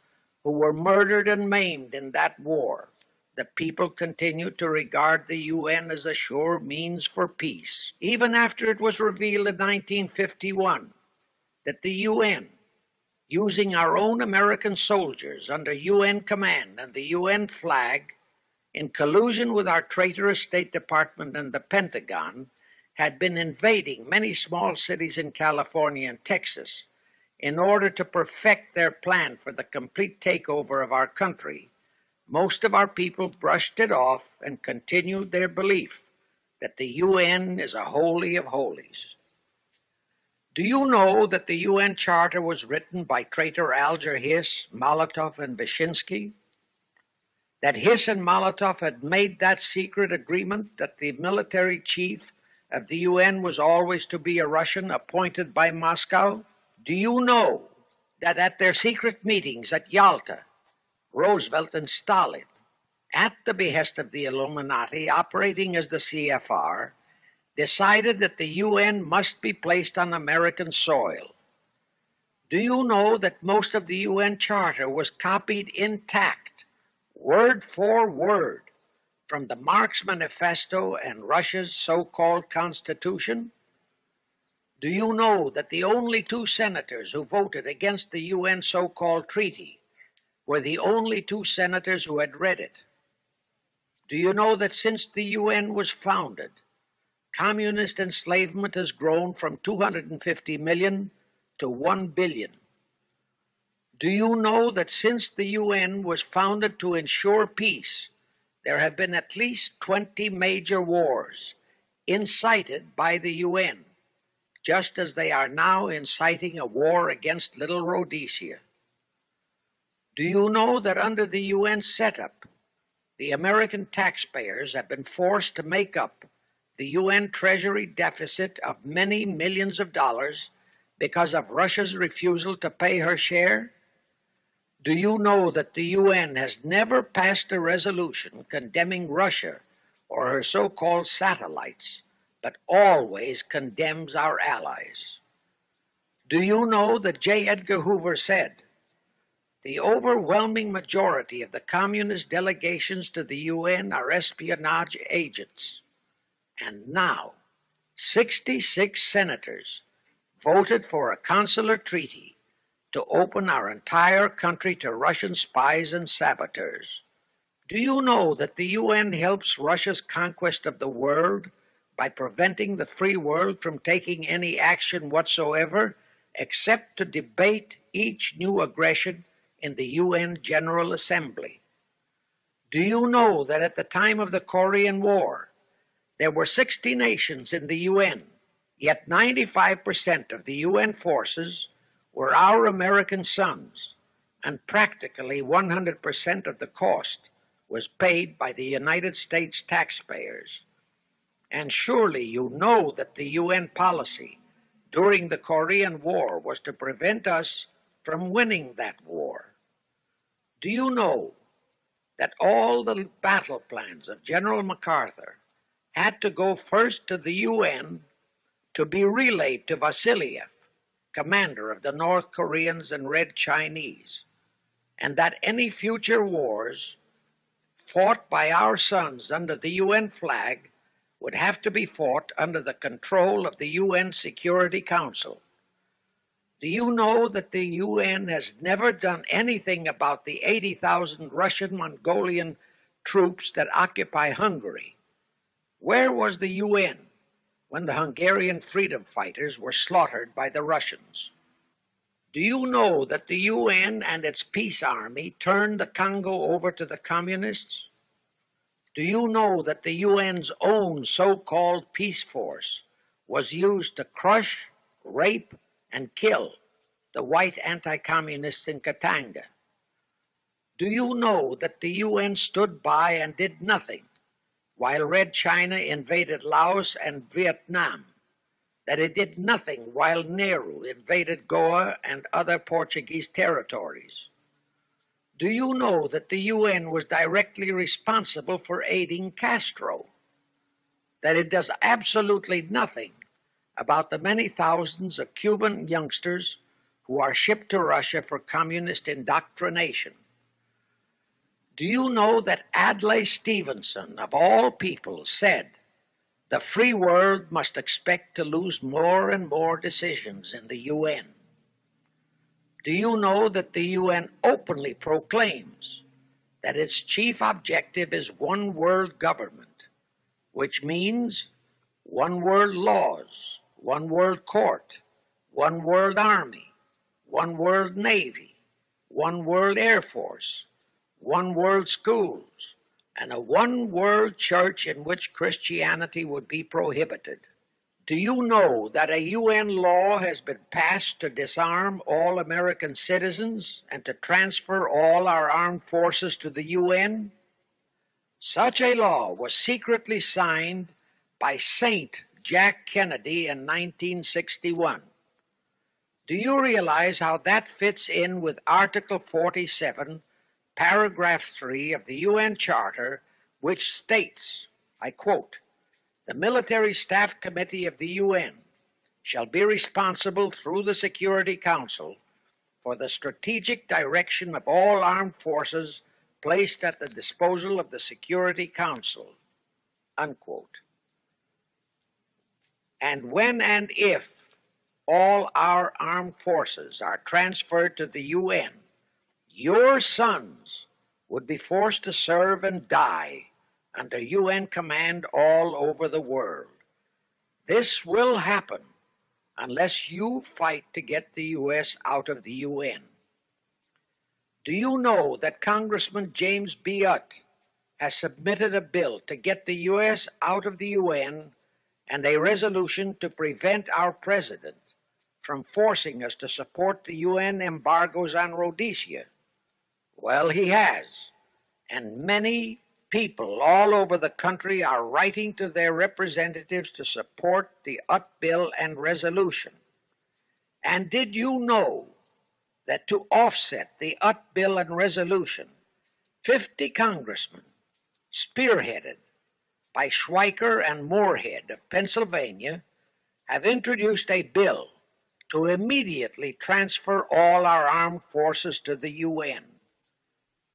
who were murdered and maimed in that war. The people continued to regard the UN as a sure means for peace, even after it was revealed in 1951 that the UN, using our own American soldiers under UN command and the UN flag, in collusion with our traitorous State Department and the Pentagon, had been invading many small cities in California and Texas in order to perfect their plan for the complete takeover of our country. Most of our people brushed it off and continued their belief that the UN is a holy of holies. Do you know that the UN Charter was written by traitor Alger Hiss, Molotov, and Wyszynski? That Hiss and Molotov had made that secret agreement that the military chief of the UN was always to be a Russian appointed by Moscow? Do you know that at their secret meetings at Yalta, Roosevelt and Stalin, at the behest of the Illuminati operating as the C.F.R., decided that the UN must be placed on American soil? Do you know that most of the UN Charter was copied intact, word for word, from the Marx Manifesto and Russia's so-called Constitution? Do you know that the only two senators who voted against the UN so-called treaty were the only two senators who had read it? Do you know that since the UN was founded, communist enslavement has grown from 250 million to 1 billion? Do you know that since the UN was founded to ensure peace, there have been at least 20 major wars incited by the UN, just as they are now inciting a war against Little Rhodesia? Do you know that under the UN setup, the American taxpayers have been forced to make up the UN Treasury deficit of many millions of dollars because of Russia's refusal to pay her share? Do you know that the UN has never passed a resolution condemning Russia or her so-called satellites, but always condemns our allies? Do you know that J. Edgar Hoover said, "The overwhelming majority of the communist delegations to the UN are espionage agents"? And now, 66 senators voted for a consular treaty to open our entire country to Russian spies and saboteurs. Do you know that the UN helps Russia's conquest of the world by preventing the free world from taking any action whatsoever except to debate each new aggression in the UN General Assembly? Do you know that at the time of the Korean War, there were 60 nations in the UN, yet 95% of the UN forces were our American sons, and practically 100% of the cost was paid by the United States taxpayers? And surely you know that the UN policy during the Korean War was to prevent us from winning that war. Do you know that all the battle plans of General MacArthur had to go first to the UN to be relayed to Vasiliev, commander of the North Koreans and Red Chinese, and that any future wars fought by our sons under the UN flag would have to be fought under the control of the UN Security Council? Do you know that the UN has never done anything about the 80,000 Russian Mongolian troops that occupy Hungary? Where was the UN when the Hungarian freedom fighters were slaughtered by the Russians? Do you know that the UN and its peace army turned the Congo over to the communists? Do you know that the UN's own so-called peace force was used to crush, rape, and kill the white anti-communists in Katanga? Do you know that the UN stood by and did nothing while Red China invaded Laos and Vietnam? That it did nothing while Nehru invaded Goa and other Portuguese territories? Do you know that the UN was directly responsible for aiding Castro? That it does absolutely nothing about the many thousands of Cuban youngsters who are shipped to Russia for communist indoctrination? Do you know that Adlai Stevenson, of all people, said the free world must expect to lose more and more decisions in the UN? Do you know that the UN openly proclaims that its chief objective is one world government, which means one world laws, one world court, one world army, one world navy, one world air force, one world schools, and a one world church in which Christianity would be prohibited? Do you know that a UN law has been passed to disarm all American citizens and to transfer all our armed forces to the UN? Such a law was secretly signed by Saint Jack Kennedy in 1961. Do you realize how that fits in with Article 47, Paragraph 3 of the UN Charter, which states, I quote, "The Military Staff Committee of the UN shall be responsible through the Security Council for the strategic direction of all armed forces placed at the disposal of the Security Council," unquote. And when and if all our armed forces are transferred to the UN, your sons would be forced to serve and die under UN command all over the world. This will happen unless you fight to get the U.S. out of the UN. Do you know that Congressman James B. Utt has submitted a bill to get the U.S. out of the UN and a resolution to prevent our president from forcing us to support the UN embargoes on Rhodesia? Well, he has, and many people all over the country are writing to their representatives to support the Utt bill and resolution. And did you know that to offset the Utt bill and resolution, 50 congressmen, spearheaded by Schweiker and Moorhead of Pennsylvania, have introduced a bill to immediately transfer all our armed forces to the UN?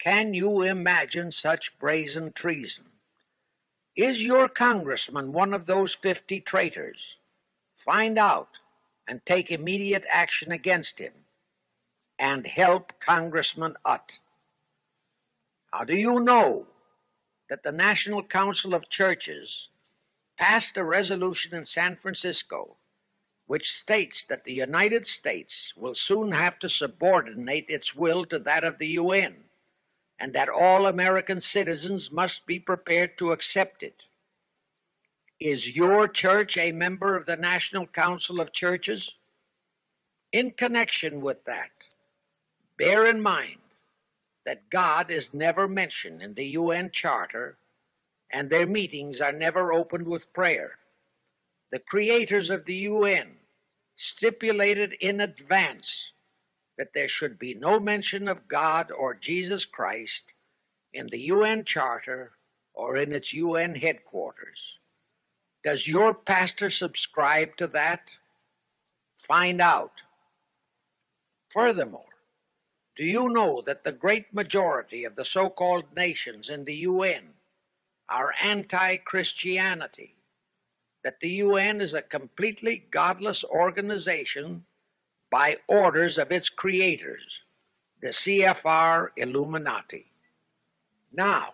Can you imagine such brazen treason? Is your congressman one of those 50 traitors? Find out and take immediate action against him, and help Congressman Utt. How do you know that the National Council of Churches passed a resolution in San Francisco which states that the United States will soon have to subordinate its will to that of the UN, and that all American citizens must be prepared to accept it? Is your church a member of the National Council of Churches? In connection with that, bear in mind that God is never mentioned in the UN Charter, and their meetings are never opened with prayer. The creators of the UN stipulated in advance that there should be no mention of God or Jesus Christ in the UN Charter or in its UN headquarters. Does your pastor subscribe to that? Find out. Furthermore, do you know that the great majority of the so-called nations in the UN are anti-Christianity? That the UN is a completely godless organization by orders of its creators, the C.F.R. Illuminati. Now,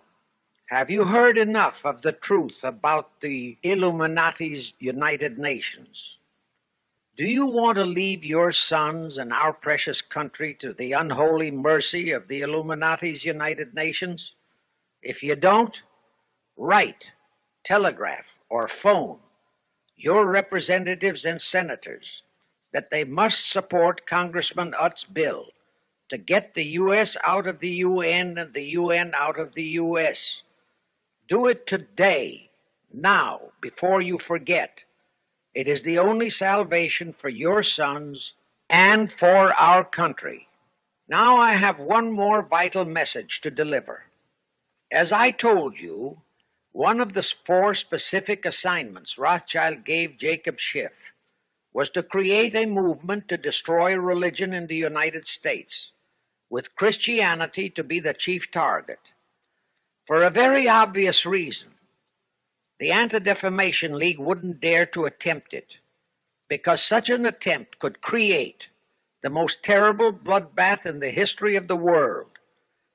have you heard enough of the truth about the Illuminati's United Nations? Do you want to leave your sons and our precious country to the unholy mercy of the Illuminati's United Nations? If you don't, write, telegraph, or phone your representatives and senators that they must support Congressman Utt's bill to get the U.S. out of the UN and the UN out of the U.S. Do it today, now, before you forget. It is the only salvation for your sons and for our country. Now I have one more vital message to deliver. As I told you, one of the 4 specific assignments Rothschild gave Jacob Schiff was to create a movement to destroy religion in the United States, with Christianity to be the chief target. For a very obvious reason. The Anti-Defamation League wouldn't dare to attempt it, because such an attempt could create the most terrible bloodbath in the history of the world,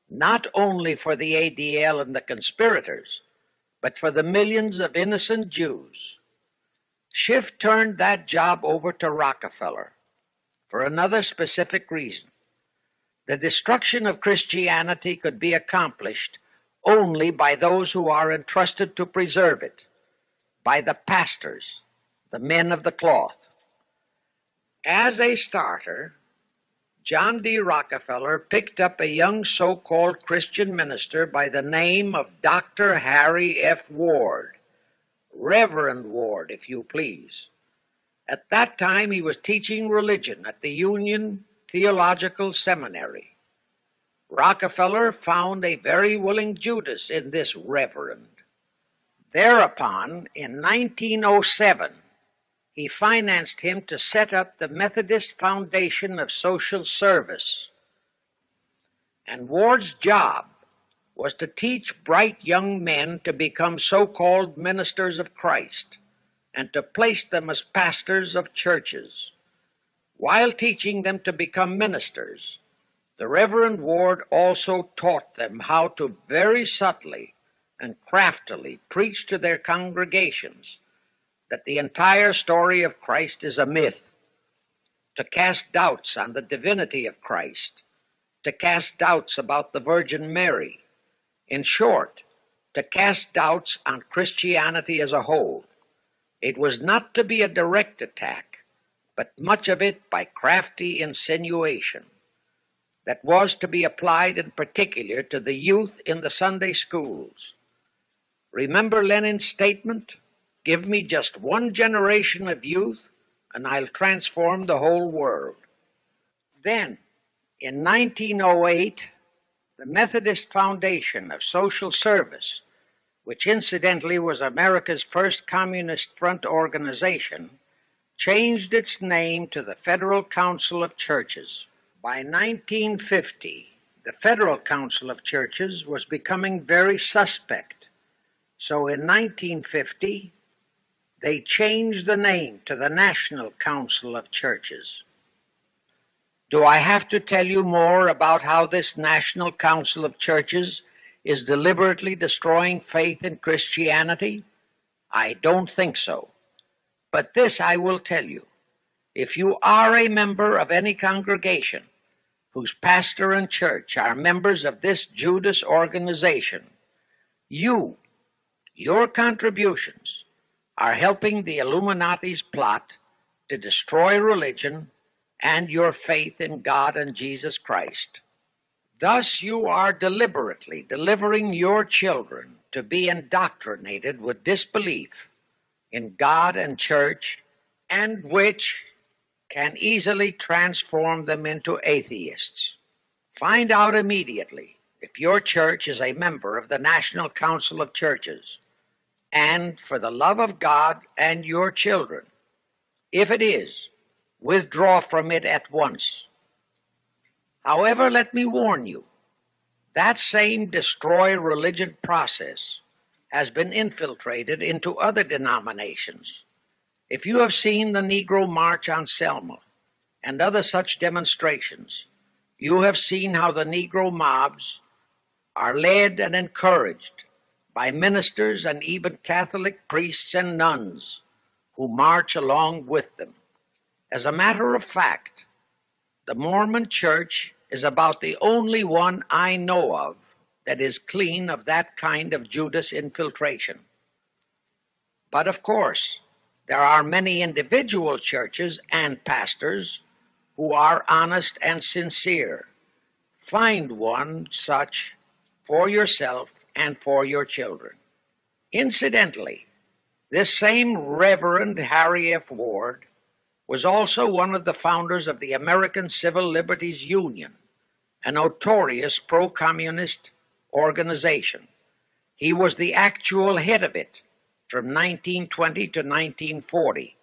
not only for the ADL and the conspirators, but for the millions of innocent Jews. Schiff turned that job over to Rockefeller for another specific reason. The destruction of Christianity could be accomplished only by those who are entrusted to preserve it, by the pastors, the men of the cloth. As a starter, John D. Rockefeller picked up a young so-called Christian minister by the name of Dr. Harry F. Ward, Reverend Ward, if you please. At that time, he was teaching religion at the Union Theological Seminary. Rockefeller found a very willing Judas in this reverend. Thereupon, in 1907, he financed him to set up the Methodist Foundation of Social Service. And Ward's job was to teach bright young men to become so-called ministers of Christ and to place them as pastors of churches. While teaching them to become ministers, the Reverend Ward also taught them how to very subtly and craftily preach to their congregations that the entire story of Christ is a myth, to cast doubts on the divinity of Christ, to cast doubts about the Virgin Mary. In short, to cast doubts on Christianity as a whole. It was not to be a direct attack, but much of it by crafty insinuation that was to be applied in particular to the youth in the Sunday schools. Remember Lenin's statement? Give me just one generation of youth, and I'll transform the whole world. Then, in 1908, the Methodist Foundation of Social Service, which incidentally was America's first Communist Front organization, changed its name to the Federal Council of Churches. By 1950, the Federal Council of Churches was becoming very suspect. So in 1950, they changed the name to the National Council of Churches. Do I have to tell you more about how this National Council of Churches is deliberately destroying faith in Christianity? I don't think so. But this I will tell you. If you are a member of any congregation whose pastor and church are members of this Judas organization, your contributions are helping the Illuminati's plot to destroy religion and your faith in God and Jesus Christ. Thus you are deliberately delivering your children to be indoctrinated with disbelief in God and church, and which can easily transform them into atheists. Find out immediately if your church is a member of the National Council of Churches, and for the love of God and your children, if it is, withdraw from it at once. However, let me warn you, that same destroy religion process has been infiltrated into other denominations. If you have seen the Negro March on Selma and other such demonstrations, you have seen how the Negro mobs are led and encouraged by ministers and even Catholic priests and nuns who march along with them. As a matter of fact, the Mormon Church is about the only one I know of that is clean of that kind of Judas infiltration. But of course, There are many individual churches and pastors who are honest and sincere. Find one such for yourself and for your children. Incidentally, this same Reverend Harry F. Ward was also one of the founders of the American Civil Liberties Union, a notorious pro-communist organization. He was the actual head of it from 1920 to 1940.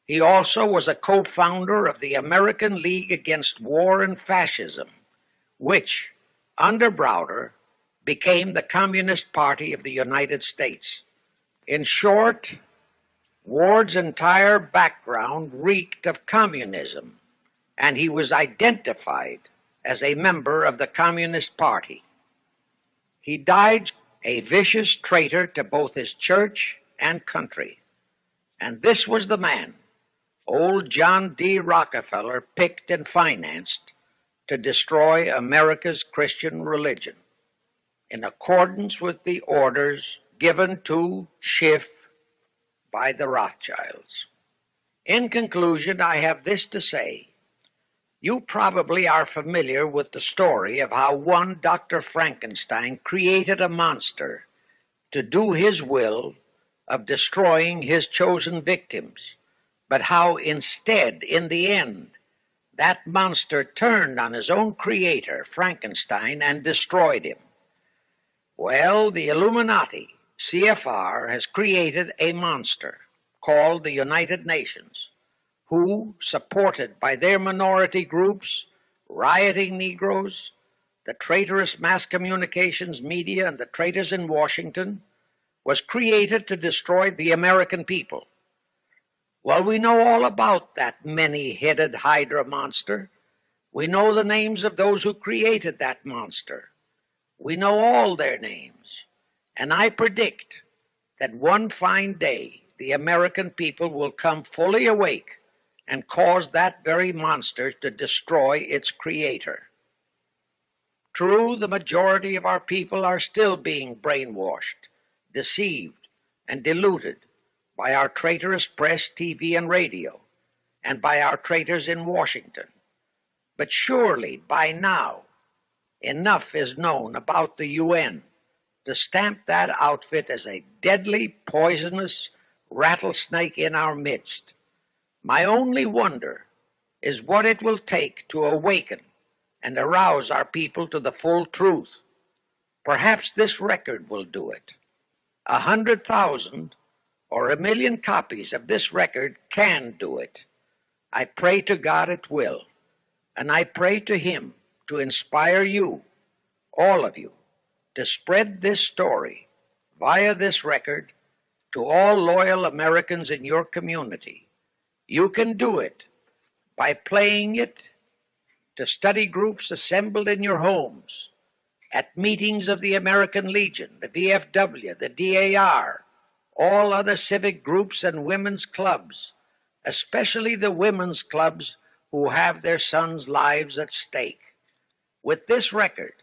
He also was a co-founder of the American League Against War and Fascism, which, under Browder, became the Communist Party of the United States. In short, Ward's entire background reeked of communism, and he was identified as a member of the Communist Party. He died a vicious traitor to both his church and country. And this was the man old John D. Rockefeller picked and financed to destroy America's Christian religion, in accordance with the orders given to Schiff by the Rothschilds. In conclusion, I have this to say. You probably are familiar with the story of how one Dr. Frankenstein created a monster to do his will of destroying his chosen victims, but how instead, in the end, that monster turned on his own creator, Frankenstein, and destroyed him. Well, the Illuminati, C.F.R., has created a monster called the United Nations, who, supported by their minority groups, rioting Negroes, the traitorous mass communications media, and the traitors in Washington, was created to destroy the American people. Well, we know all about that many-headed Hydra monster. We know the names of those who created that monster. We know all their names. And I predict that one fine day the American people will come fully awake and cause that very monster to destroy its creator. True, the majority of our people are still being brainwashed, deceived, and deluded by our traitorous press, TV, and radio, and by our traitors in Washington. But surely, by now, enough is known about the UN to stamp that outfit as a deadly, poisonous rattlesnake in our midst. My only wonder is what it will take to awaken and arouse our people to the full truth. Perhaps this record will do it. 100,000 or 1,000,000 copies of this record can do it. I pray to God it will, and I pray to Him to inspire you, all of you, to spread this story via this record to all loyal Americans in your community. You can do it by playing it to study groups assembled in your homes, at meetings of the American Legion, the VFW, the DAR, all other civic groups and women's clubs, especially the women's clubs who have their sons' lives at stake. With this record,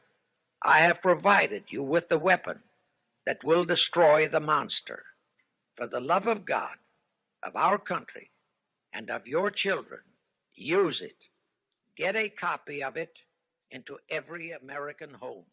I have provided you with the weapon that will destroy the monster. For the love of God, of our country, and of your children, use it. Get a copy of it into every American home.